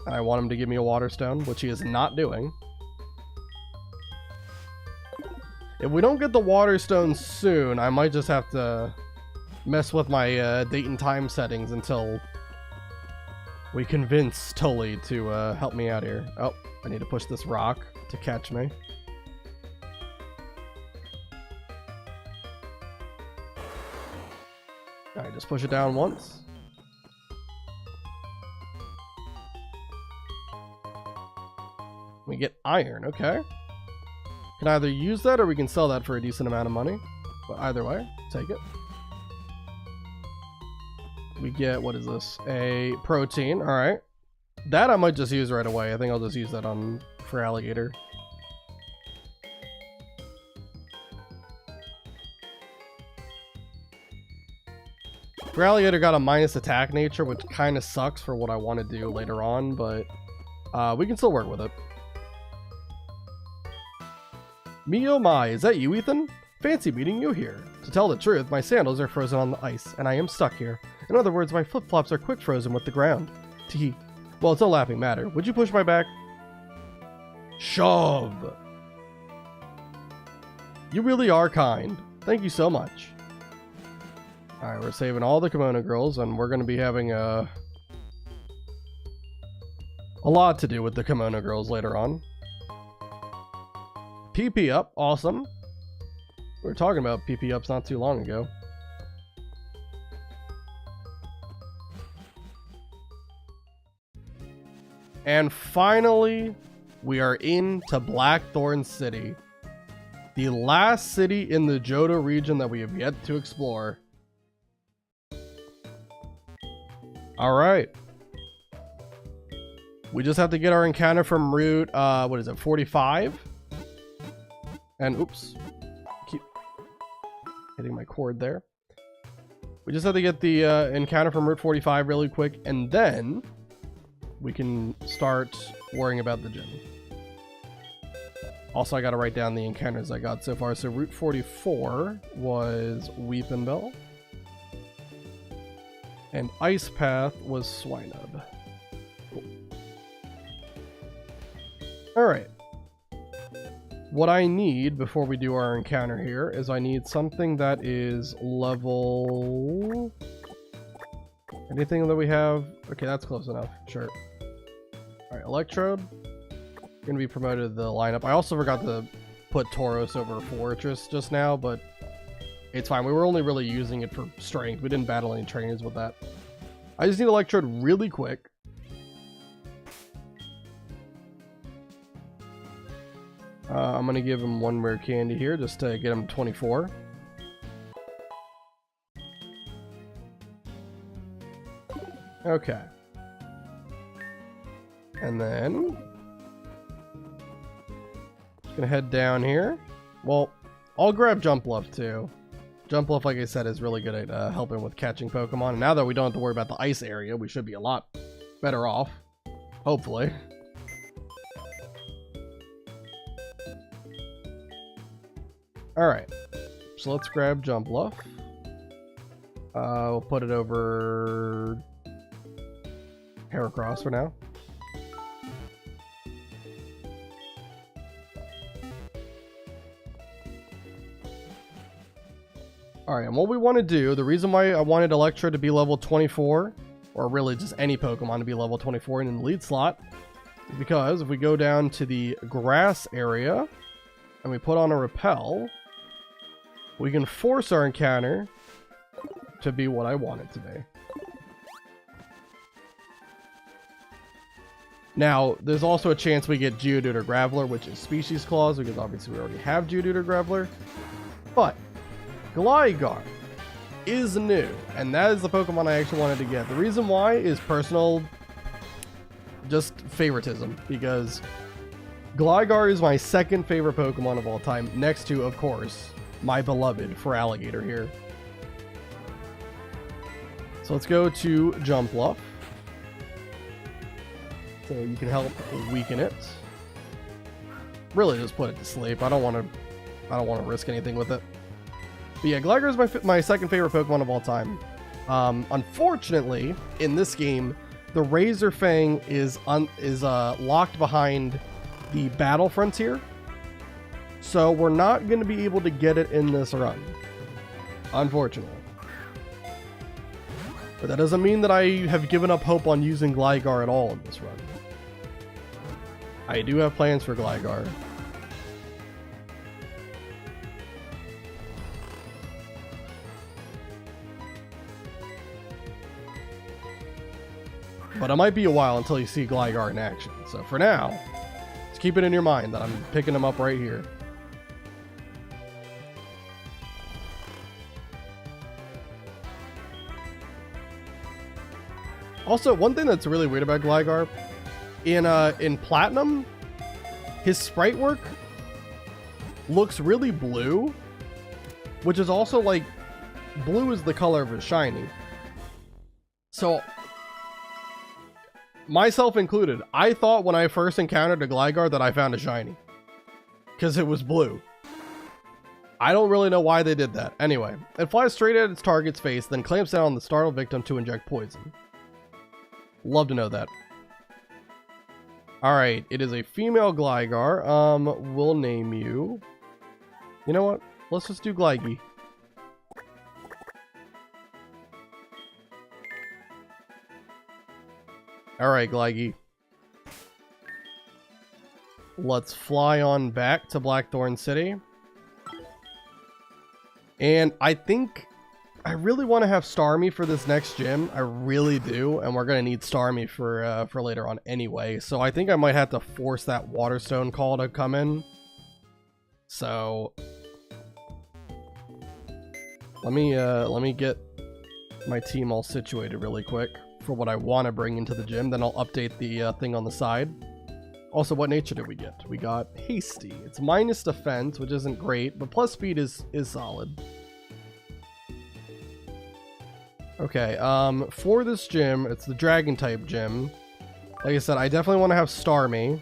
And I want him to give me a water stone, which he is not doing. If we don't get the water stone soon, I might just have to mess with my date and time settings until we convince Tully to help me out here. Oh, I need to push this rock to catch me. Alright, just push it down once. We get iron, okay. Can either use that or we can sell that for a decent amount of money. But either way, take it. We get, what is this? A protein, alright. That I might just use right away. I think I'll just use that for alligator. For alligator got a minus attack nature, which kind of sucks for what I want to do later on, but we can still work with it. Me oh my, is that you, Ethan? Fancy meeting you here. To tell the truth, my sandals are frozen on the ice, and I am stuck here. In other words, my flip-flops are quick frozen with the ground. Tee. Well, it's no laughing matter. Would you push my back? Shove! You really are kind. Thank you so much. Alright, we're saving all the kimono girls, and we're going to be having a lot to do with the kimono girls later on. PP up, awesome. We were talking about PP ups not too long ago. And finally, we are into Blackthorn City. The last city in the Johto region that we have yet to explore. Alright. We just have to get our encounter from Route, what is it, 45? And, oops. Keep hitting my cord there. We just have to get the encounter from Route 45 really quick, and then we can start worrying about the gym. Also, I gotta write down the encounters I got so far. So Route 44 was Weepinbell. And Ice Path was Swinub. Cool. Alright. What I need before we do our encounter here is I need something that is level... Anything that we have? Okay, that's close enough. Sure. Alright, Electrode. Gonna be promoted to the lineup. I also forgot to put Tauros over Fortress just now, but it's fine. We were only really using it for strength. We didn't battle any trainers with that. I just need Electrode really quick. I'm gonna give him one rare candy here just to get him 24. Okay. And then gonna head down here. Well, I'll grab Jump Bluff too. Jump Bluff, like I said, is really good at helping with catching Pokemon. And now that we don't have to worry about the ice area, we should be a lot better off. Hopefully. Alright. So let's grab Jump Bluff. We'll put it over Heracross for now. Alright, and what we want to do, the reason why I wanted Electro to be level 24, or really just any Pokemon to be level 24 in the lead slot, is because if we go down to the grass area, and we put on a Repel, we can force our encounter to be what I want it to be. Now, there's also a chance we get Geodude or Graveler, which is Species Clause, because obviously we already have Geodude or Graveler, but Gligar is new, and that is the Pokemon I actually wanted to get. The reason why is personal, just favoritism, because Gligar is my second favorite Pokemon of all time, next to, of course, my beloved Feraligatr here. So let's go to Jump Bluff, so you can help weaken it. Really, just put it to sleep. I don't want to risk anything with it. But yeah, Gligar is my second favorite Pokemon of all time. Unfortunately, in this game, the Razor Fang is locked behind the Battle Frontier, so we're not going to be able to get it in this run, unfortunately. But that doesn't mean that I have given up hope on using Gligar at all in this run. I do have plans for Gligar. But it might be a while until you see Gligar in action. So for now, just keep it in your mind that I'm picking him up right here. Also, one thing that's really weird about Gligar, in Platinum, his sprite work looks really blue, which is also like, blue is the color of his shiny. So, myself included, I thought when I first encountered a Gligar that I found a shiny, because it was blue. I don't really know why they did that. Anyway, it flies straight at its target's face, then clamps down on the startled victim to inject poison. Love to know that. Alright, it is a female Gligar. We'll name you... You know what? Let's just do Gligy. Alright, Gligy. Let's fly on back to Blackthorn City. And I think... I really want to have Starmie for this next gym. I really do, and we're going to need Starmie for later on anyway. So I think I might have to force that Waterstone call to come in. So let me get my team all situated really quick for what I want to bring into the gym. Then I'll update the thing on the side. Also, what nature did we get? We got Hasty. It's minus defense, which isn't great, but plus speed is solid. Okay, for this gym, it's the Dragon type gym. Like I said, I definitely want to have Starmie.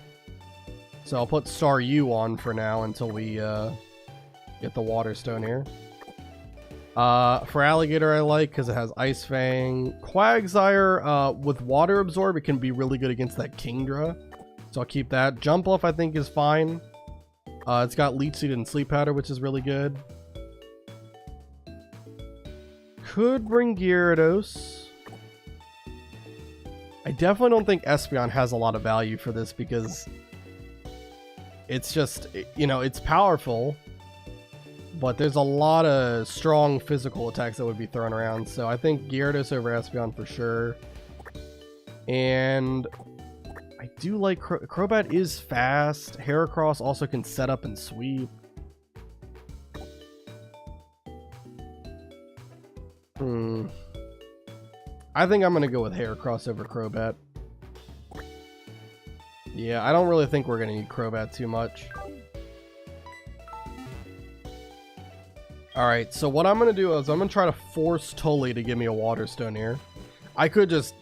So I'll put Staryu on for now until we get the Waterstone here. For Alligator I like because it has Ice Fang. Quagsire, with Water Absorb, it can be really good against that Kingdra. So I'll keep that. Jump Off I think is fine. It's got Leech Seed and Sleep Powder, which is really good. Could bring Gyarados. I definitely don't think Espeon has a lot of value for this because it's just, you know, it's powerful, but there's a lot of strong physical attacks that would be thrown around. So I think Gyarados over Espeon for sure. And I do like Crobat is fast. Heracross also can set up and sweep. I think I'm going to go with Heracross over Crobat. Yeah, I don't really think we're going to need Crobat too much. Alright, so what I'm going to do is I'm going to try to force Tully to give me a Waterstone here. I could just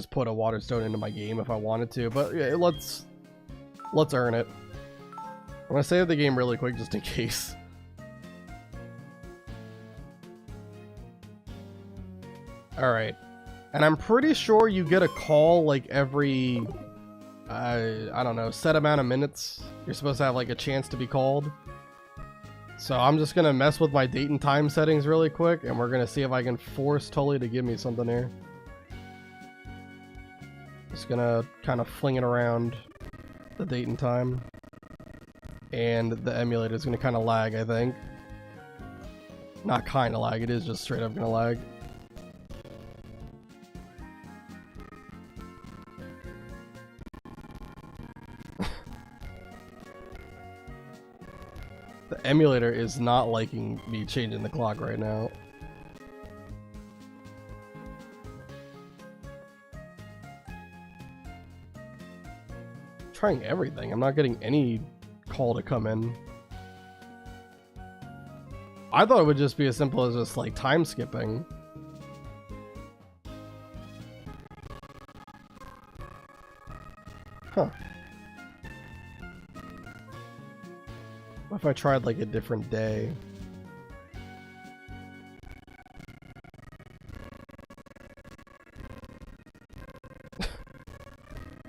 put a Waterstone into my game if I wanted to, but yeah, let's earn it. I'm going to save the game really quick just in case. Alright. And I'm pretty sure you get a call like every, I don't know, set amount of minutes. You're supposed to have like a chance to be called. So I'm just going to mess with my date and time settings really quick, and we're going to see if I can force Tully to give me something here. Just going to kind of fling it around the date and time. And the emulator is going to kind of lag, I think. Not kind of lag, it is just straight up going to lag. The emulator is not liking me changing the clock right now. Trying everything. I'm not getting any call to come in. I thought it would just be as simple as just like time skipping. Huh. What if I tried like a different day?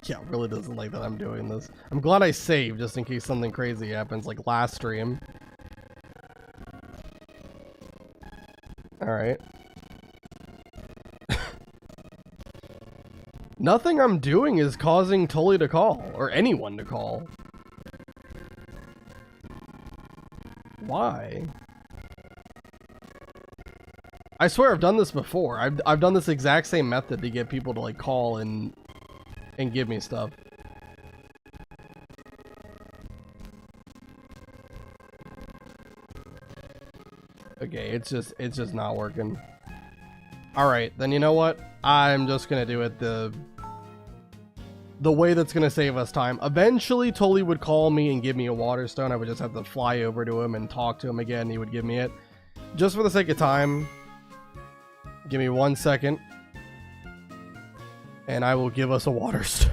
Yeah, it really doesn't like that I'm doing this. I'm glad I saved just in case something crazy happens like last stream. Alright. Nothing I'm doing is causing Tully to call, or anyone to call. Why? I swear I've done this before. I've done this exact same method to get people to like call in and give me stuff. Okay, it's just not working. Alright, then you know what? I'm just gonna do it the way that's gonna save us time. Eventually, Tully would call me and give me a water stone. I would just have to fly over to him and talk to him again. He would give me it. Just for the sake of time, give me 1 second. And I will give us a water stone.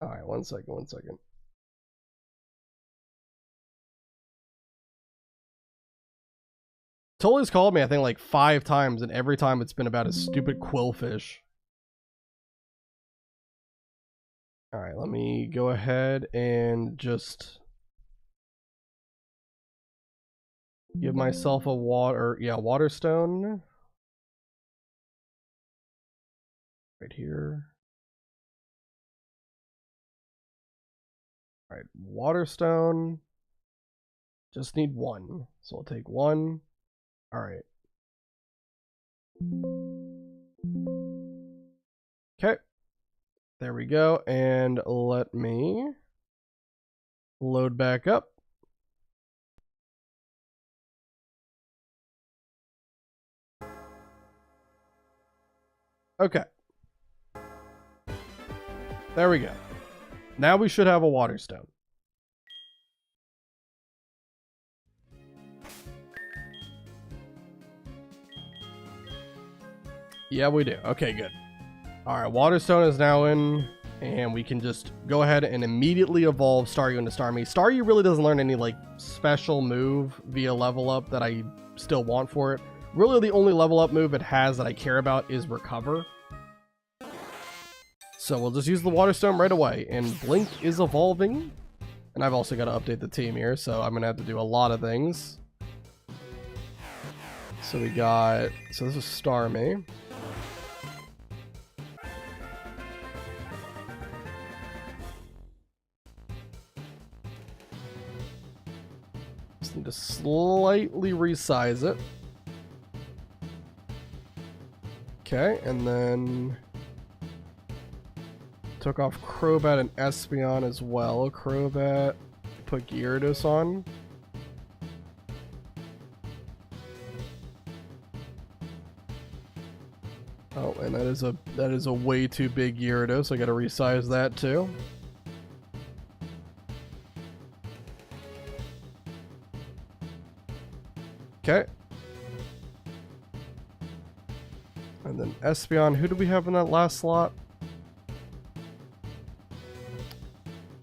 Alright, 1 second, 1 second. Tully's called me, I think, like 5 times, and every time it's been about a stupid quillfish. Alright, let me go ahead and just give myself a water stone. Right here. Alright, water stone. Just need 1. So I'll take 1. Alright. Okay. There we go. And let me load back up. Okay. There we go. Now we should have a water stone. Yeah, we do. Okay, good. Alright, water stone is now in, and we can just go ahead and immediately evolve Staryu into Starmie. Staryu really doesn't learn any, like, special move via level up that I still want for it. Really, the only level up move it has that I care about is Recover. So we'll just use the water stone right away, and Blink is evolving. And I've also got to update the team here, so I'm going to have to do a lot of things. So we got, so this is Starmie. Just need to slightly resize it. Okay, and then took off Crobat and Espeon as well. Crobat, put Gyarados on. Oh, and that is a way too big Gyarados. I gotta resize that too. Okay. And then Espeon, who do we have in that last slot?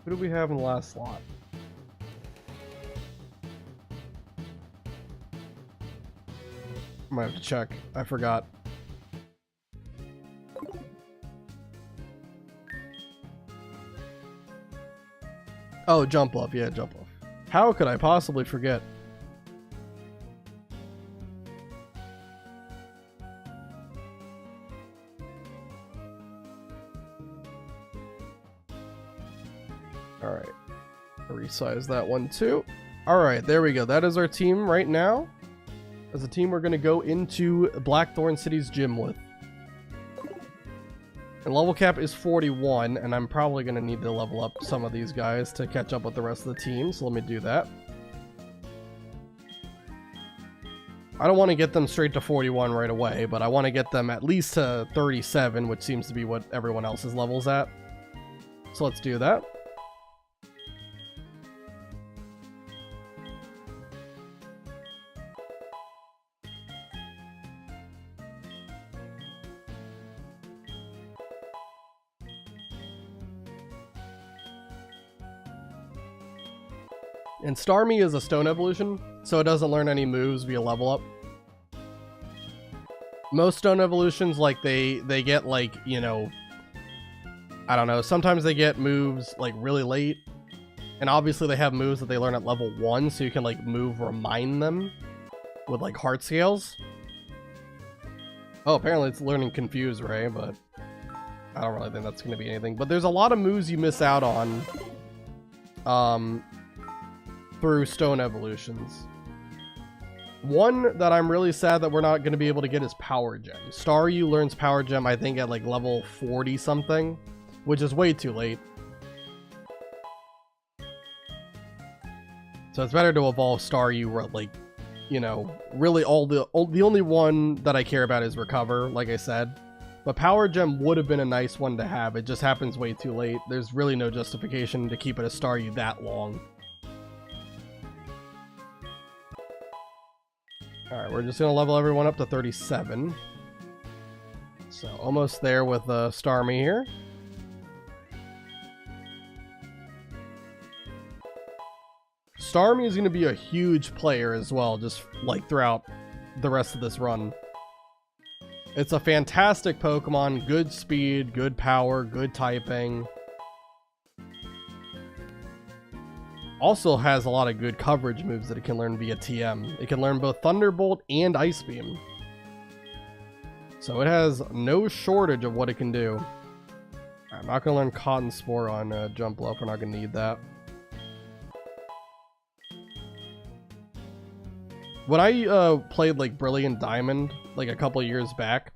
Who do we have in the last slot? I might have to check. I forgot. Oh, Jump Off. Yeah, Jump Off. How could I possibly forget? Alright. Resize that one too. Alright, there we go. That is our team right now. As a team, we're going to go into Blackthorn City's gym with. And level cap is 41, and I'm probably going to need to level up some of these guys to catch up with the rest of the team, so let me do that. I don't want to get them straight to 41 right away, but I want to get them at least to 37, which seems to be what everyone else's level's at. So let's do that. And Starmie is a stone evolution, so it doesn't learn any moves via level up. Most stone evolutions, like, they get, like, you know, I don't know, sometimes they get moves, like, really late. And obviously they have moves that they learn at level 1, so you can, like, remind them with, like, heart scales. Oh, apparently it's learning Confuse Ray, but I don't really think that's going to be anything. But there's a lot of moves you miss out on through stone evolutions. One that I'm really sad that we're not going to be able to get is Power Gem. Staryu learns Power Gem, I think, at like level 40 something, which is way too late. So it's better to evolve Staryu, like, you know, really the only one that I care about is Recover, like I said. But Power Gem would have been a nice one to have. It just happens way too late. There's really no justification to keep it a Staryu that long. Alright, we're just going to level everyone up to 37. So, almost there with Starmie here. Starmie is going to be a huge player as well, just like throughout the rest of this run. It's a fantastic Pokemon, good speed, good power, good typing. Also has a lot of good coverage moves that it can learn via TM. It can learn both Thunderbolt and Ice Beam. So it has no shortage of what it can do. I'm not going to learn Cotton Spore on Jumpluff. We're not going to need that. When I played like Brilliant Diamond, like a couple years back,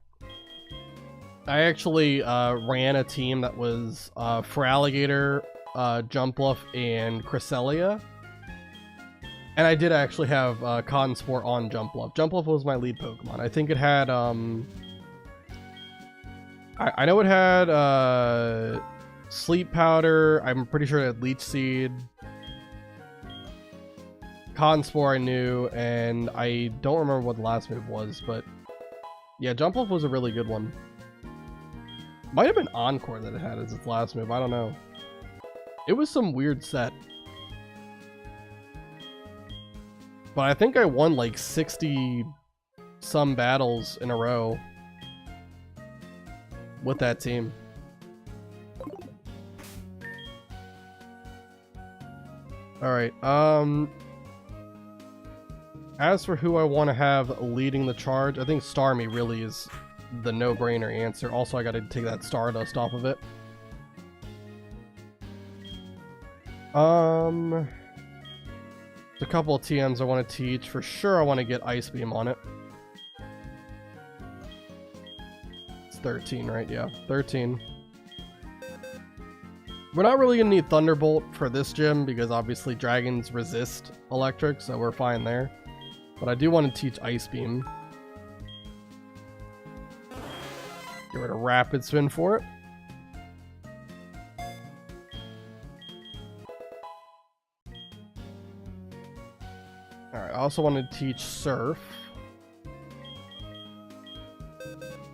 I actually ran a team that was Feraligatr, Jumpluff, and Cresselia. And I did actually have Cotton Spore on Jumpluff. Jumpluff was my lead Pokemon. I think it had, I know it had Sleep Powder. I'm pretty sure it had Leech Seed. Cotton Spore I knew, and I don't remember what the last move was, but yeah, Jumpluff was a really good one. Might have been Encore that it had as its last move, I don't know. It was some weird set. But I think I won like 60 some battles in a row with that team. Alright, as for who I want to have leading the charge, I think Starmie really is the no-brainer answer. Also, I gotta take that Stardust off of it. There's a couple of TMs I want to teach. For sure, I want to get Ice Beam on it. It's 13, right? Yeah, 13. We're not really going to need Thunderbolt for this gym because obviously dragons resist electric, so we're fine there. But I do want to teach Ice Beam. Get rid of Rapid Spin for it. Alright, I also want to teach Surf.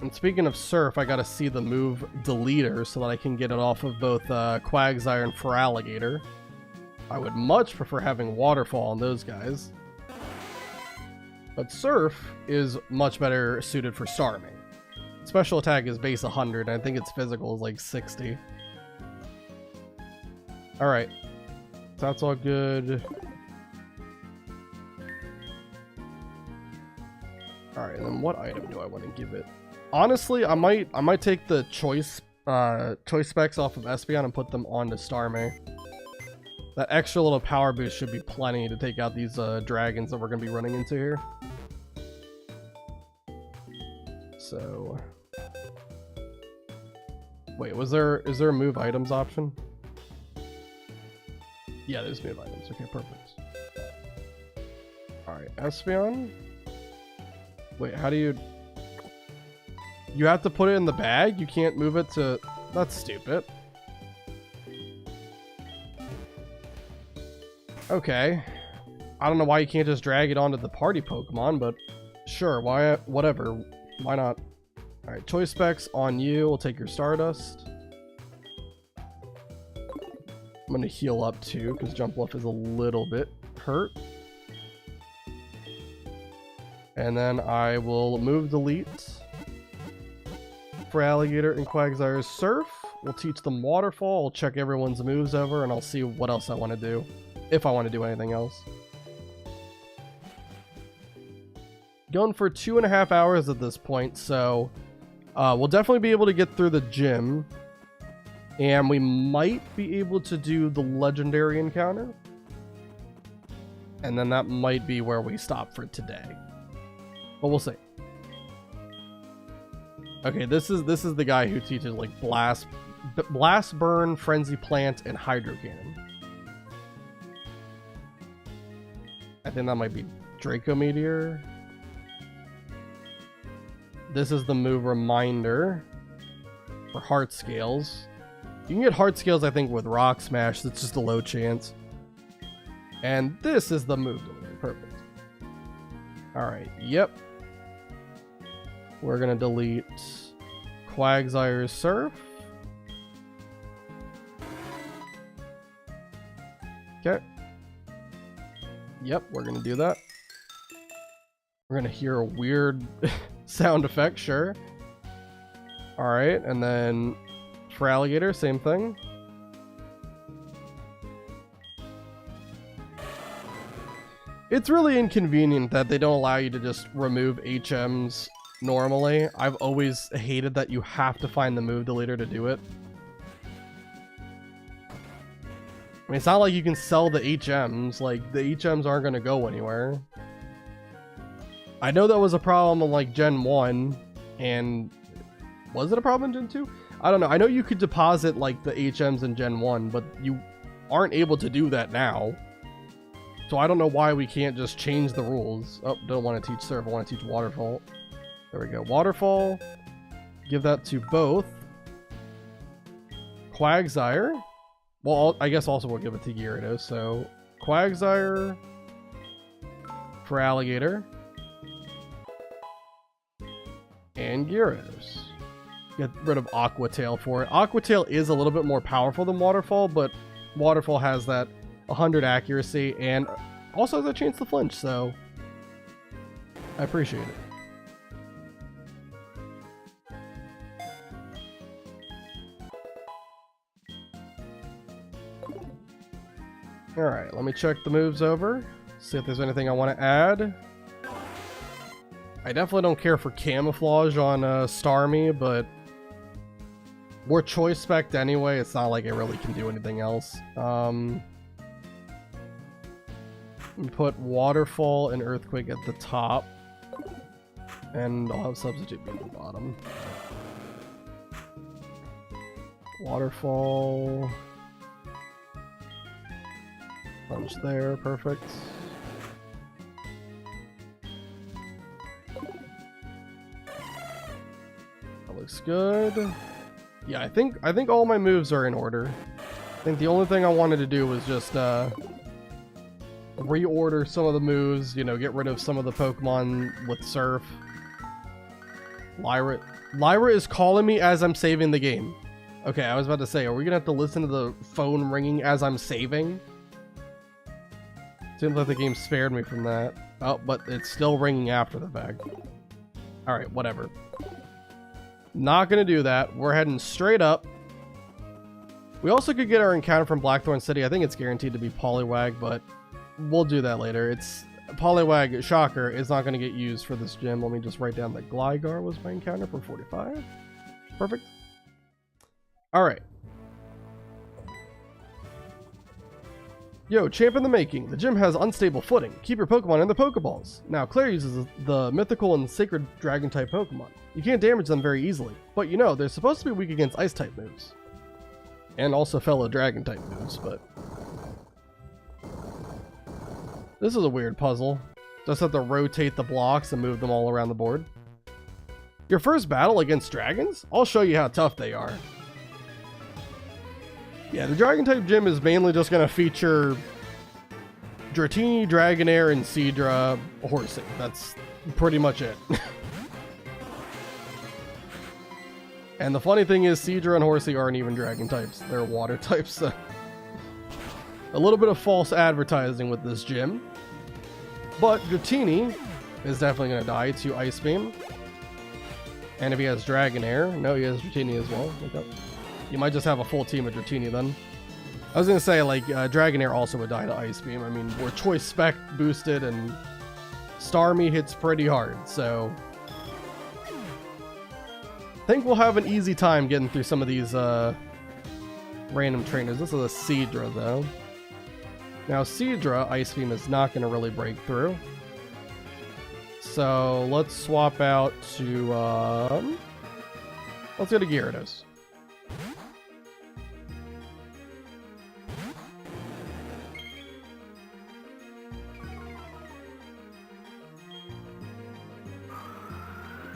And speaking of Surf, I gotta see the move Deleter so that I can get it off of both Quagsire and Feraligatr. I would much prefer having Waterfall on those guys. But Surf is much better suited for Starmie. Special attack is base 100, and I think its physical is like 60. Alright. So that's all good. Alright, and then what item do I want to give it? Honestly, I might take the choice specs off of Espeon and put them onto Starmie. That extra little power boost should be plenty to take out these dragons that we're going to be running into here. So, wait, is there a move items option? Yeah, there's move items. Okay, perfect. Alright, Espeon. Wait, how do you... You have to put it in the bag? You can't move it to... That's stupid. Okay. I don't know why you can't just drag it onto the party Pokemon, but sure, why? Whatever. Why not? Alright, choice specs on you. We'll take your Stardust. I'm gonna heal up too, because Jumpluff is a little bit hurt. And then I will move Delete. Feraligatr and Quagsire's Surf. We'll teach them Waterfall. I'll check everyone's moves over, and I'll see what else I want to do. If I want to do anything else. Going for 2.5 hours at this point, so we'll definitely be able to get through the gym. And we might be able to do the legendary encounter. And then that might be where we stop for today. But we'll see. Okay, this is the guy who teaches like blast burn, frenzy plant, and hydro cannon. I think that might be Draco Meteor. This is the move Reminder for Heart Scales. You can get Heart Scales, I think, with Rock Smash. That's just a low chance. And this is the move. Perfect. Alright, yep. We're gonna delete Quagsire's Surf. Okay. Yep, we're gonna do that. We're gonna hear a weird sound effect, sure. Alright, and then for Alligator, same thing. It's really inconvenient that they don't allow you to just remove HMs normally. I've always hated that you have to find the move deleter to do it. I mean, it's not like you can sell the HMs. Like, the HMs aren't going to go anywhere. I know that was a problem in, like, Gen 1, and... was it a problem in Gen 2? I don't know. I know you could deposit, like, the HMs in Gen 1, but you aren't able to do that now. So I don't know why we can't just change the rules. Oh, don't want to teach Surf. I want to teach Waterfall. There we go. Waterfall. Give that to both. Quagsire. Well, I guess also we'll give it to Gyarados. So, Quagsire for Alligator. And Gyarados. Get rid of Aqua Tail for it. Aqua Tail is a little bit more powerful than Waterfall, but Waterfall has that 100 accuracy and also has a chance to flinch, so I appreciate it. Alright, let me check the moves over, see if there's anything I want to add. I definitely don't care for Camouflage on Starmie, but we're choice spec'd anyway, it's not like it really can do anything else. Put Waterfall and Earthquake at the top, and I'll have Substitute be at the bottom. Waterfall, punch there, perfect. That looks good. Yeah, I think all my moves are in order. I think the only thing I wanted to do was just reorder some of the moves, you know, get rid of some of the Pokemon with Surf. Lyra is calling me as I'm saving the game. Okay, I was about to say, are we gonna have to listen to the phone ringing as I'm saving? Seems like the game spared me from that. Oh, but it's still ringing after the fact. Alright, whatever. Not gonna do that. We're heading straight up. We also could get our encounter from Blackthorn City. I think it's guaranteed to be Poliwag, but we'll do that later. It's Poliwag, shocker, is not going to get used for this gym. Let me just write down that Gligar was my encounter for 45. Perfect. Alright. Yo, champ in the making. The gym has unstable footing. Keep your Pokemon in the Pokeballs. Now, Claire uses the mythical and sacred Dragon-type Pokemon. You can't damage them very easily, but you know, they're supposed to be weak against Ice-type moves. And also fellow Dragon-type moves, but... this is a weird puzzle. Just have to rotate the blocks and move them all around the board. Your first battle against dragons? I'll show you how tough they are. Yeah, the Dragon-type gym is mainly just going to feature Dratini, Dragonair, and Seadra horsing. That's pretty much it. And the funny thing is, Seadra and Horsey aren't even Dragon types. They're water types, so... a little bit of false advertising with this gym. But Dratini is definitely going to die to Ice Beam. And if he has Dragonair... no, he has Dratini as well. Look up. You might just have a full team of Dratini then. I was going to say, like, Dragonair also would die to Ice Beam. I mean, we're Choice Spec boosted, and Starmie hits pretty hard, so... I think we'll have an easy time getting through some of these random trainers. This is a Seadra, though. Now Seadra, Ice Beam is not going to really break through. So let's swap out to, let's go to Gyarados.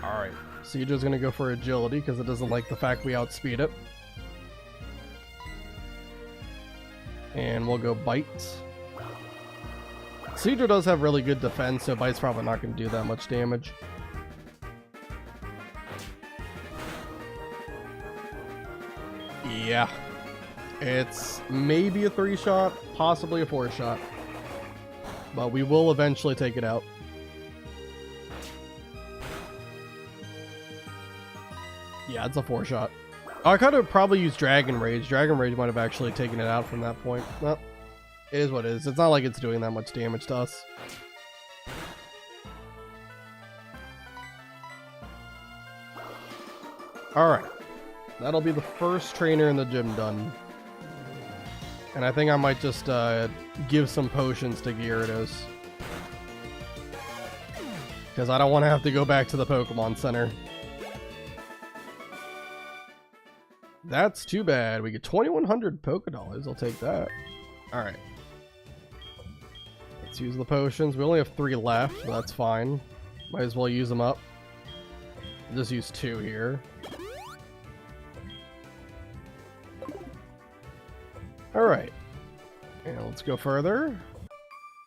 Alright, Seadra's going to go for agility because it doesn't like the fact we outspeed it. And we'll go Bite. Seadra does have really good defense, so Bite's probably not going to do that much damage. Yeah. It's maybe a 3-shot, possibly a 4-shot. But we will eventually take it out. Yeah, it's a 4-shot. I could have probably used Dragon Rage. Dragon Rage might have actually taken it out from that point. Well, it is what it is. It's not like it's doing that much damage to us. Alright. That'll be the first trainer in the gym done. And I think I might just give some potions to Gyarados. Because I don't want to have to go back to the Pokemon Center. That's too bad. We get 2,100 Pokédollars. I'll take that. Alright. Let's use the potions. We only have 3 left, but that's fine. Might as well use them up. I'll just use 2 here. Alright. And let's go further.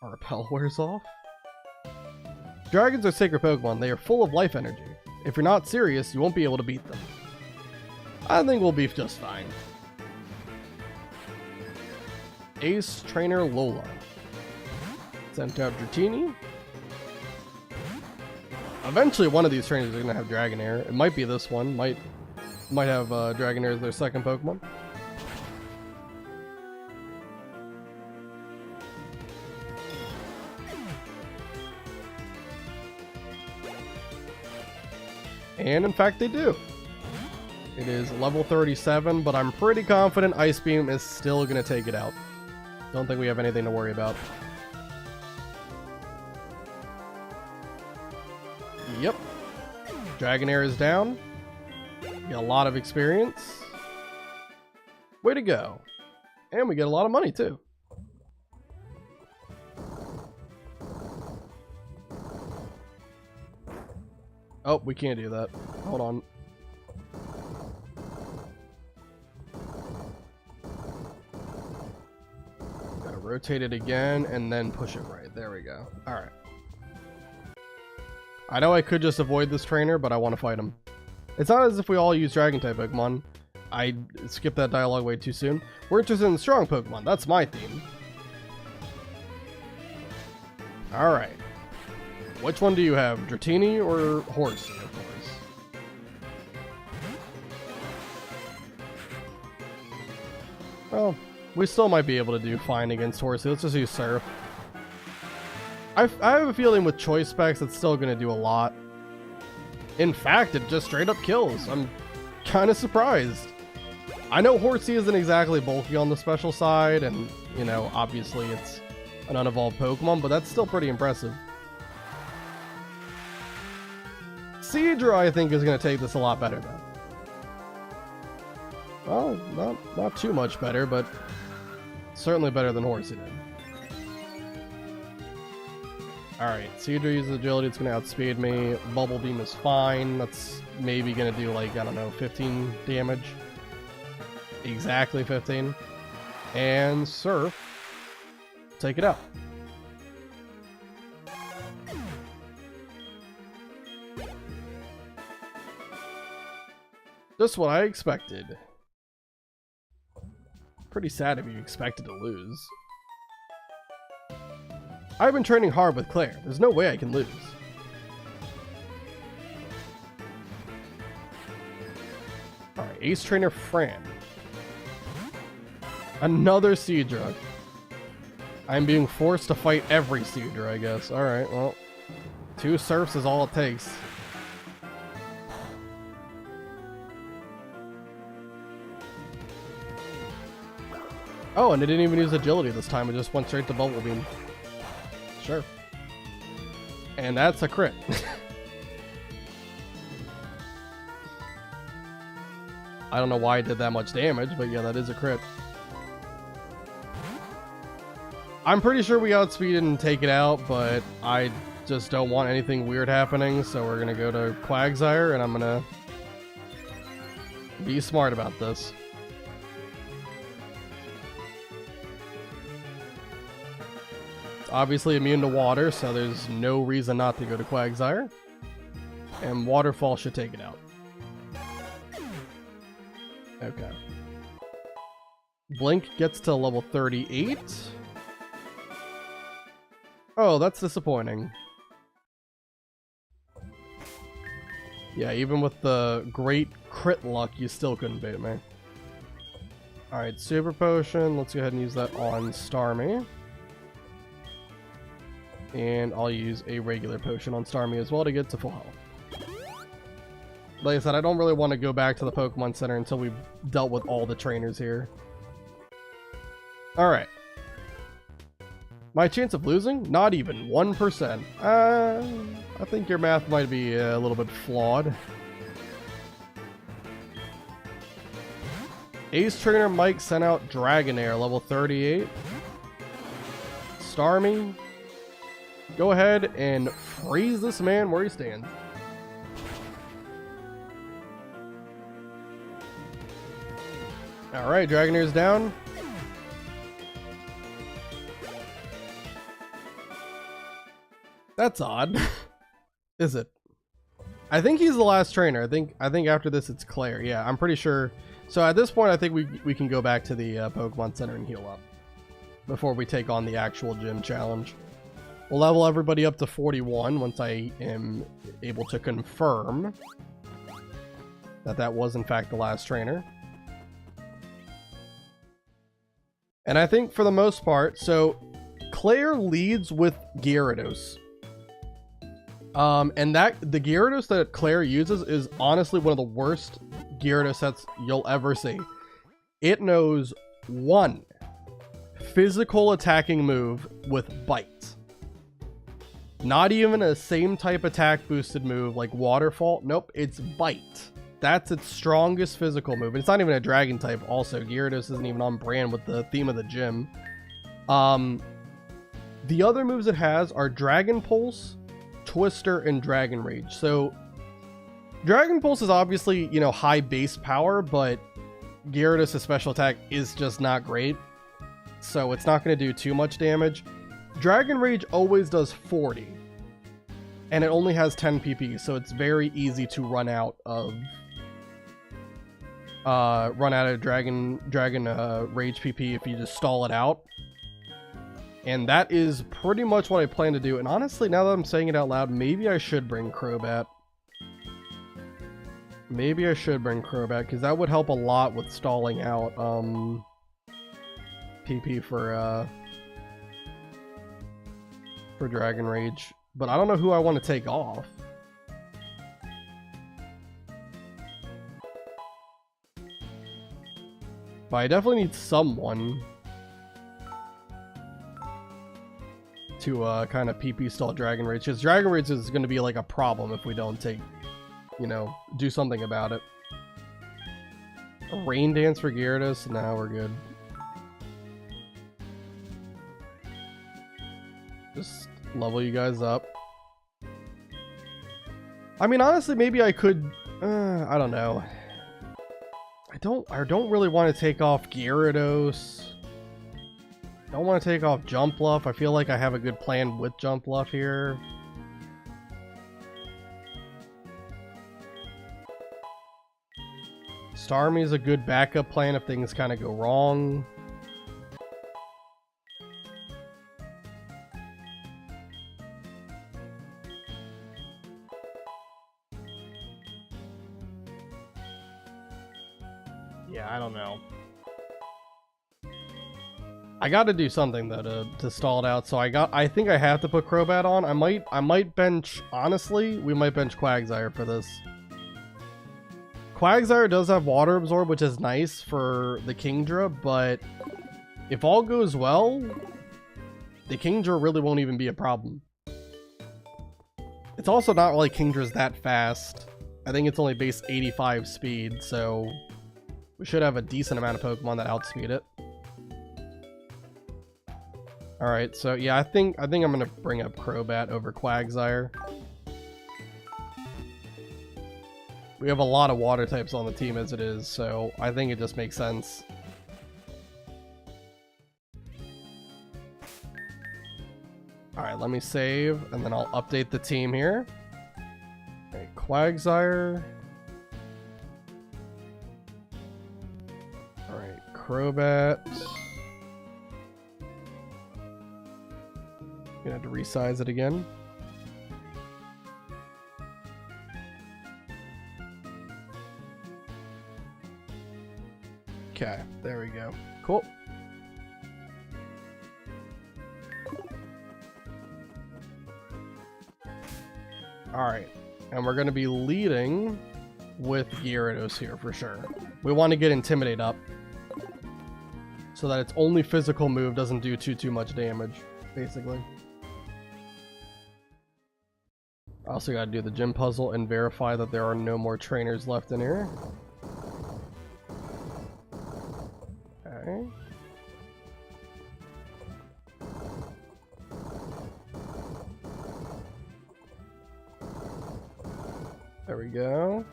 Our repel wears off. Dragons are sacred Pokemon. They are full of life energy. If you're not serious, you won't be able to beat them. I think we'll be just fine. Ace Trainer Lola. Sent out Dratini. Eventually one of these trainers are going to have Dragonair. It might be this one. Might have Dragonair as their second Pokemon. And in fact they do. It is level 37, but I'm pretty confident Ice Beam is still going to take it out. Don't think we have anything to worry about. Yep. Dragonair is down. Get a lot of experience. Way to go. And we get a lot of money too. Oh, we can't do that. Hold on. Gotta rotate it again and then push it right. There we go. Alright. I know I could just avoid this trainer, but I want to fight him. It's not as if we all use Dragon-type Pokemon. I skipped that dialogue way too soon. We're interested in strong Pokemon. That's my theme. Alright. Which one do you have? Dratini or Horsey, of course? Well, we still might be able to do fine against Horsey. Let's just use Surf. I have a feeling with choice specs it's still going to do a lot. In fact, it just straight up kills. I'm kind of surprised. I know Horsey isn't exactly bulky on the special side, and, you know, obviously it's an unevolved Pokemon, but that's still pretty impressive. Seadra, I think, is going to take this a lot better, though. Well, not too much better, but certainly better than Horsey did. Alright, Seadra uses agility, it's going to outspeed me. Bubble Beam is fine. That's maybe going to do, like, I don't know, 15 damage. Exactly 15. And Surf. Take it out. Just what I expected. Pretty sad if you expected to lose. I've been training hard with Claire. There's no way I can lose. Alright, Ace Trainer Fran. Another Seadra. I'm being forced to fight every Seadra, I guess. Alright, well. 2 Surfs is all it takes. Oh, and it didn't even use agility this time. It just went straight to Bubble Beam. Sure. And that's a crit. I don't know why it did that much damage, but yeah, that is a crit. I'm pretty sure we outspeed it and take it out, but I just don't want anything weird happening, so we're gonna go to Quagsire, and I'm gonna be smart about this. It's obviously immune to water, so there's no reason not to go to Quagsire. And Waterfall should take it out. Okay. Blink gets to level 38. Oh, that's disappointing. Yeah, even with the great crit luck, you still couldn't beat me. Alright, Super Potion. Let's go ahead and use that on Starmie. And I'll use a regular potion on Starmie as well to get to full health. Like I said, I don't really want to go back to the Pokemon Center until we've dealt with all the trainers here. Alright. My chance of losing? Not even 1%. I think your math might be a little bit flawed. Ace Trainer Mike sent out Dragonair, level 38. Starmie, go ahead and freeze this man where he stands. Alright, Dragonair's down. That's odd. Is it? I think he's the last trainer. I think after this it's Claire. Yeah, I'm pretty sure. So at this point I think we can go back to the Pokemon Center and heal up before we take on the actual gym challenge. We'll level everybody up to 41 once I am able to confirm that that was in fact the last trainer. And I think for the most part, so Claire leads with Gyarados. And the Gyarados that Claire uses is honestly one of the worst Gyarados sets you'll ever see. It knows one physical attacking move with Bite. Not even a same type attack boosted move like Waterfall. Nope, it's Bite. That's its strongest physical move. And it's not even a dragon type also. Gyarados isn't even on brand with the theme of the gym. The other moves it has are Dragon Pulse, Twister, and Dragon Rage. So Dragon Pulse is obviously, you know, high base power, but Gyarados' special attack is just not great. So it's not going to do too much damage. Dragon Rage always does 40. And it only has 10 PP, so it's very easy to run out of Dragon Rage PP if you just stall it out. And that is pretty much what I plan to do. And honestly, now that I'm saying it out loud, maybe I should bring Crobat. Maybe I should bring Crobat, because that would help a lot with stalling out PP for Dragon Rage. But I don't know who I want to take off. But I definitely need someone to kind of PP stall Dragon Rage, because Dragon Rage is going to be like a problem if we don't take, you know, do something about it. A Rain Dance for Gyarados? Nah, we're good. Just level you guys up. I mean, honestly, maybe I could, I don't know. I don't really want to take off Gyarados. I don't want to take off Jumpluff. I feel like I have a good plan with Jumpluff here. Starmie is a good backup plan if things kind of go wrong. Yeah, I don't know. I got to do something though to stall it out. So I think I have to put Crobat on. I might bench, honestly, we might bench Quagsire for this. Quagsire does have Water Absorb, which is nice for the Kingdra, but if all goes well, the Kingdra really won't even be a problem. It's also not like Kingdra's that fast. I think it's only base 85 speed, so we should have a decent amount of Pokemon that outspeed it. Alright, so yeah, I think I'm gonna bring up Crobat over Quagsire. We have a lot of water types on the team as it is, so I think it just makes sense. Alright, let me save, and then I'll update the team here. Alright, Quagsire. Alright, Crobat. Gonna have to resize it again. Okay, there we go. Cool. Alright, and we're going to be leading with Gyarados here for sure. We want to get Intimidate up so that its only physical move doesn't do too much damage, basically. I also got to do the gym puzzle and verify that there are no more trainers left in here. Okay. There we go.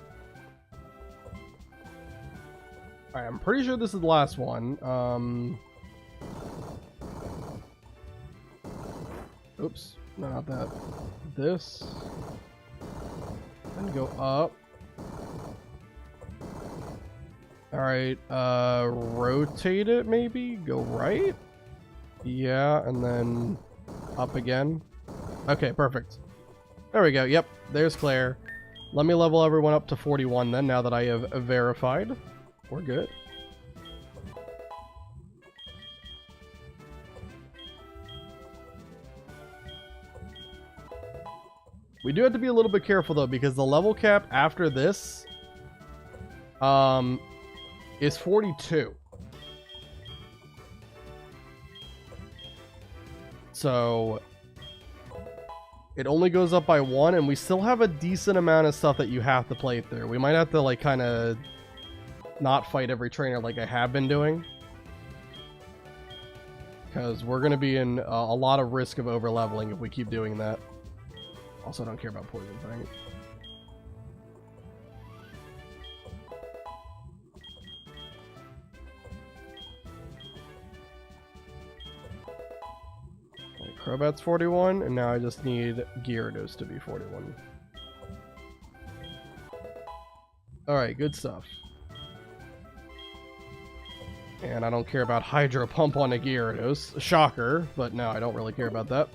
Alright, I'm pretty sure this is the last one. Oops, no, not that. This. And go up. Alright, rotate it maybe? Go right? Yeah, and then up again. Okay, perfect. There we go, yep, there's Claire. Let me level everyone up to 41 then, now that I have verified. We're good. We do have to be a little bit careful though, because the level cap after this is 42. So it only goes up by 1, and we still have a decent amount of stuff that you have to play through. We might have to like kind of not fight every trainer like I have been doing, because we're going to be in a lot of risk of over leveling if we keep doing that. Also, I don't care about poison thing. Crobat's 41, and now I just need Gyarados to be 41. Alright, good stuff. And I don't care about Hydro Pump on a Gyarados. Shocker, but no, I don't really care about that.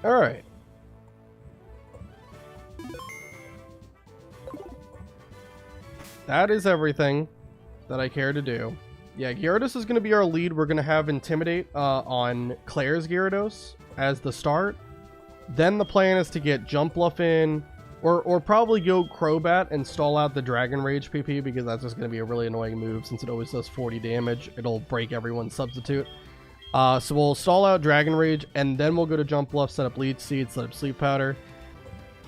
Alright. That is everything that I care to do. Yeah, Gyarados is going to be our lead. We're going to have Intimidate on Claire's Gyarados as the start. Then the plan is to get Jump Bluff in, or probably go Crobat and stall out the Dragon Rage PP, because that's just going to be a really annoying move since it always does 40 damage. It'll break everyone's substitute. So we'll stall out Dragon Rage, and then we'll go to Jump Bluff, set up Leech Seed, set up Sleep Powder.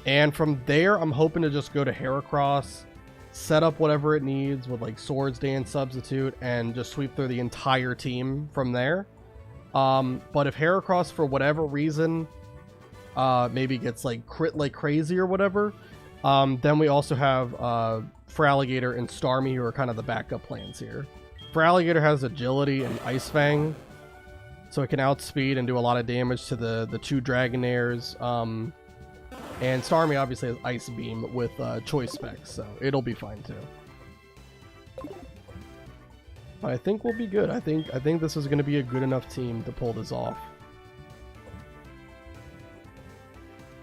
And from there, I'm hoping to just go to Heracross, set up whatever it needs with like Swords Dance substitute, and just sweep through the entire team from there. But if Heracross for whatever reason maybe gets like crit like crazy or whatever, then we also have Feraligatr and Starmie, who are kind of the backup plans here. Feraligatr has agility and Ice Fang, so it can outspeed and do a lot of damage to the two Dragonairs. And Starmie obviously has Ice Beam with Choice Specs, so it'll be fine too. But I think we'll be good. I think this is going to be a good enough team to pull this off.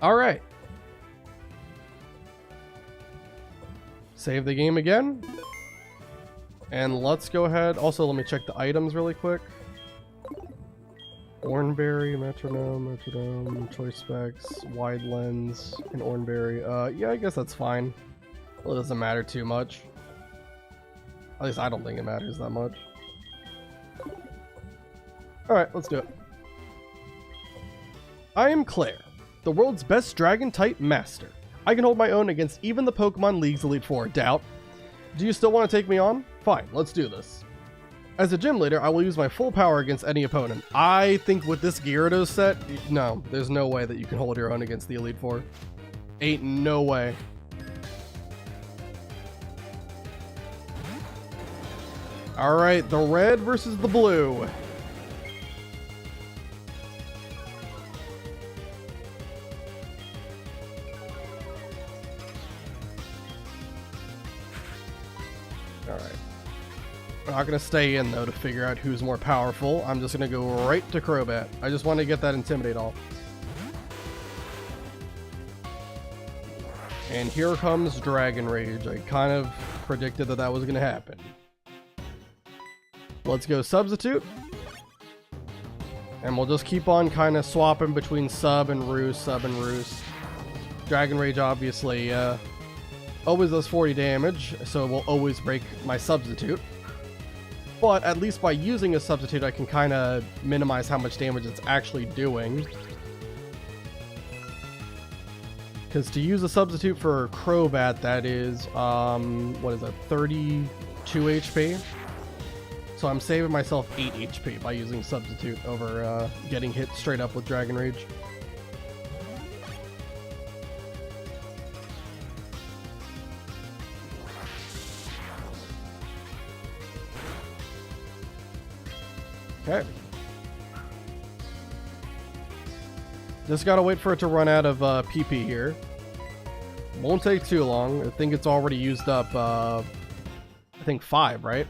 All right. Save the game again. And let's go ahead. Also, let me check the items really quick. Oranberry, metronome, choice specs, wide lens, and Oranberry. Yeah, I guess that's fine. Well, it doesn't matter too much. At least I don't think it matters that much. Alright, let's do it. I am Claire, the world's best dragon-type master. I can hold my own against even the Pokemon League's Elite Four. Doubt? Do you still want to take me on? Fine, let's do this. As a gym leader, I will use my full power against any opponent. I think with this Gyarados set, no, there's no way that you can hold your own against the Elite Four. Ain't no way. Alright, the red versus the blue. Alright. I'm not going to stay in, though, to figure out who's more powerful. I'm just going to go right to Crobat. I just want to get that Intimidate off. And here comes Dragon Rage. I kind of predicted that that was going to happen. Let's go Substitute. And we'll just keep on kind of swapping between Sub and Roost, Sub and Roost. Dragon Rage, obviously, always does 40 damage, so it will always break my Substitute. But at least by using a Substitute, I can kind of minimize how much damage it's actually doing. Because to use a Substitute for Crobat, that is, what is that, 32 HP? So I'm saving myself 8 HP by using Substitute over getting hit straight up with Dragon Rage. Okay. Just gotta wait for it to run out of PP here. Won't take too long. I think it's already used up, I think 5, right?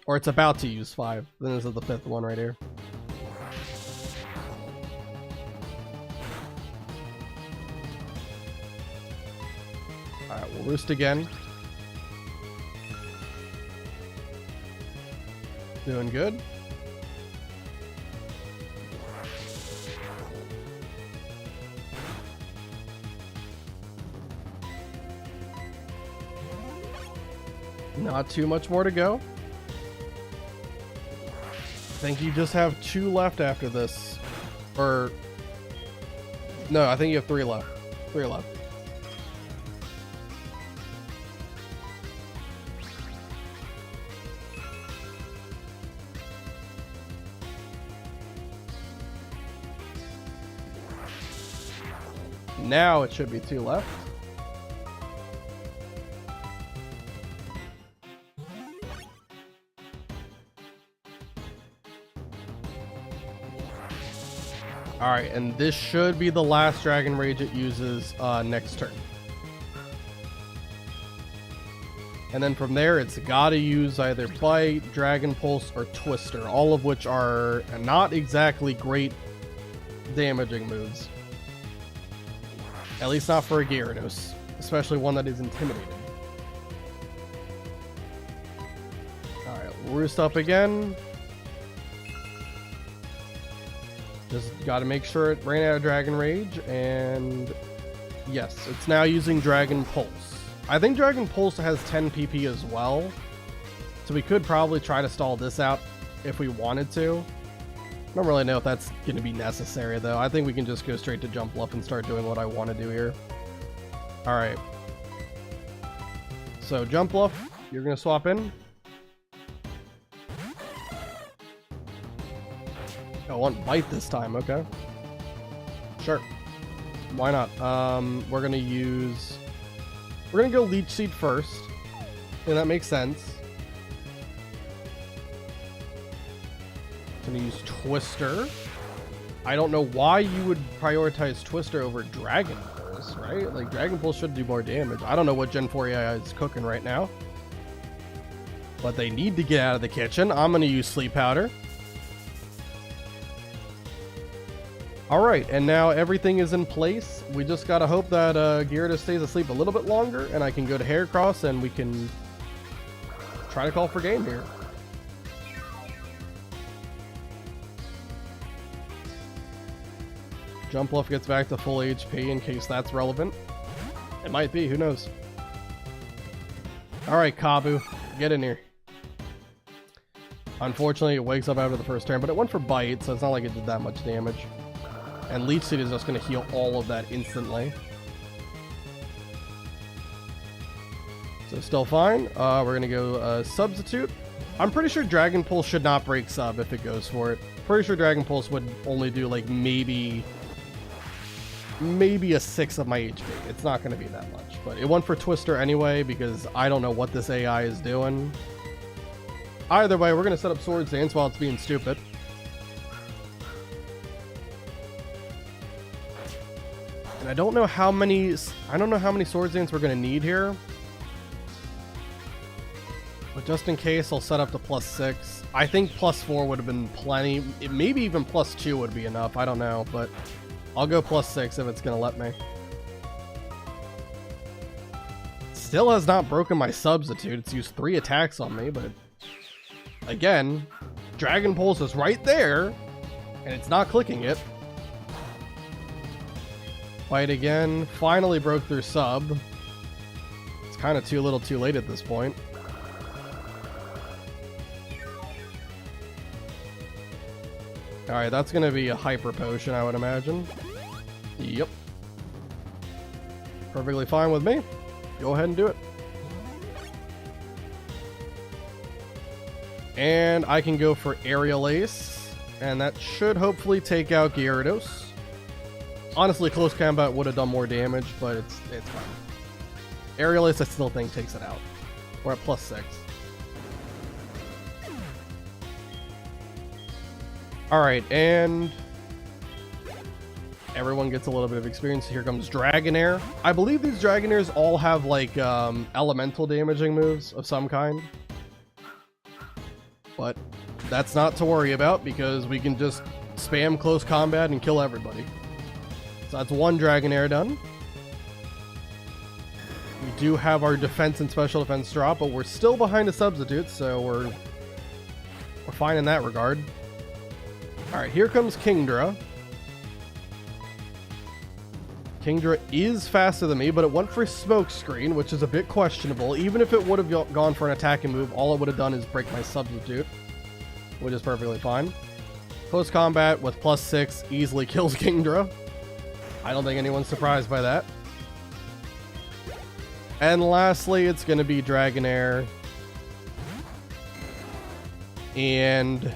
Or it's about to use 5. Then this is the 5th one right here. Alright, we'll Roost again. Doing good. Not too much more to go. I think you just have 2 left after this. Or... no, I think you have 3 left. 3 left. Now it should be 2 left. Alright, and this should be the last Dragon Rage it uses next turn. And then from there, it's gotta use either Bite, Dragon Pulse, or Twister, all of which are not exactly great damaging moves. At least not for a Gyarados, especially one that is intimidating. Alright, Roost up again. Just got to make sure it ran out of Dragon Rage, and yes, it's now using Dragon Pulse. I think Dragon Pulse has 10 PP as well, so we could probably try to stall this out if we wanted to. I don't really know if that's going to be necessary, though. I think we can just go straight to Jump Bluff and start doing what I want to do here. Alright. So, Jump Bluff, you're going to swap in. I want Bite this time, okay. Sure. Why not? We're gonna go Leech Seed first. And that makes sense. Gonna use Twister. I don't know why you would prioritize Twister over Dragon Pulse, right? Like, Dragon Pulse should do more damage. I don't know what Gen 4 AI is cooking right now. But they need to get out of the kitchen. I'm gonna use Sleep Powder. Alright, and now everything is in place. We just gotta hope that Gyarados stays asleep a little bit longer, and I can go to Heracross, and we can try to call for game here. Jumpluff gets back to full HP in case that's relevant. It might be, who knows. Alright, Kabu, get in here. Unfortunately, it wakes up after the first turn, but it went for Bite, so it's not like it did that much damage. And Leech Seed is just going to heal all of that instantly. So still fine. We're going to go Substitute. I'm pretty sure Dragon Pulse should not break sub if it goes for it. Pretty sure Dragon Pulse would only do like maybe a 6 of my HP. It's not going to be that much. But it went for Twister anyway because I don't know what this AI is doing. Either way, we're going to set up Swords Dance while it's being stupid. And I don't know how many Swords Dance we're going to need here. But just in case, I'll set up to +6. I think +4 would have been plenty. Maybe even +2 would be enough. I don't know, but I'll go +6 if it's going to let me. Still has not broken my Substitute. It's used 3 attacks on me, but again, Dragon Pulse is right there, and it's not clicking it. Fight again. Finally broke through sub. It's kind of too little too late at this point. Alright, that's going to be a Hyper Potion, I would imagine. Yep. Perfectly fine with me. Go ahead and do it. And I can go for Aerial Ace, and that should hopefully take out Gyarados. Honestly, Close Combat would have done more damage, but it's fine. Aerial Ace I still think takes it out. We're at +6. Alright, and everyone gets a little bit of experience. Here comes Dragonair. I believe these Dragonairs all have like elemental damaging moves of some kind. But that's not to worry about because we can just spam Close Combat and kill everybody. So that's one Dragonair done. We do have our defense and special defense drop, but we're still behind a Substitute, so we're fine in that regard. Alright, here comes Kingdra. Kingdra is faster than me, but it went for Smokescreen, which is a bit questionable. Even if it would have gone for an attacking move, all it would have done is break my Substitute, which is perfectly fine. Close Combat with +6 easily kills Kingdra. I don't think anyone's surprised by that. And lastly, it's going to be Dragonair. And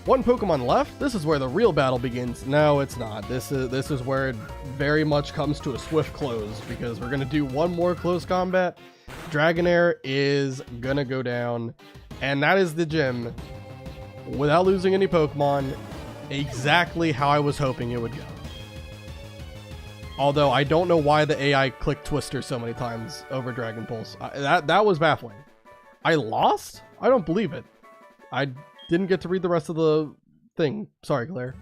one Pokemon left. This is where the real battle begins. No, it's not. This is where it very much comes to a swift close because we're going to do one more Close Combat. Dragonair is going to go down. And that is the gym, without losing any Pokemon, exactly how I was hoping it would go. Although I don't know why the AI clicked Twister so many times over Dragon Pulse. That was baffling. I lost? I don't believe it. I didn't get to read the rest of the thing. Sorry, Claire.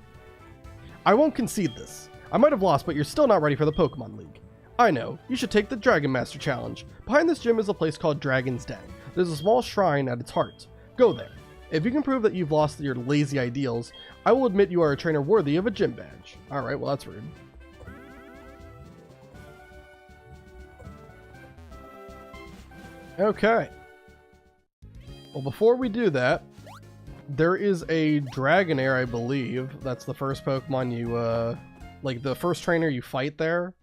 I won't concede this. I might have lost, but you're still not ready for the Pokemon League. I know. You should take the Dragon Master Challenge. Behind this gym is a place called Dragon's Den. There's a small shrine at its heart. Go there. If you can prove that you've lost your lazy ideals, I will admit you are a trainer worthy of a gym badge. Alright, well that's rude. Okay. Well, before we do that, there is a Dragonair, I believe. That's the first Pokemon you, like the first trainer you fight there.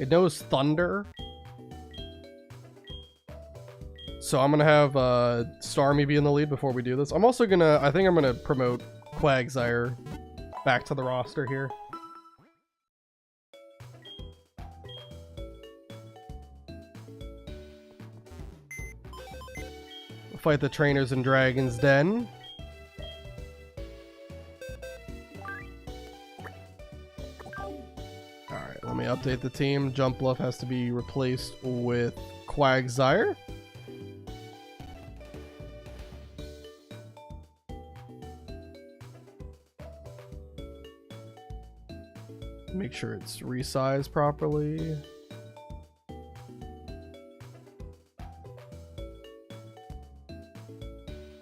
It knows Thunder. So I'm gonna have Starmie be in the lead before we do this. I'm also gonna, I think I'm gonna promote Quagsire back to the roster here. We'll fight the trainers in Dragon's Den. Alright, let me update the team. Jumpluff has to be replaced with Quagsire. Make sure it's resized properly.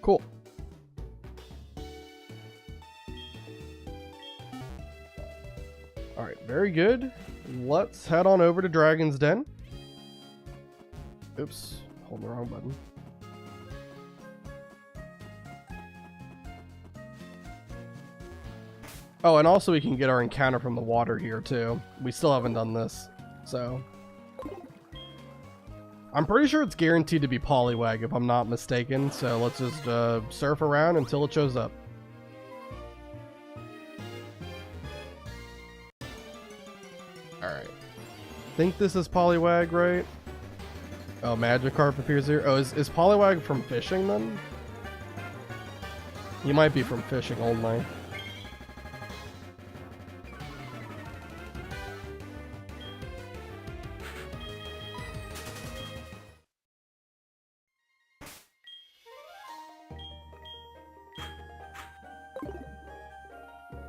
Cool. Alright, very good. Let's head on over to Dragon's Den. Oops, holding the wrong button. Oh, and also we can get our encounter from the water here too. We still haven't done this, so... I'm pretty sure it's guaranteed to be Poliwag if I'm not mistaken, so let's just surf around until it shows up. Alright. Think this is Poliwag, right? Oh, Magikarp appears here. Oh, is Poliwag from fishing then? He might be from fishing only.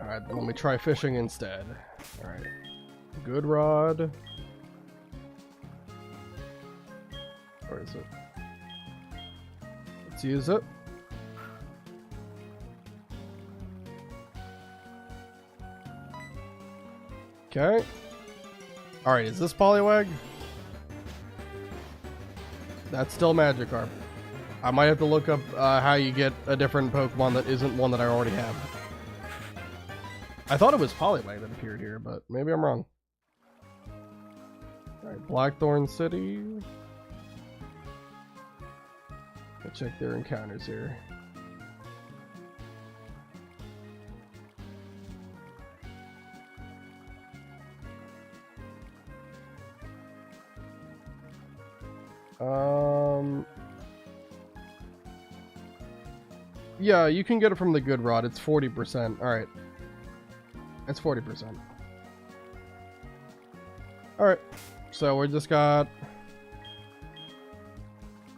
Alright, let me try fishing instead. Alright. Good rod. Where is it? Let's use it. Okay. Alright, is this Poliwag? That's still Magikarp. I might have to look up how you get a different Pokemon that isn't one that I already have. I thought it was Poliwag that appeared here, but maybe I'm wrong. Alright, Blackthorn City. Let's check their encounters here. Yeah, you can get it from the Good Rod. It's 40%. Alright. It's 40%. Alright. So we just got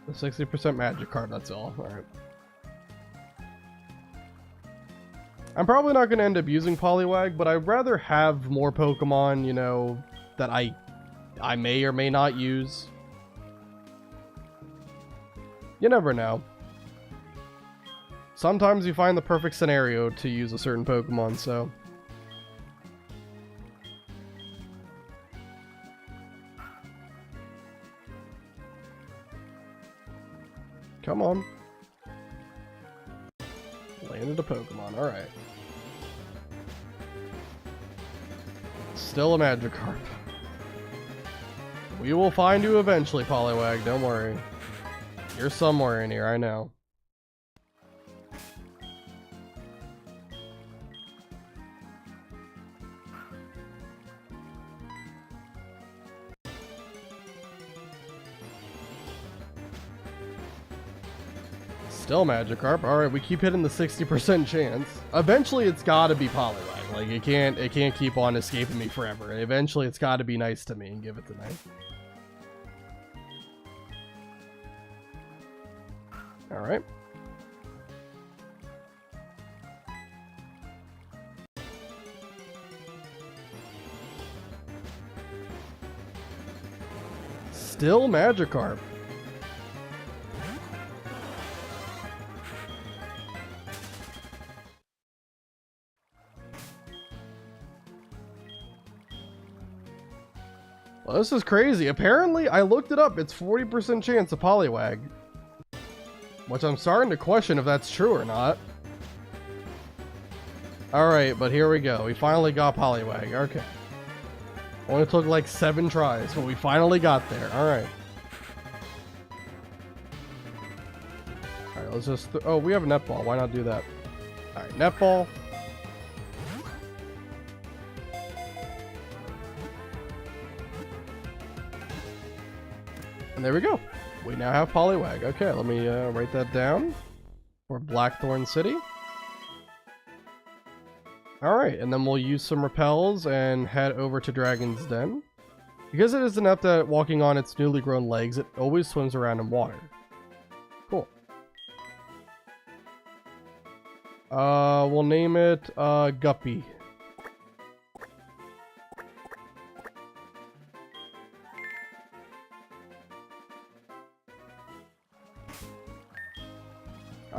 the 60% Magikarp, that's all. Alright. I'm probably not going to end up using Poliwag, but I'd rather have more Pokemon, you know, that I may or may not use. You never know. Sometimes you find the perfect scenario to use a certain Pokemon, so... Come on. Landed a Pokemon, alright. Still a Magikarp. We will find you eventually, Poliwag, don't worry. You're somewhere in here, I know. Still Magikarp. Alright, we keep hitting the 60% chance. Eventually it's gotta be Poliwag. Like, it can't keep on escaping me forever. Eventually it's gotta be nice to me and give it to me. Alright. Still Magikarp. Well, this is crazy. Apparently, I looked it up. It's 40% chance of Poliwag. Which I'm starting to question if that's true or not. Alright, but here we go. We finally got Poliwag. Okay. Only took like 7 tries, but we finally got there. Alright. Alright, let's just... oh, we have a netball. Why not do that? Alright, netball. And there we go. We now have Poliwag. Okay, let me write that down for Blackthorn City. Alright, and then we'll use some repels and head over to Dragon's Den. Because it is inept at walking on its newly grown legs, it always swims around in water. Cool. We'll name it Guppy.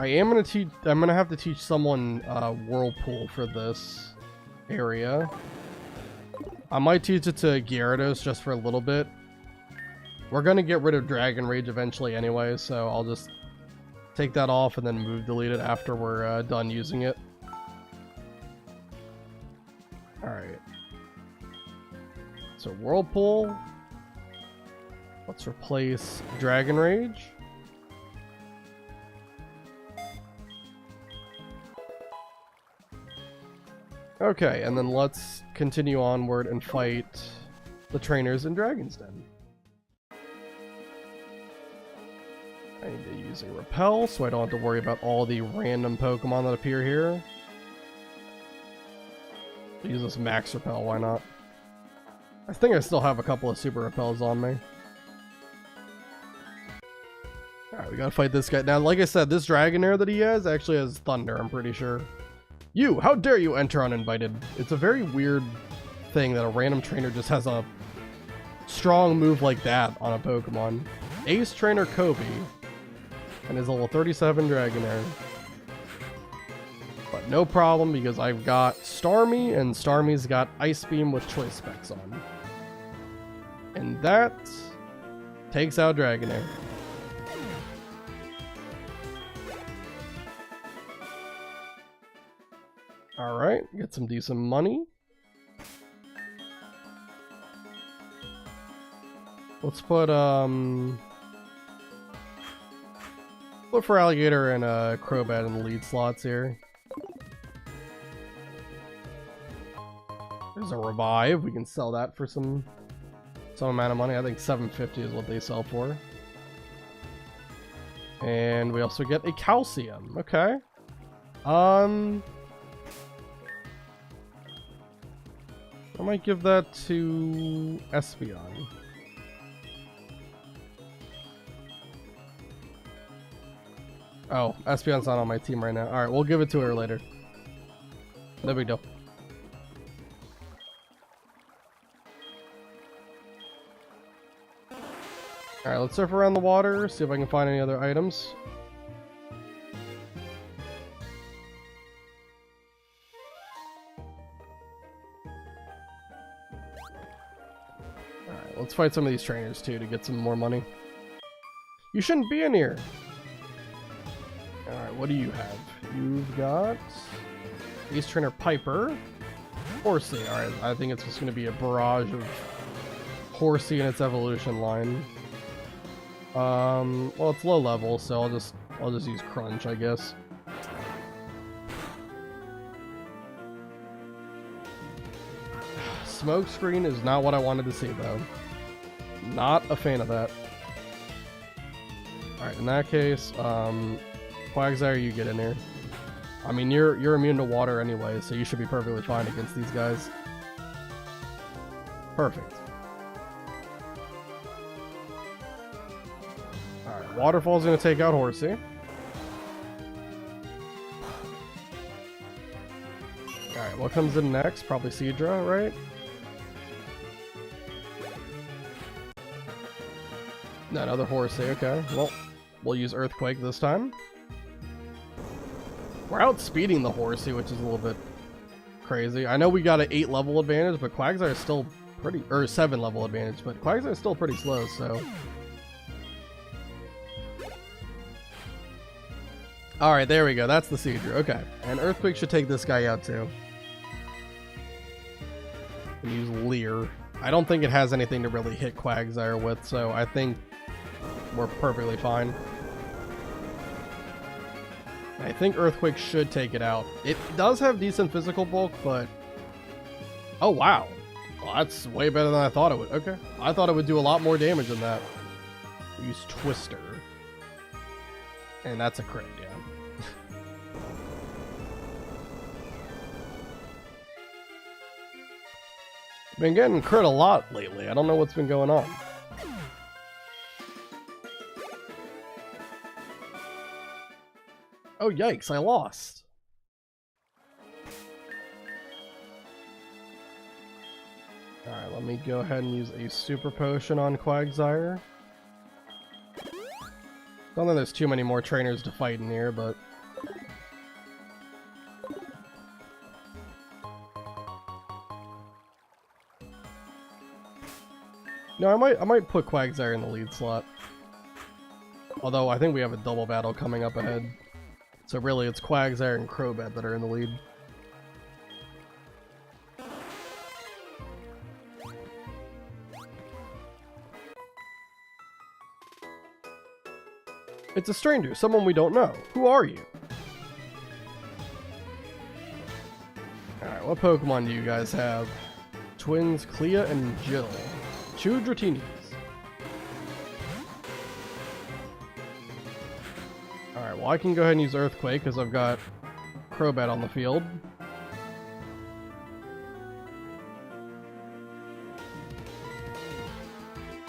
I'm gonna have to teach someone Whirlpool for this area. I might teach it to Gyarados just for a little bit. We're gonna get rid of Dragon Rage eventually anyway, so I'll just take that off and then move delete it after we're done using it. Alright. So Whirlpool. Let's replace Dragon Rage. Okay, and then let's continue onward and fight the trainers in Dragon's Den. I need to use a Repel so I don't have to worry about all the random Pokemon that appear here. Use this Max Repel, why not? I think I still have a couple of Super Repels on me. Alright, we gotta fight this guy. Now, like I said, this Dragonair that he has actually has Thunder, I'm pretty sure. You! How dare you enter uninvited? It's a very weird thing that a random trainer just has a strong move like that on a Pokemon. Ace Trainer Kobe and his level 37 Dragonair. But no problem because I've got Starmie and Starmie's got Ice Beam with Choice Specs on. And that takes out Dragonair. Alright, get some decent money. Let's put for Alligator and Crobat in the lead slots here. There's a Revive. We can sell that for some amount of money. I think 750 is what they sell for. And we also get a Calcium. Okay. I might give that to Espeon. Oh, Espeon's not on my team right now. Alright, we'll give it to her later. No big deal. Alright, let's surf around the water, see if I can find any other items. Alright, let's fight some of these trainers too to get some more money. You shouldn't be in here! Alright, what do you have? You've got Ace Trainer Piper, Horsey. Alright, I think it's just going to be a barrage of Horsey in its evolution line. Well, it's low level, so I'll just use Crunch, I guess. Smokescreen is not what I wanted to see, though. Not a fan of that. Alright, in that case, Quagsire, you get in here. I mean, you're immune to water anyway, so you should be perfectly fine against these guys. Perfect. Alright, Waterfall's gonna take out Horsey. Alright, what comes in next? Probably Seadra, right? No, another Horsey, okay. Well, we'll use Earthquake this time. We're outspeeding the Horsey, which is a little bit crazy. I know we got an 8 level advantage, but Quagsire is still pretty, or 7 level advantage, but Quagsire is still pretty slow, so. Alright, there we go. That's the Seadra. Okay. And Earthquake should take this guy out too. And use Leer. I don't think it has anything to really hit Quagsire with, so I think we're perfectly fine. I think Earthquake should take it out. It does have decent physical bulk, but... Oh, wow. Well, that's way better than I thought it would. Okay. I thought it would do a lot more damage than that. We use Twister. And that's a crit, yeah. Been getting crit a lot lately. I don't know what's been going on. Oh, yikes, I lost. Alright, let me go ahead and use a Super Potion on Quagsire. Don't think there's too many more trainers to fight in here, but... No, I might put Quagsire in the lead slot. Although I think we have a double battle coming up ahead. So really it's Quagsire and Crobat that are in the lead. It's a stranger, someone we don't know. Who are you? Alright, what Pokemon do you guys have? Twins Clea and Jill. Two Dratinis. Alright, well I can go ahead and use Earthquake because I've got Crobat on the field.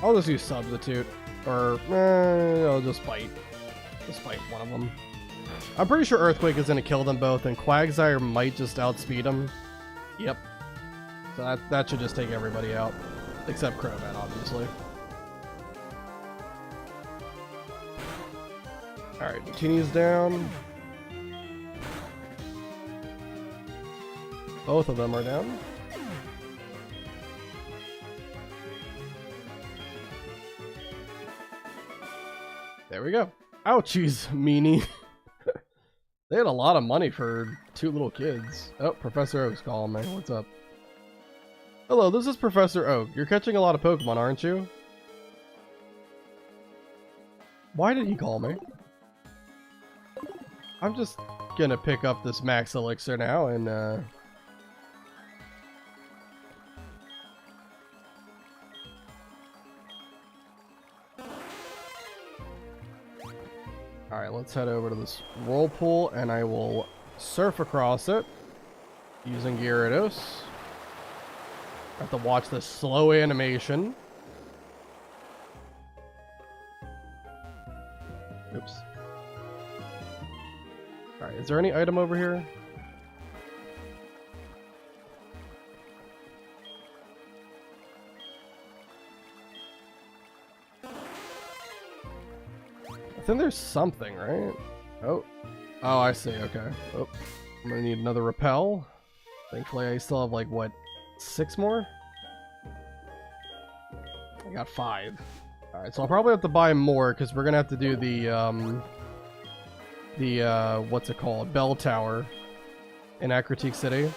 I'll just use Substitute. Or, I'll just Bite. Just Bite one of them. I'm pretty sure Earthquake is going to kill them both, and Quagsire might just outspeed them. Yep. So that should just take everybody out. Except Crobat, obviously. Alright, Dratini's down. Both of them are down. There we go. Ouchies, meanie. They had a lot of money for two little kids. Oh, Professor Oak's calling me. What's up? Hello, this is Professor Oak. You're catching a lot of Pokemon, aren't you? Why did he call me? I'm just gonna pick up this Max Elixir now and, Alright, let's head over to this whirlpool and I will surf across it using Gyarados. I have to watch this slow animation. Oops. Alright, is there any item over here? I think there's something, right? Oh, I see, okay. Oh, I'm gonna need another repel. Thankfully I still have like, what, 6 more? I got 5. Alright, so I'll probably have to buy more because we're gonna have to do the what's it called? Bell Tower in Akritique City.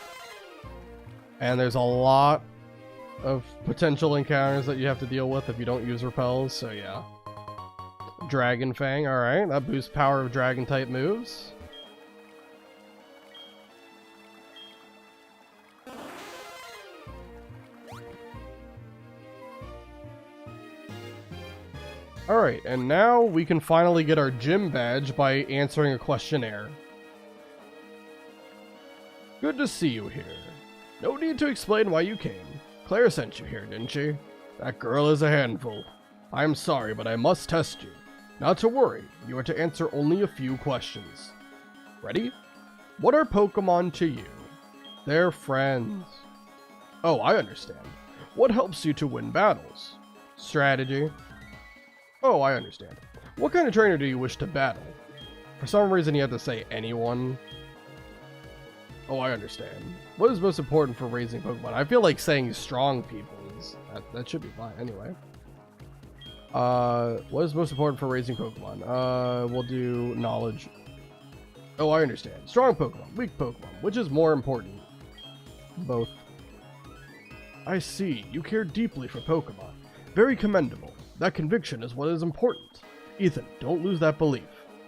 And there's a lot of potential encounters that you have to deal with if you don't use repels, so yeah. Dragon Fang, alright, that boosts power of dragon type moves. Alright, and now we can finally get our gym badge by answering a questionnaire. Good to see you here. No need to explain why you came. Claire sent you here, didn't she? That girl is a handful. I'm sorry, but I must test you. Not to worry, you are to answer only a few questions. Ready? What are Pokemon to you? They're friends. Oh, I understand. What helps you to win battles? Strategy. Oh, I understand. What kind of trainer do you wish to battle? For some reason you have to say anyone. Oh, I understand. What is most important for raising Pokemon? I feel like saying strong people is... That should be fine anyway. What is most important for raising Pokemon? We'll do knowledge. Oh, I understand. Strong Pokemon, weak Pokemon. Which is more important? Both. I see. You care deeply for Pokemon. Very commendable. That conviction is what is important. Ethan, don't lose that belief.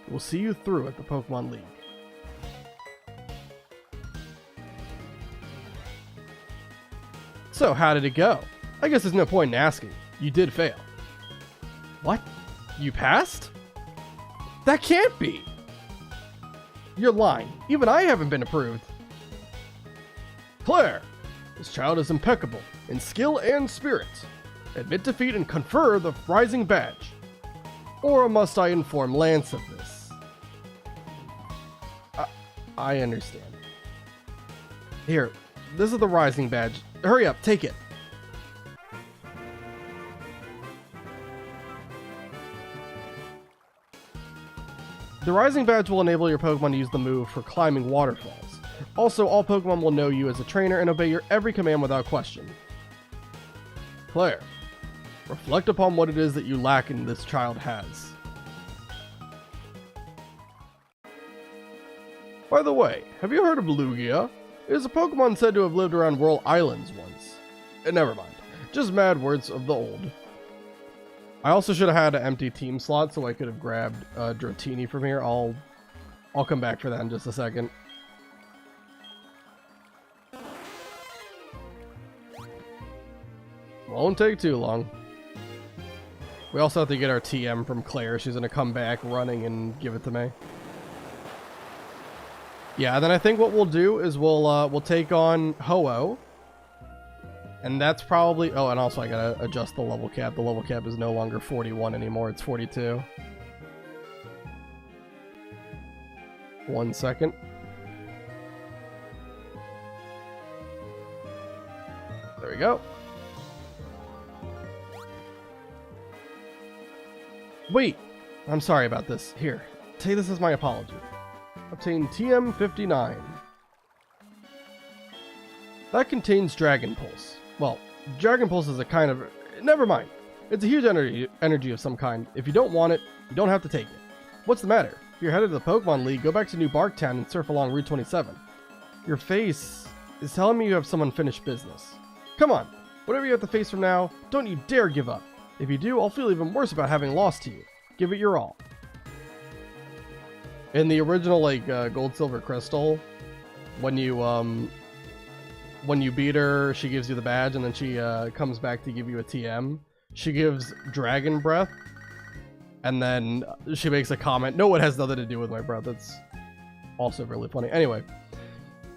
We'll see you through at the Pokemon League. So, how did it go? I guess there's no point in asking. You did fail. What? You passed? That can't be! You're lying. Even I haven't been approved. Claire! This child is impeccable in skill and spirit. Admit defeat and confer the Rising Badge. Or must I inform Lance of this? I understand. Here, this is the Rising Badge. Hurry up, take it. The Rising Badge will enable your Pokemon to use the move for climbing waterfalls. Also, all Pokemon will know you as a trainer and obey your every command without question. Claire, Reflect upon what it is that you lack and this child has. By the way, have you heard of Lugia? It is a Pokemon said to have lived around Whirl Islands once. Never mind. Just mad words of the old. I also should have had an empty team slot so I could have grabbed Dratini from here. I'll come back for that in just a second. Won't take too long. We also have to get our TM from Claire. She's going to come back running and give it to me. Yeah, then I think what we'll do is we'll take on Ho-Oh. And that's probably... Oh, and also I gotta adjust the level cap. The level cap is no longer 41 anymore. It's 42. 1 second. There we go. Wait! I'm sorry about this. Here. Take this as my apology. Obtain TM59. That contains Dragon Pulse. Well, Dragon Pulse is a kind of... Never mind. It's a huge energy of some kind. If you don't want it, you don't have to take it. What's the matter? If you're headed to the Pokemon League, go back to New Barktown and surf along Route 27. Your face is telling me you have some unfinished business. Come on. Whatever you have to face from now, don't you dare give up. If you do, I'll feel even worse about having lost to you. Give it your all. In the original, like, Gold, Silver, Crystal, when you beat her, she gives you the badge, and then she comes back to give you a TM. She gives Dragon Breath, and then she makes a comment. No, it has nothing to do with my breath. It's also really funny. Anyway.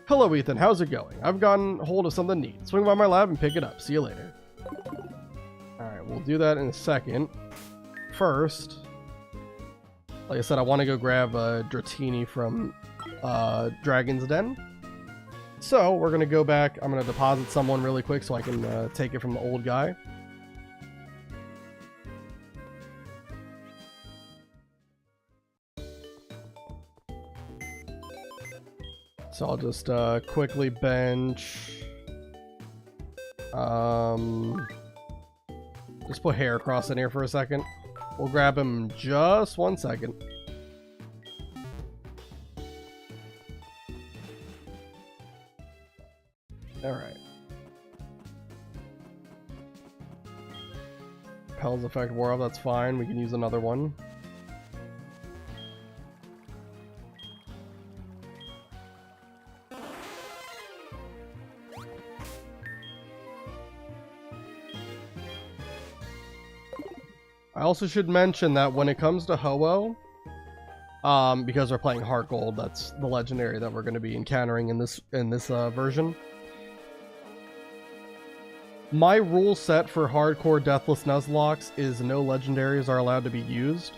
Hello, Ethan. How's it going? I've gotten hold of something neat. Swing by my lab and pick it up. See you later. Alright, we'll do that in a second. First, like I said, I want to go grab Dratini from Dragon's Den. So, we're going to go back. I'm going to deposit someone really quick so I can take it from the old guy. So I'll just quickly bench. Just put Heracross in here for a second. We'll grab him just 1 second. Alright. Repels effect wore off, that's fine. We can use another one. I also should mention that when it comes to Ho-Oh, because we're playing HeartGold, that's the legendary that we're going to be encountering in this version. My rule set for hardcore Deathless Nuzlocke is no legendaries are allowed to be used.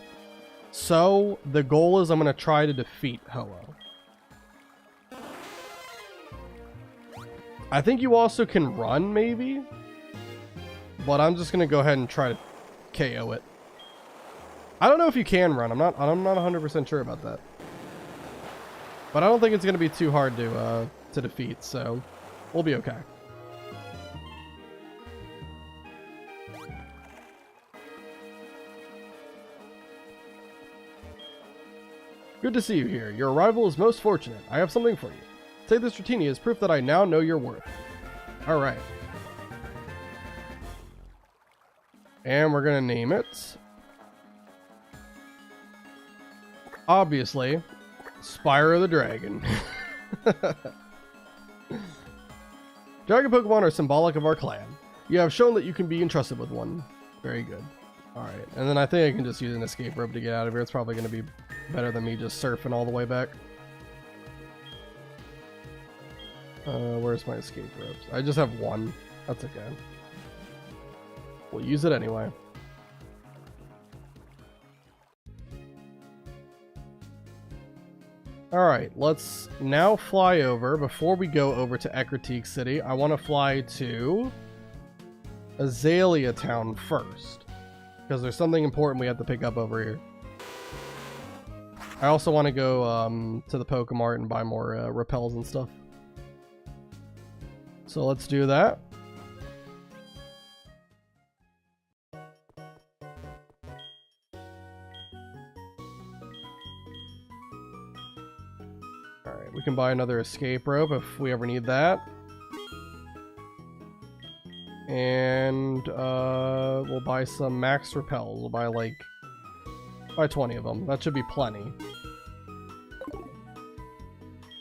So the goal is I'm going to try to defeat Ho-Oh. I think you also can run, maybe, but I'm just going to go ahead and try to KO it. I don't know if you can run. I'm not 100% sure about that. But I don't think it's going to be too hard to defeat, so we'll be okay. Good to see you here. Your arrival is most fortunate. I have something for you. Take this Dratini as proof that I now know your worth. Alright. And we're going to name it, obviously, Spyro the Dragon. Dragon Pokemon are symbolic of our clan. You have shown that you can be entrusted with one. Very good. Alright, and then I think I can just use an escape rope to get out of here. It's probably going to be better than me just surfing all the way back. Where's my escape ropes? I just have one. That's okay. We'll use it anyway. Alright, let's now fly over. Before we go over to Ecruteak City, I want to fly to Azalea Town first, because there's something important we have to pick up over here. I also want to go to the Pokemart and buy more repels and stuff. So let's do that. Alright, we can buy another escape rope if we ever need that. And we'll buy some max repels. We'll buy like 20 of them. That should be plenty.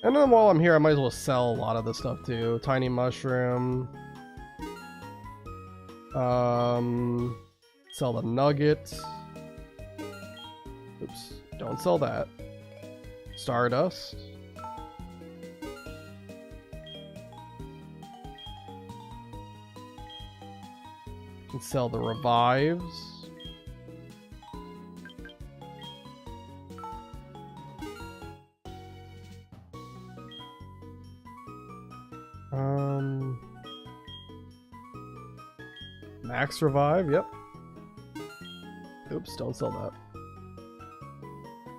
And then while I'm here, I might as well sell a lot of this stuff too. Tiny mushroom. Sell the nugget. Oops, don't sell that. Stardust. Can sell the revives. Max revive, yep. Oops, don't sell that.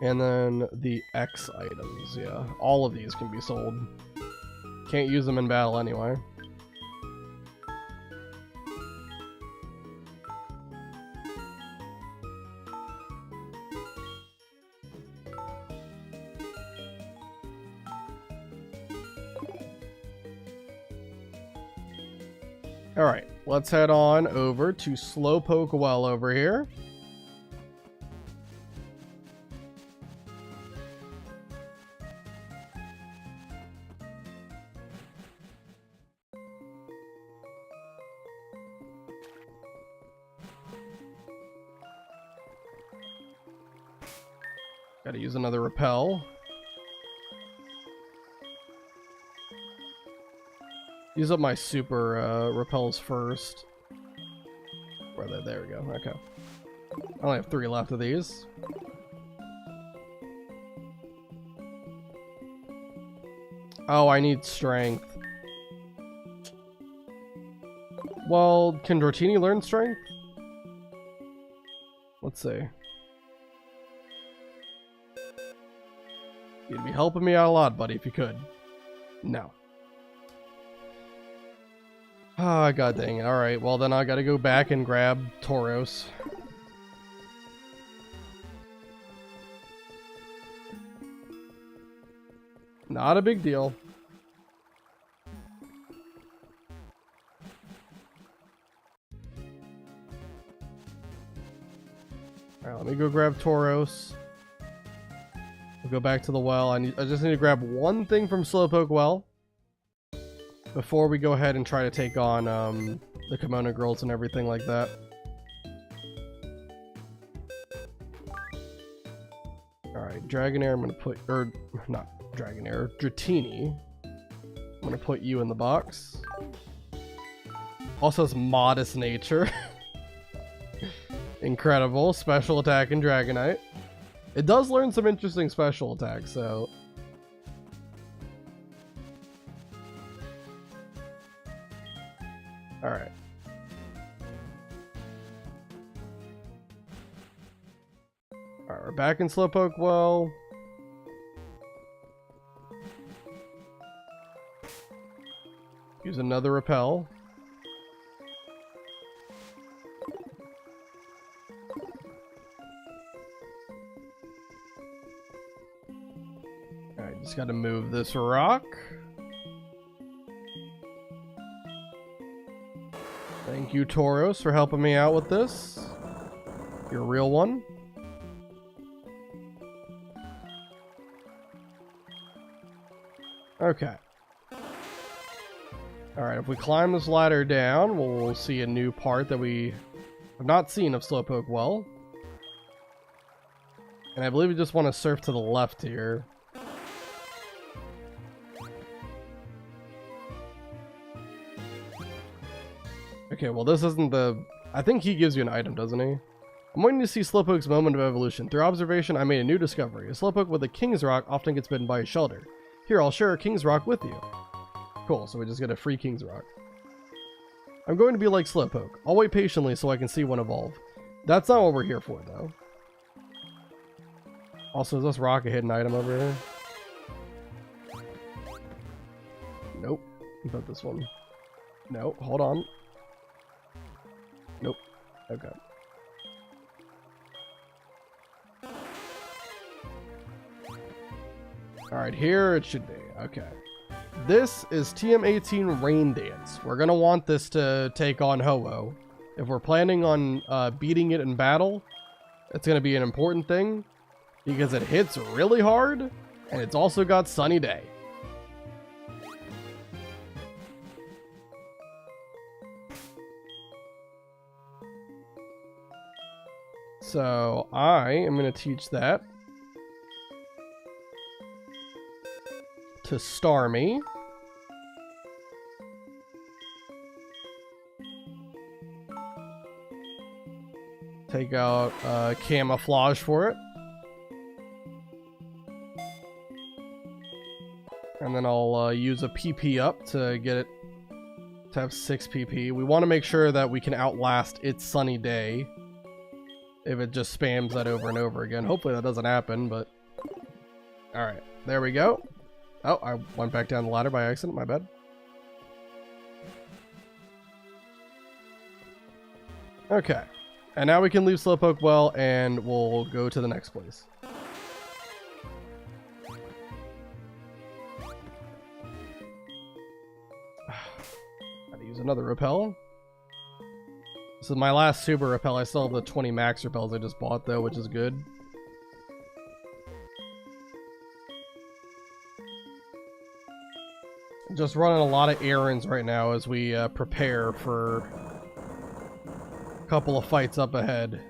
And then the X items, yeah. All of these can be sold. Can't use them in battle anyway. Alright, let's head on over to Slowpoke Well over here. Gotta use another repel. Use up my super repels first. Where are they? There we go. Okay. I only have 3 left of these. Oh, I need strength. Well, can Dratini learn strength? Let's see. You'd be helping me out a lot, buddy, if you could. No. Ah, god dang it. Alright, well then I gotta go back and grab Tauros. Not a big deal. Alright, let me go grab Tauros. We'll go back to the well. I just need to grab one thing from Slowpoke Well before we go ahead and try to take on the Kimono Girls and everything like that. Alright, Dragonair, I'm gonna put, or not Dragonair, Dratini. I'm gonna put you in the box. Also has modest nature. Incredible. Special attack and Dragonite. It does learn some interesting special attacks, so... Alright. Alright, we're back in Slowpoke Well. Use another repel. Alright, just gotta move this rock. Thank you, Tauros, for helping me out with this. You're a real one. Okay. Alright, if we climb this ladder down, we'll see a new part that we have not seen of Slowpoke Well. And I believe we just want to surf to the left here. Okay, well this isn't the... I think he gives you an item, doesn't he? I'm waiting to see Slowpoke's moment of evolution. Through observation, I made a new discovery. A Slowpoke with a King's Rock often gets bitten by a shelter. Here, I'll share a King's Rock with you. Cool, so we just get a free King's Rock. I'm going to be like Slowpoke. I'll wait patiently so I can see one evolve. That's not what we're here for, though. Also, is this rock a hidden item over here? Nope. What about this one? No, hold on. Nope. Okay. Alright, here it should be. Okay. This is TM18 Rain Dance. We're gonna want this to take on Ho-Oh. If we're planning on beating it in battle, it's gonna be an important thing because it hits really hard and it's also got Sunny Day. So I am gonna teach that to Starmie. Take out camouflage for it. And then I'll use a PP up to get it to have 6 PP. We want to make sure that we can outlast its Sunny Day if it just spams that over and over again. Hopefully that doesn't happen, but... Alright, there we go. Oh, I went back down the ladder by accident, my bad. Okay. And now we can leave Slowpoke well, and we'll go to the next place. Gotta use another repel. This is my last super repel. I still have the 20 max repels I just bought, though, which is good. Just running a lot of errands right now as we prepare for a couple of fights up ahead.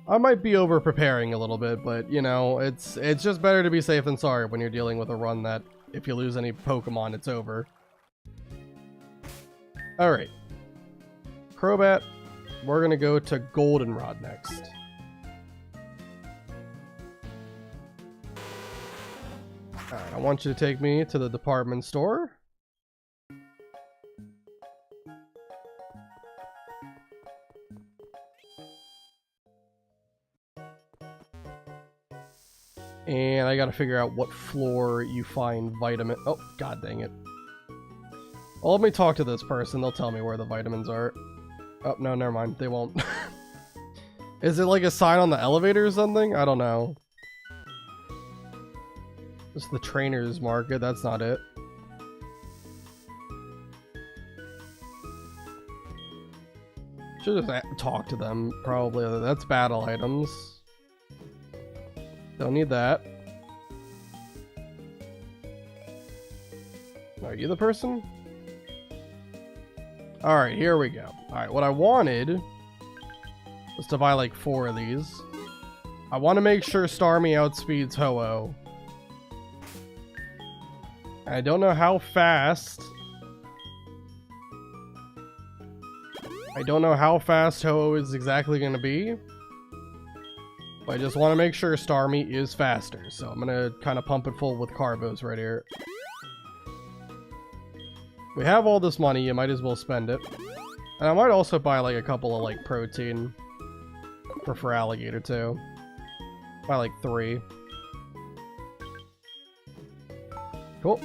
I might be over preparing a little bit, but you know, it's just better to be safe than sorry when you're dealing with a run that if you lose any Pokemon, it's over. Alright. Crobat, we're gonna go to Goldenrod next. Alright, I want you to take me to the department store. And I gotta figure out what floor you find vitamin... Oh, god dang it. Well, let me talk to this person. They'll tell me where the vitamins are. Oh, no, never mind. They won't. Is it like a sign on the elevator or something? I don't know. It's the trainer's market, that's not it. Should just talk to them, probably. That's battle items. Don't need that. Are you the person? Alright, here we go. Alright, what I wanted was to buy like 4 of these. I want to make sure Starmie outspeeds Ho-Oh. I don't know how fast... Ho-Oh is exactly going to be. But I just want to make sure Starmie is faster. So I'm going to kind of pump it full with Carbos right here. We have all this money, you might as well spend it. And I might also buy like a couple of like protein for alligator too. Buy like 3. Cool.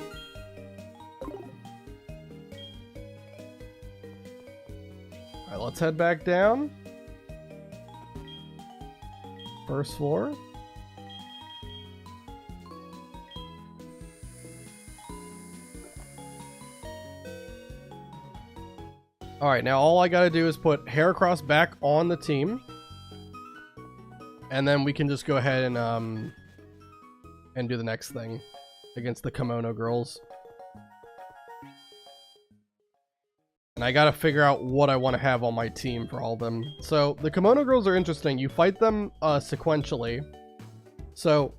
Alright, let's head back down. First floor. Alright, now all I gotta do is put Heracross back on the team. And then we can just go ahead and do the next thing against the Kimono girls. And I gotta figure out what I want to have on my team for all of them. So, the Kimono girls are interesting. You fight them sequentially. So,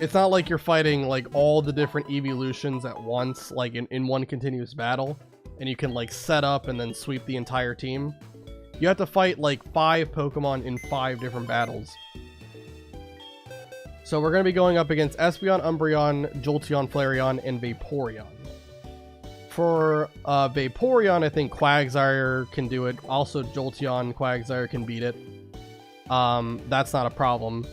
it's not like you're fighting like all the different evolutions at once, like in one continuous battle. And you can like set up and then sweep the entire team. You have to fight like 5 Pokemon in 5 different battles. So we're going to be going up against Espeon, Umbreon, Jolteon, Flareon, and Vaporeon. For Vaporeon, I think Quagsire can do it. Also, Jolteon, Quagsire can beat it. That's not a problem.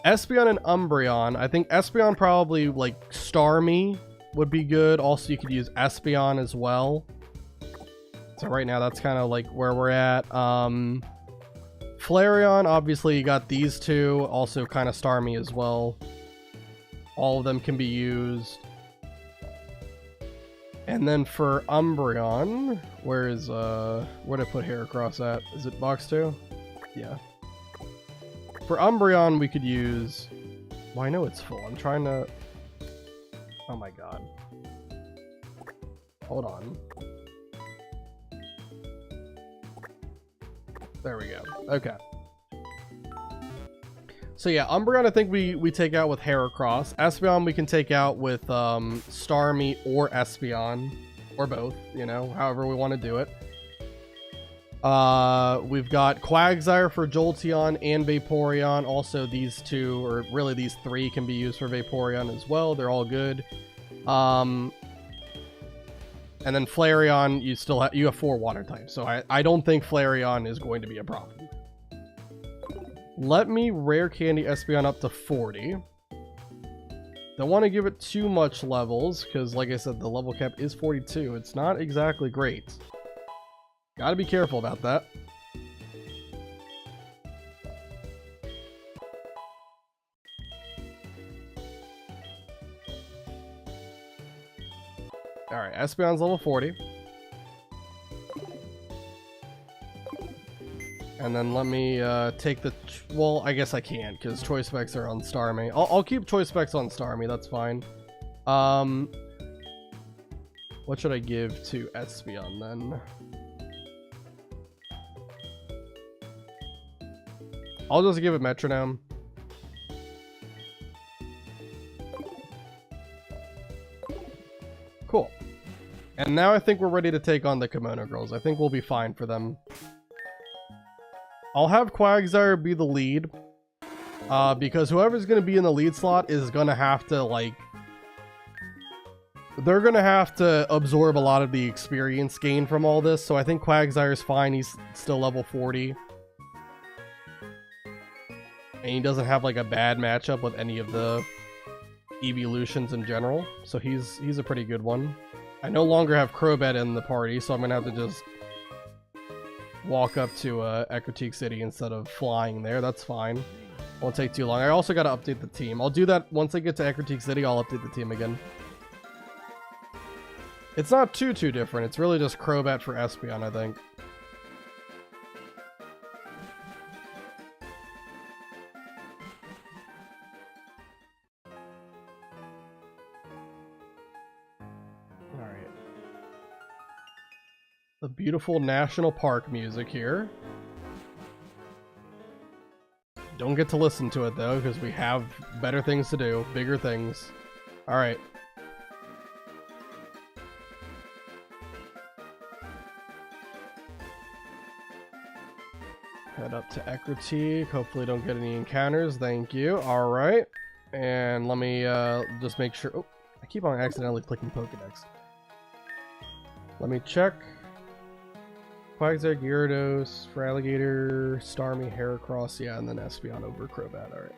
Espeon and Umbreon, I think Espeon probably like Starmie would be good. Also, you could use Espeon as well. So right now, that's kind of like where we're at. Flareon, obviously you got these two, also kind of Starmie as well. All of them can be used. And then for Umbreon, where'd I put Heracross at? Is it box 2? Yeah. For Umbreon, we could use... Well, I know it's full. I'm trying to... Oh my god. Hold on. There we go. Okay. So yeah, Umbreon I think we take out with Heracross. Espeon we can take out with Starmie or Espeon. Or both, you know, however we want to do it. We've got Quagsire for Jolteon and Vaporeon. Also these two, or really these three, can be used for Vaporeon as well. They're all good. And then Flareon, you have 4 water types, so I don't think Flareon is going to be a problem. Let me rare candy Espeon up to 40. Don't want to give it too much levels, because like I said, the level cap is 42. It's not exactly great. Gotta be careful about that. Alright, Espeon's level 40. And then let me take the... Well, I guess I can't, because Choice Specs are on Starmie. I'll keep Choice Specs on Starmie, that's fine. What should I give to Espeon, then? I'll just give it Metronome. Cool. And now I think we're ready to take on the Kimono Girls. I think we'll be fine for them. I'll have Quagsire be the lead, because whoever's going to be in the lead slot is going to have to, like... They're going to have to absorb a lot of the experience gain from all this, so I think Quagsire's fine. He's still level 40. And he doesn't have, like, a bad matchup with any of the evolutions in general, so he's a pretty good one. I no longer have Crobat in the party, so I'm going to have to just... walk up to Ecruteak City instead of flying there. That's fine. Won't take too long. I also got to update the team. I'll do that once I get to Ecruteak City. I'll update the team again. It's not too different. It's really just Crobat for Espeon, I think. Alright. The beautiful national park music here. Don't get to listen to it though, because we have better things to do, bigger things. Alright. Head up to Ecruteak. Hopefully don't get any encounters. Thank you. Alright. And let me just make sure... Oh, I keep on accidentally clicking Pokedex. Let me check. Quagsire, Gyarados, Feraligatr, Starmie, Heracross, yeah, and then Espeon over Crobat. Alright.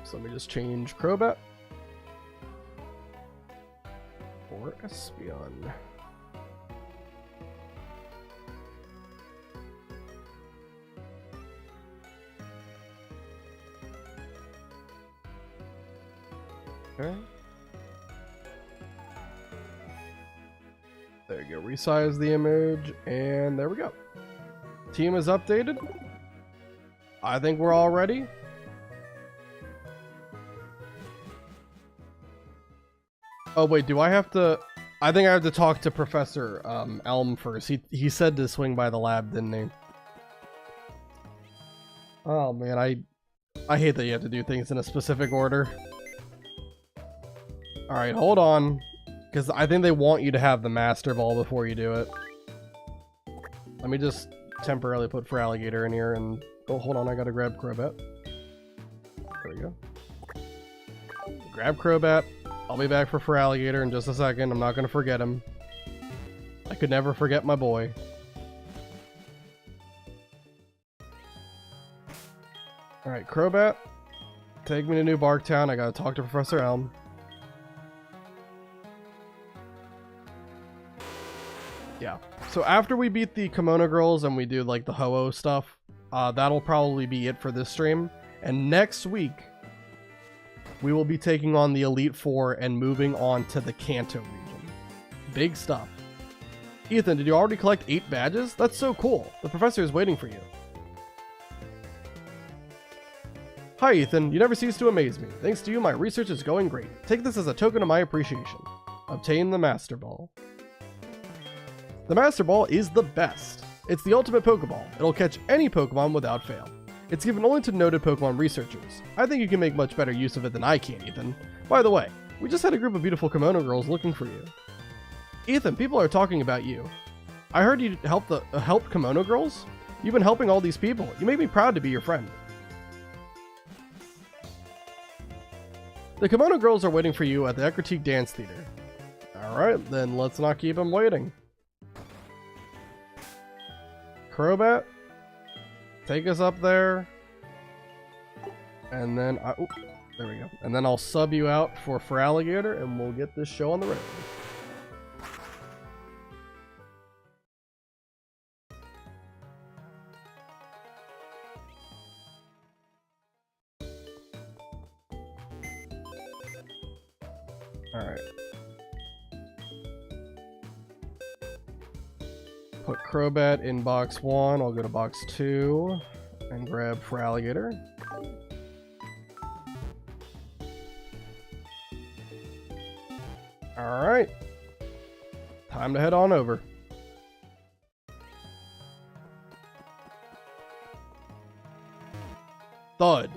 So let me just change Crobat for Espeon. Okay. There you go. Resize the image, and there we go. Team is updated. I think we're all ready. Oh wait, do I have to... I think I have to talk to Professor Elm first. He said to swing by the lab, didn't he? Oh man, I hate that you have to do things in a specific order. Alright, hold on. Because I think they want you to have the Master Ball before you do it. Let me just temporarily put Feraligatr in here and... Oh, hold on, I gotta grab Crobat. There we go. Grab Crobat. I'll be back for Feraligatr in just a second. I'm not gonna forget him. I could never forget my boy. Alright, Crobat. Take me to New Barktown. I gotta talk to Professor Elm. Yeah. So after we beat the Kimono Girls and we do like the Ho-Oh stuff, that'll probably be it for this stream. And next week, we will be taking on the Elite Four and moving on to the Kanto region. Big stuff. Ethan, did you already collect 8 badges? That's so cool. The professor is waiting for you. Hi Ethan, you never cease to amaze me. Thanks to you, my research is going great. Take this as a token of my appreciation. Obtain the Master Ball. The Master Ball is the best. It's the ultimate Pokeball. It'll catch any Pokemon without fail. It's given only to noted Pokemon researchers. I think you can make much better use of it than I can, Ethan. By the way, we just had a group of beautiful kimono girls looking for you. Ethan, people are talking about you. I heard you help kimono girls? You've been helping all these people. You make me proud to be your friend. The kimono girls are waiting for you at the Ecruteak Dance Theater. Alright, then let's not keep them waiting. Crobat, take us up there. And then, there we go. And then I'll sub you out for Alligator and we'll get this show on the road. Alright. Put Crobat in box 1. I'll go to box 2 and grab for Alligator. Alright. Time to head on over. Thud.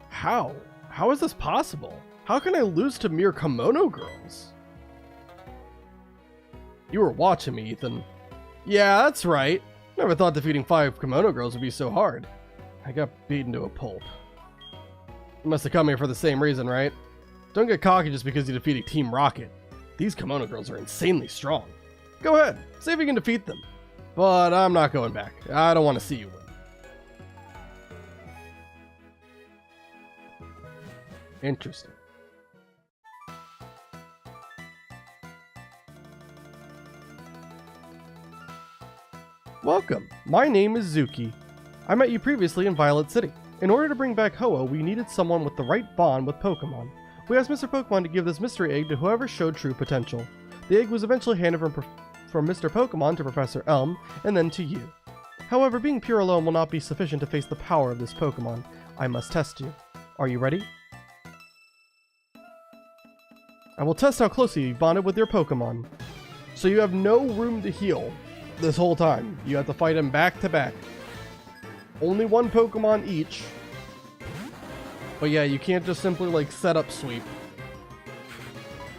How? How is this possible? How can I lose to mere kimono girls? You were watching me, Ethan. Yeah, that's right. Never thought defeating 5 kimono girls would be so hard. I got beaten to a pulp. You must have come here for the same reason, right? Don't get cocky just because you defeated Team Rocket. These kimono girls are insanely strong. Go ahead, see if you can defeat them. But I'm not going back. I don't want to see you win. Interesting. Welcome, my name is Zuki. I met you previously in Violet City. In order to bring back Ho-Oh, we needed someone with the right bond with Pokemon. We asked Mr. Pokemon to give this mystery egg to whoever showed true potential. The egg was eventually handed from Mr. Pokemon to Professor Elm, and then to you. However, being pure alone will not be sufficient to face the power of this Pokemon. I must test you. Are you ready? I will test how closely you've bonded with your Pokemon. So you have no room to heal this whole time. You have to fight them back to back. Only one Pokemon each. But yeah, you can't just simply like set up sweep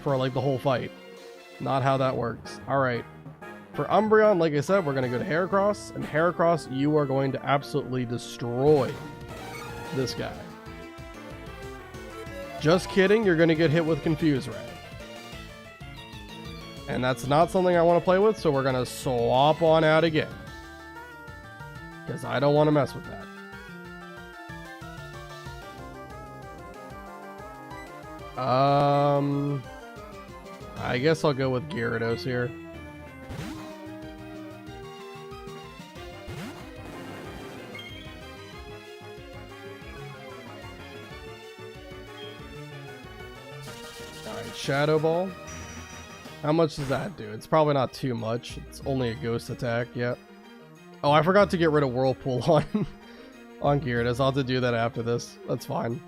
for like the whole fight. Not how that works. Alright. For Umbreon, like I said, we're going to go to Heracross. And Heracross, you are going to absolutely destroy this guy. Just kidding, you're going to get hit with Confuse Ray. And that's not something I want to play with, so we're going to swap on out again. Because I don't want to mess with that. I guess I'll go with Gyarados here. Alright, Shadow Ball. How much does that do? It's probably not too much. It's only a ghost attack, yeah. Oh, I forgot to get rid of Whirlpool on Gyarados. I'll have to do that after this. That's fine.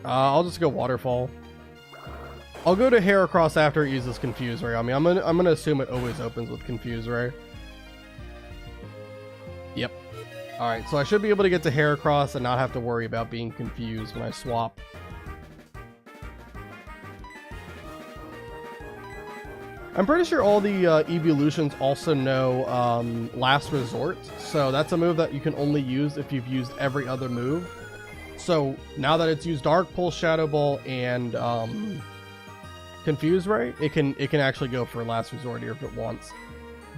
I'll just go Waterfall. I'll go to Heracross after it uses Confuse Ray. I mean, I'm gonna assume it always opens with Confuse Ray. Yep. Alright, so I should be able to get to Heracross and not have to worry about being confused when I swap. I'm pretty sure all the evolutions also know Last Resort, so that's a move that you can only use if you've used every other move. So now that it's used Dark Pulse, Shadow Ball, and Confuse Ray, it can actually go for Last Resort here if it wants.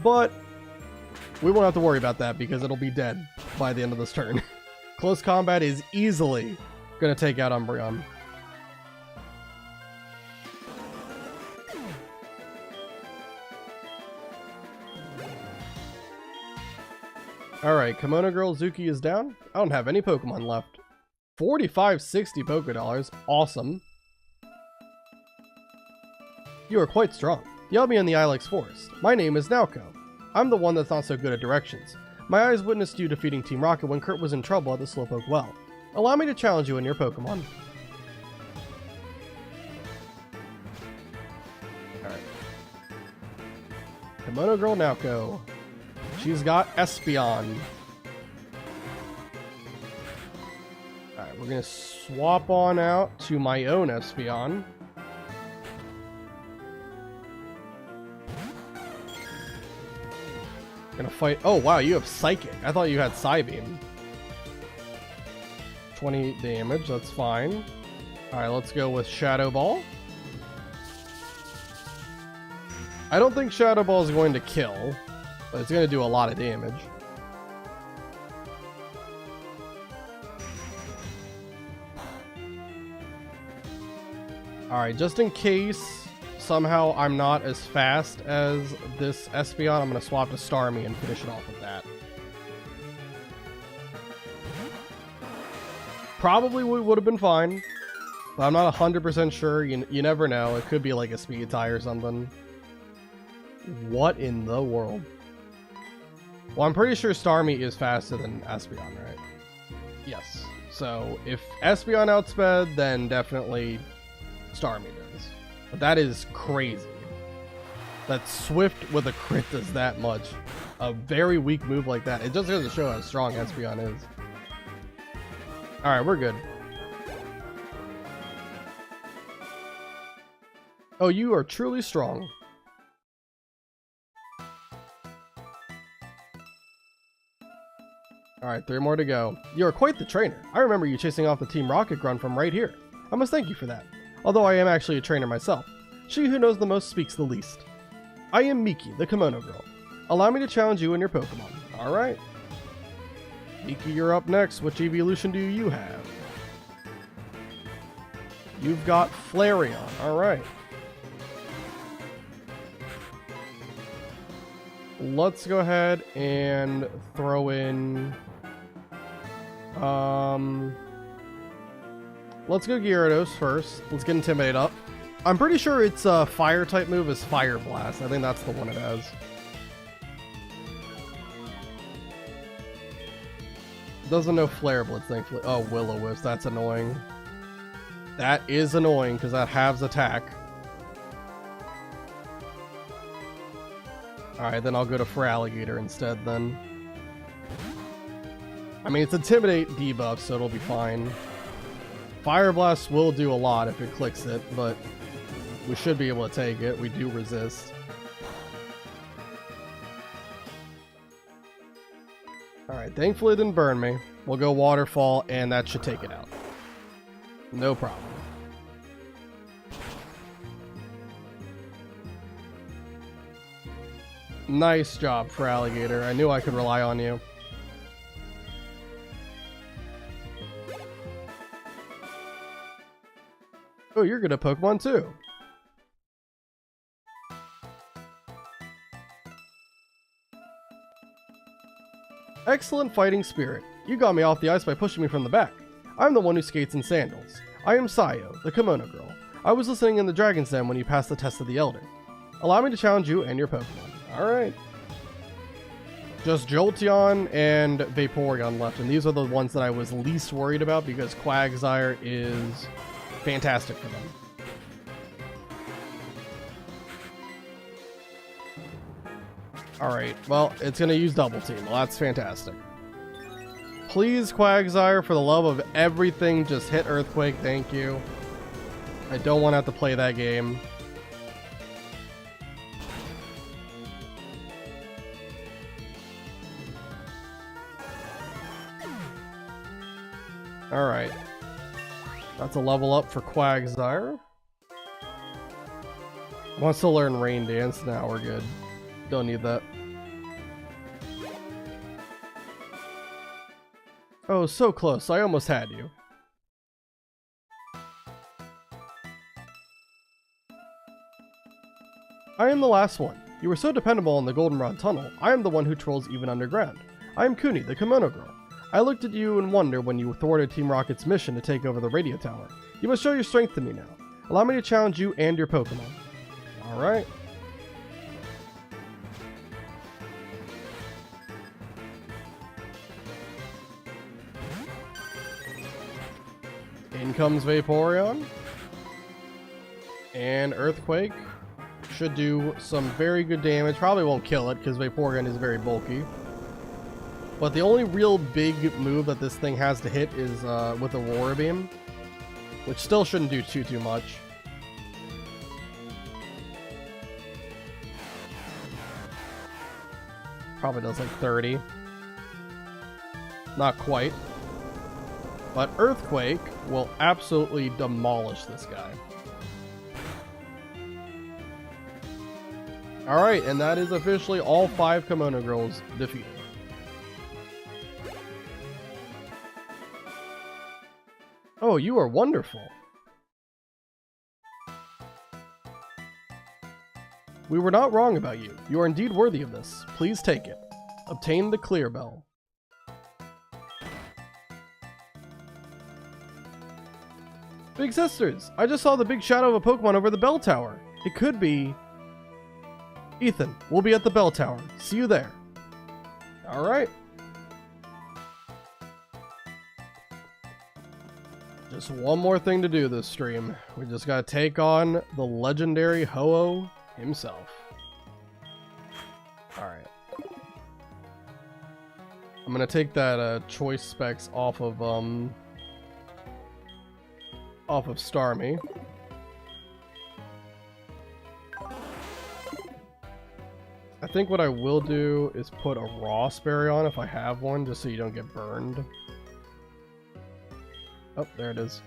But we won't have to worry about that because it'll be dead by the end of this turn. Close Combat is easily going to take out Umbreon. Alright, Kimono Girl Zuki is down. I don't have any Pokemon left. 4560 Poké-Dollars. Awesome. You are quite strong. You held me in the Ilex Forest. My name is Naoko. I'm the one that's not so good at directions. My eyes witnessed you defeating Team Rocket when Kurt was in trouble at the Slowpoke Well. Allow me to challenge you in your Pokemon. Alright. Kimono Girl Naoko. She's got Espeon. Alright, we're gonna swap on out to my own Espeon. Gonna fight. Oh wow, you have Psychic. I thought you had Psybeam. 20 damage, that's fine. Alright, let's go with Shadow Ball. I don't think Shadow Ball is going to kill, but it's going to do a lot of damage. Alright, just in case somehow I'm not as fast as this Espeon, I'm going to swap to Starmie and finish it off with that. Probably would have been fine, but I'm not 100% sure. You never know. It could be like a speed tie or something. What in the world? Well, I'm pretty sure Starmie is faster than Espeon, right? Yes. So if Espeon outsped, then definitely Starmie does. But that is crazy. That Swift with a crit does that much. A very weak move like that. It just goes to show how strong Espeon is. Alright, we're good. Oh, you are truly strong. Alright, 3 more to go. You are quite the trainer. I remember you chasing off the Team Rocket Grunt from right here. I must thank you for that. Although I am actually a trainer myself. She who knows the most speaks the least. I am Miki, the Kimono Girl. Allow me to challenge you and your Pokemon. Alright. Miki, you're up next. Which evolution do you have? You've got Flareon. Alright. Let's go ahead and throw in... let's go Gyarados first. Let's get Intimidate up. I'm pretty sure its fire type move is Fire Blast. I think that's the one it has. Doesn't know Flare Blitz, thankfully. Oh, Will-O-Wisp. That's annoying. That is annoying because that halves attack. Alright, then I'll go to Feraligatr instead then. I mean, it's Intimidate debuff, so it'll be fine. Fire Blast will do a lot if it clicks it, but we should be able to take it. We do resist. Alright, thankfully it didn't burn me. We'll go Waterfall, and that should take it out. No problem. Nice job, Feraligatr. I knew I could rely on you. Oh, you're good at Pokemon too. Excellent fighting spirit. You got me off the ice by pushing me from the back. I'm the one who skates in sandals. I am Sayo, the Kimono Girl. I was listening in the Dragon's Den when you passed the test of the Elder. Allow me to challenge you and your Pokemon. Alright. Just Jolteon and Vaporeon left, and these are the ones that I was least worried about because Quagsire is fantastic for them. Alright, well, it's going to use Double Team. Well, that's fantastic. Please, Quagsire, for the love of everything, just hit Earthquake, thank you. I don't want to have to play that game. Alright. That's a level up for Quagsire. Wants to learn Rain Dance. Now we're good. Don't need that. Oh, so close. I almost had you. I am the last one. You were so dependable in the Goldenrod Tunnel. I am the one who trolls even underground. I am Kuni, the Kimono Girl. I looked at you in wonder when you thwarted Team Rocket's mission to take over the radio tower. You must show your strength to me now. Allow me to challenge you and your Pokemon. Alright. In comes Vaporeon. And Earthquake. Should do some very good damage. Probably won't kill it because Vaporeon is very bulky. But the only real big move that this thing has to hit is with Aurora Beam. Which still shouldn't do too much. Probably does like 30. Not quite. But Earthquake will absolutely demolish this guy. Alright, and that is officially all 5 Kimono Girls defeated. Oh, you are wonderful. We were not wrong about you. You are indeed worthy of this. Please take it. Obtain the Clear Bell. Big Sisters, I just saw the big shadow of a Pokemon over the bell tower. It could be... Ethan, we'll be at the bell tower. See you there. Alright. Just one more thing to do this stream. We just gotta take on the legendary Ho-Oh himself. Alright. I'm gonna take that choice specs off of Starmie. I think what I will do is put a raw berry on if I have one, just so you don't get burned. Oh, there it is.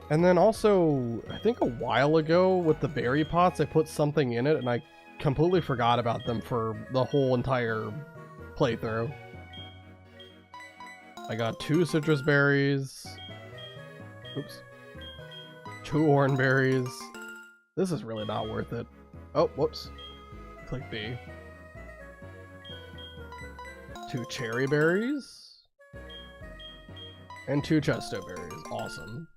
And then also, I think a while ago with the berry pots, I put something in it and I completely forgot about them for the whole entire playthrough. I got 2 citrus berries. Oops. 2 orange berries. This is really not worth it. Oh, whoops. Click B. 2 cherry berries. And 2 chesto berries. Awesome.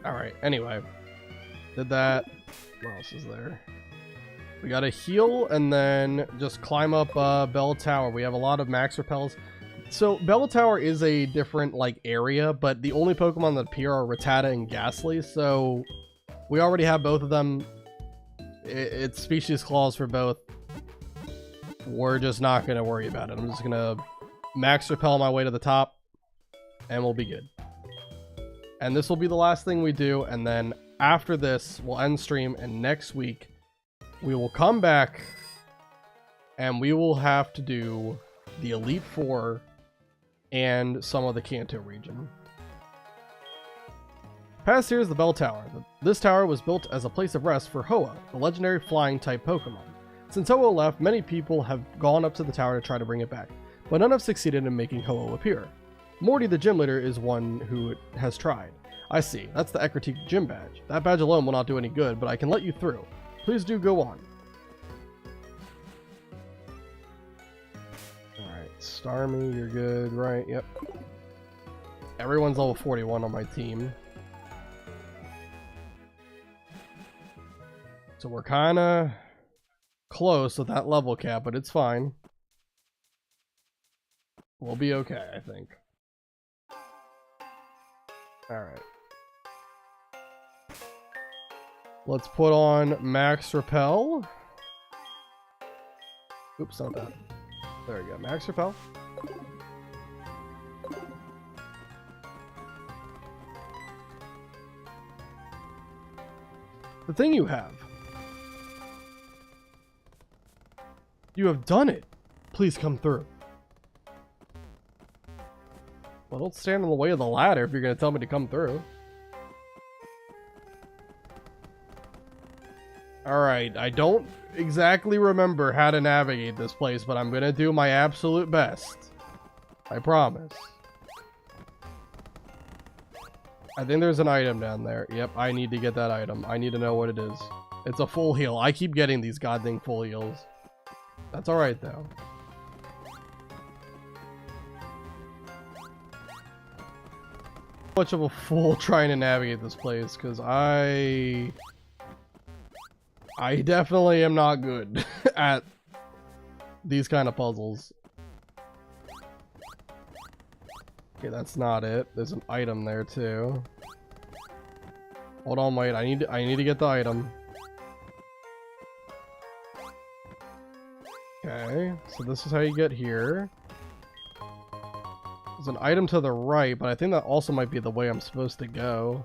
Alright, anyway. Did that. What else is there? We gotta heal and then just climb up Bell Tower. We have a lot of max repels. So Bell Tower is a different like area, but the only Pokemon that appear are Rattata and Ghastly, so we already have both of them. It's species clause for both. We're just not gonna worry about it. I'm just gonna max repel my way to the top and we'll be good. And this will be the last thing we do, and then after this we'll end stream, and next week we will come back and we will have to do the Elite Four and some of the Kanto region. Past here is the Bell Tower. This tower was built as a place of rest for Ho-Oh, the legendary flying type Pokemon. Since Ho-Oh left, many people have gone up to the tower to try to bring it back, but none have succeeded in making Ho-Oh appear. Morty the gym leader is one who has tried. I see, that's the Ekritique gym badge. That badge alone will not do any good, but I can let you through. Please do go on. Alright, Starmie, you're good, right? Yep. Everyone's level 41 on my team. So we're kinda close with that level cap, but it's fine. We'll be okay, I think. Alright. Let's put on Max Repel. Oops, not that. There we go. Max Repel. The thing you have. You have done it. Please come through. Well, don't stand in the way of the ladder if you're going to tell me to come through. Alright, I don't exactly remember how to navigate this place, but I'm going to do my absolute best. I promise. I think there's an item down there. Yep, I need to get that item. I need to know what it is. It's a full heal. I keep getting these goddamn full heals. That's alright, though. Much of a fool trying to navigate this place, because I definitely am not good at these kind of puzzles. Okay, that's not it. There's an item there too. Hold on, wait. I need to get the item. Okay, so this is how you get here. There's an item to the right, but I think that also might be the way I'm supposed to go.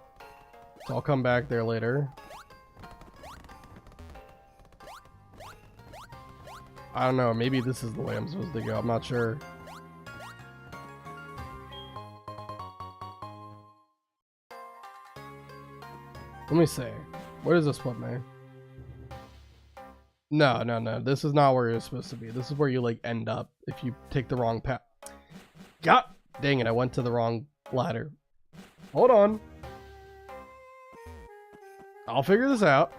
So I'll come back there later. I don't know, maybe this is the way I'm supposed to go. I'm not sure. Let me see. Where does this put me? No, no, no. This is not where you're supposed to be. This is where you, like, end up if you take the wrong path. God dang it, I went to the wrong ladder. Hold on. I'll figure this out.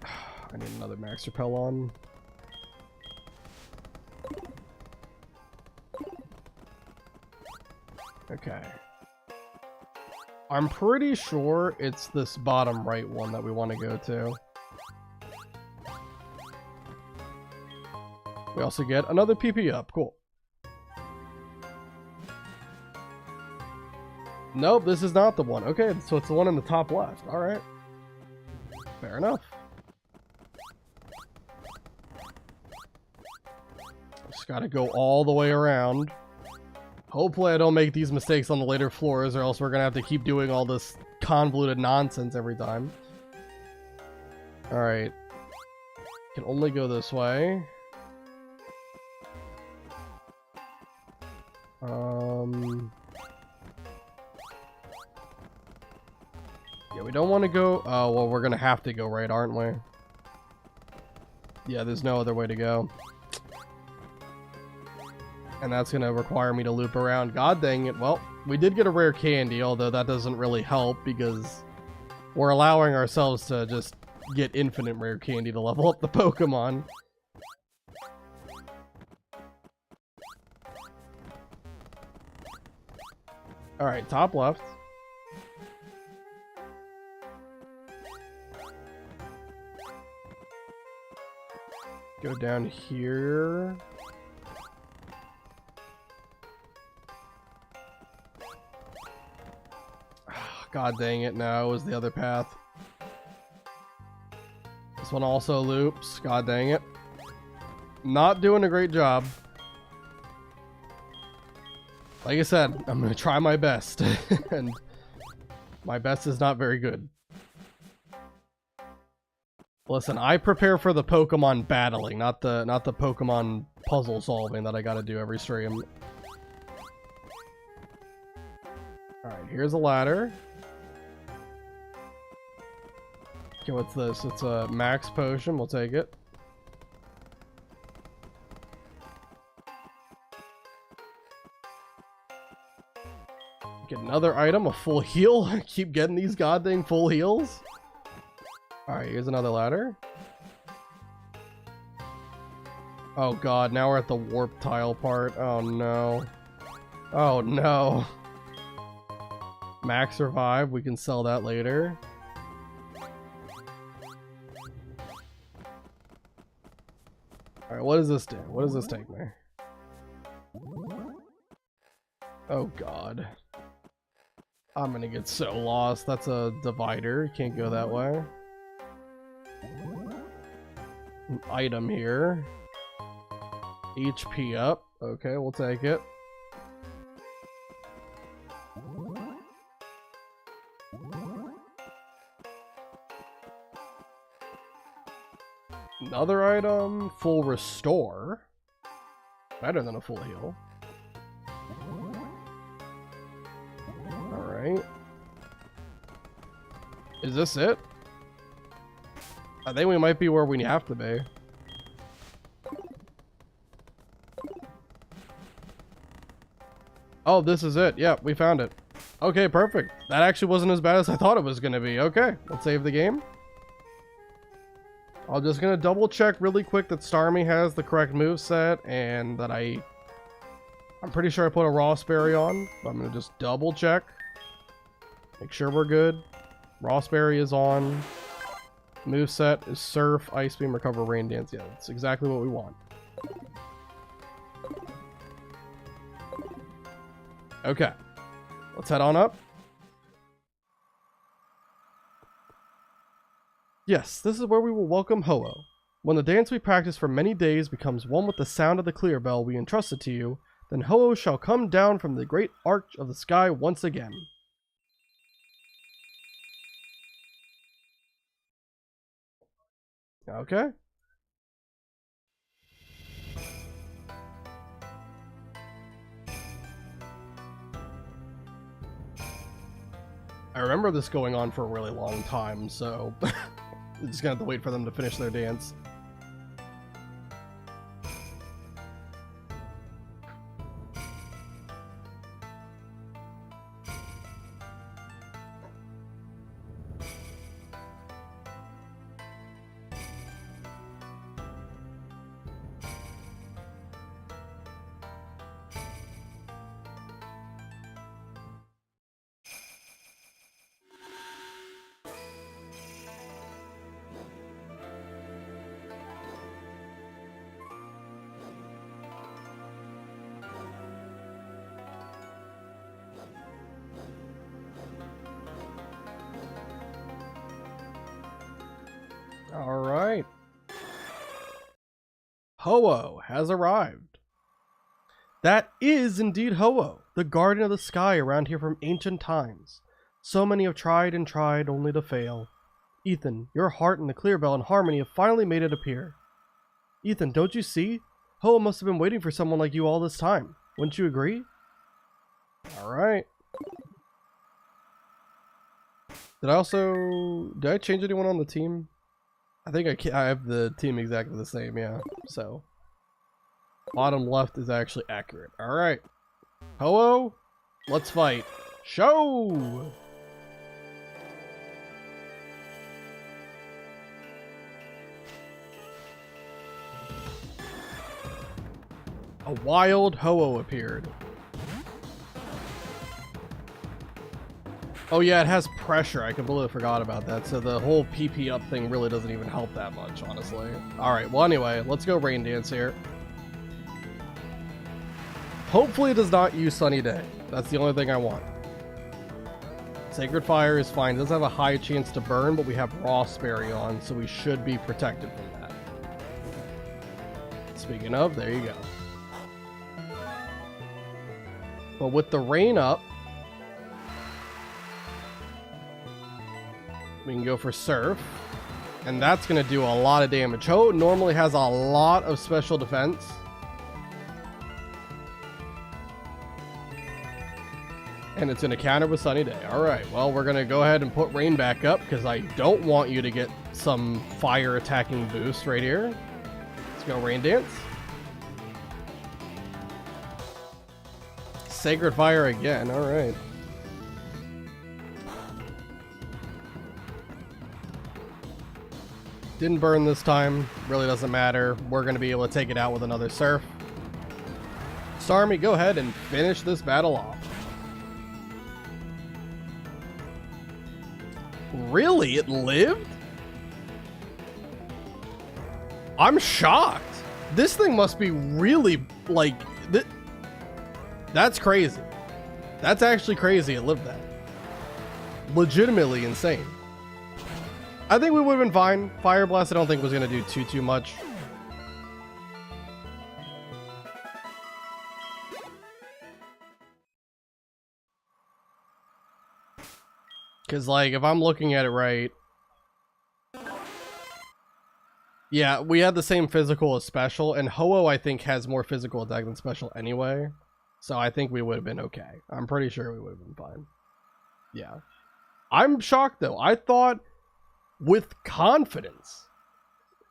I need another max repel on. Okay. I'm pretty sure it's this bottom right one that we want to go to. We also get another PP up. Cool. Nope, this is not the one. Okay, so it's the one in the top left. Alright. Fair enough. Just gotta go all the way around. Hopefully I don't make these mistakes on the later floors, or else we're gonna have to keep doing all this convoluted nonsense every time. Alright. Can only go this way. Yeah, we don't want to go... Oh, well, we're gonna have to go right, aren't we? Yeah, there's no other way to go. And that's gonna require me to loop around. God dang it. Well, we did get a rare candy, although that doesn't really help because we're allowing ourselves to just get infinite rare candy to level up the Pokemon. Alright, top left. Go down here. God dang it, no, it was the other path. This one also loops. God dang it. Not doing a great job. Like I said, I'm gonna try my best. And my best is not very good. Listen, I prepare for the Pokemon battling, not the Pokemon puzzle solving that I gotta do every stream. Alright, here's a ladder. Okay, what's this? It's a max potion, we'll take it. Get another item, a full heal. Keep getting these goddamn full heals. Alright, here's another ladder. Oh god, now we're at the warp tile part. Oh no. Oh no. Max revive, we can sell that later. Alright, what does this do? What does this take me? Oh god. I'm gonna get so lost. That's a divider. Can't go that way. An item here. HP up. Okay, we'll take it. Another item. Full restore. Better than a full heal. Alright. Is this it? I think we might be where we have to be. Oh, this is it. Yeah, we found it. Okay, perfect. That actually wasn't as bad as I thought it was going to be. Okay, let's save the game. I'm just gonna double check really quick that Starmie has the correct move set and that I'm pretty sure I put a Rossberry on, but I'm gonna just double check. Make sure we're good. Rossberry is on. Moveset is Surf, Ice Beam, Recover, Rain Dance. Yeah, that's exactly what we want. Okay. Let's head on up. Yes, this is where we will welcome Ho-Oh. When the dance we practice for many days becomes one with the sound of the clear bell we entrusted to you, then Ho-Oh shall come down from the great arch of the sky once again. Okay. I remember this going on for a really long time, so we're just gonna have to wait for them to finish their dance. Alright. Ho-Oh has arrived. That is indeed Ho-Oh, the guardian of the sky around here from ancient times. So many have tried and tried only to fail. Ethan, your heart and the clear bell in harmony have finally made it appear. Ethan, don't you see? Ho-Oh must have been waiting for someone like you all this time. Wouldn't you agree? Alright. Did I change anyone on the team? I think I have the team exactly the same, yeah. So, bottom left is actually accurate. Alright. Ho-Oh, let's fight. Show! A wild Ho-Oh appeared. Oh yeah, it has pressure. I completely forgot about that. So the whole PP up thing really doesn't even help that much, honestly. Alright, well anyway, let's go Rain Dance here. Hopefully it does not use Sunny Day. That's the only thing I want. Sacred Fire is fine. It does have a high chance to burn, but we have Rossberry on, so we should be protected from that. Speaking of, there you go. But with the rain up, we can go for Surf, and that's going to do a lot of damage. Ho normally has a lot of special defense. And it's going to counter with Sunny Day. Alright, well, we're going to go ahead and put Rain back up, because I don't want you to get some fire attacking boost right here. Let's go Rain Dance. Sacred Fire again, alright. Didn't burn this time, really doesn't matter. We're going to be able to take it out with another Surf. Starmie, go ahead and finish this battle off. Really? It lived? I'm shocked. This thing must be really, like... That's crazy. That's actually crazy it lived that. Legitimately insane. I think we would have been fine. Fire Blast I don't think was going to do too much. Because, like, if I'm looking at it right... Yeah, we had the same physical as special, and Ho-Oh, I think, has more physical attack than special anyway. So I think we would have been okay. I'm pretty sure we would have been fine. Yeah. I'm shocked, though. I thought with confidence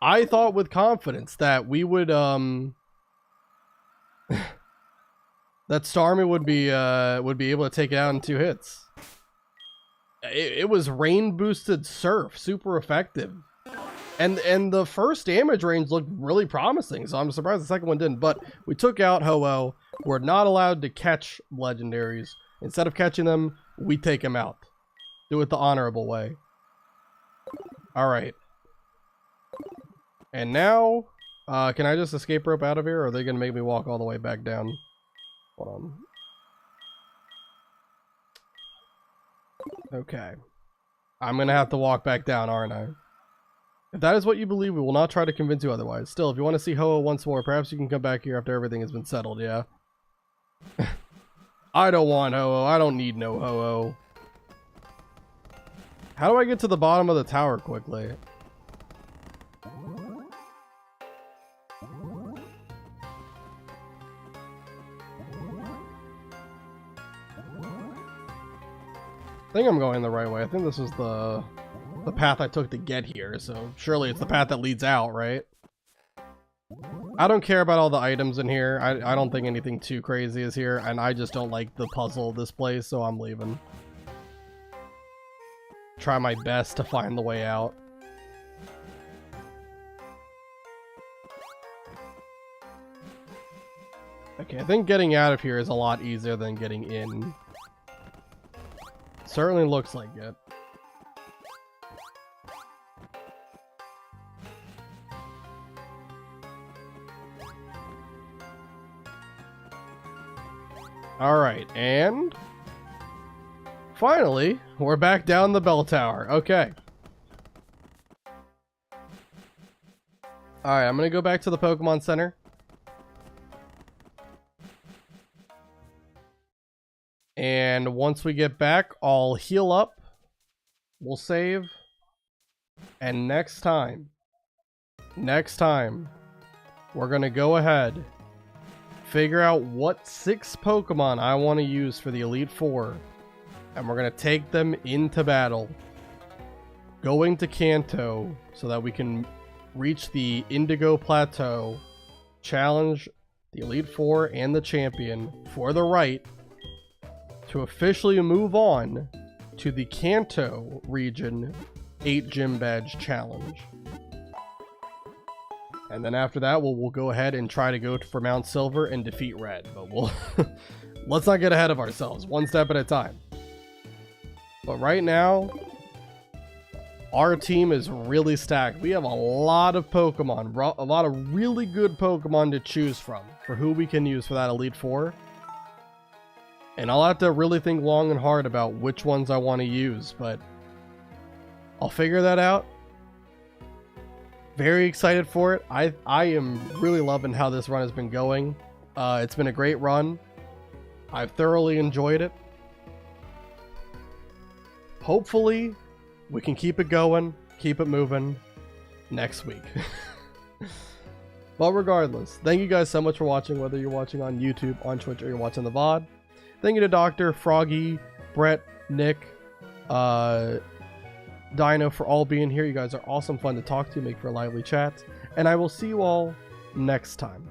that we would, that Starmie would be able to take it out in 2 hits. It was rain boosted Surf, super effective. And the first damage range looked really promising, so I'm surprised the second one didn't. But we took out Ho-Oh. We're not allowed to catch legendaries. Instead of catching them, we take them out. Do it the honorable way. Alright. And now, can I just escape rope out of here, or are they going to make me walk all the way back down? Hold on. Okay. I'm going to have to walk back down, aren't I? If that is what you believe, we will not try to convince you otherwise. Still, if you want to see Ho-Oh once more, perhaps you can come back here after everything has been settled, yeah? I don't want Ho-Oh. I don't need no Ho-Oh. How do I get to the bottom of the tower quickly? I think I'm going the right way. I think this is the path I took to get here, so surely it's the path that leads out, right? I don't care about all the items in here. I don't think anything too crazy is here, and I just don't like the puzzle of this place, so I'm leaving. Try my best to find the way out. Okay, I think getting out of here is a lot easier than getting in. Certainly looks like it. Alright, and finally, we're back down the bell tower. Okay. Alright, I'm gonna go back to the Pokemon Center. And once we get back, I'll heal up. We'll save. And next time, we're gonna go ahead, figure out what 6 Pokemon I want to use for the Elite Four, and we're going to take them into battle, going to Kanto so that we can reach the Indigo Plateau, challenge the Elite Four and the champion for the right to officially move on to the Kanto region 8 Gym Badge Challenge. And then after that, we'll go ahead and try to go for Mount Silver and defeat Red. But we'll let's not get ahead of ourselves. One step at a time. But right now, our team is really stacked. We have a lot of Pokemon. A lot of really good Pokemon to choose from for who we can use for that Elite Four. And I'll have to really think long and hard about which ones I want to use. But I'll figure that out. Very excited for it. I am really loving how this run has been going. It's been a great run. I've thoroughly enjoyed it. Hopefully, we can keep it going, keep it moving next week. But regardless, thank you guys so much for watching, whether you're watching on YouTube, on Twitch, or you're watching the VOD. Thank you to Dr., Froggy, Brett, Nick, Dino for all being here. You guys are awesome, fun to talk to, make for a lively chat, and I will see you all next time.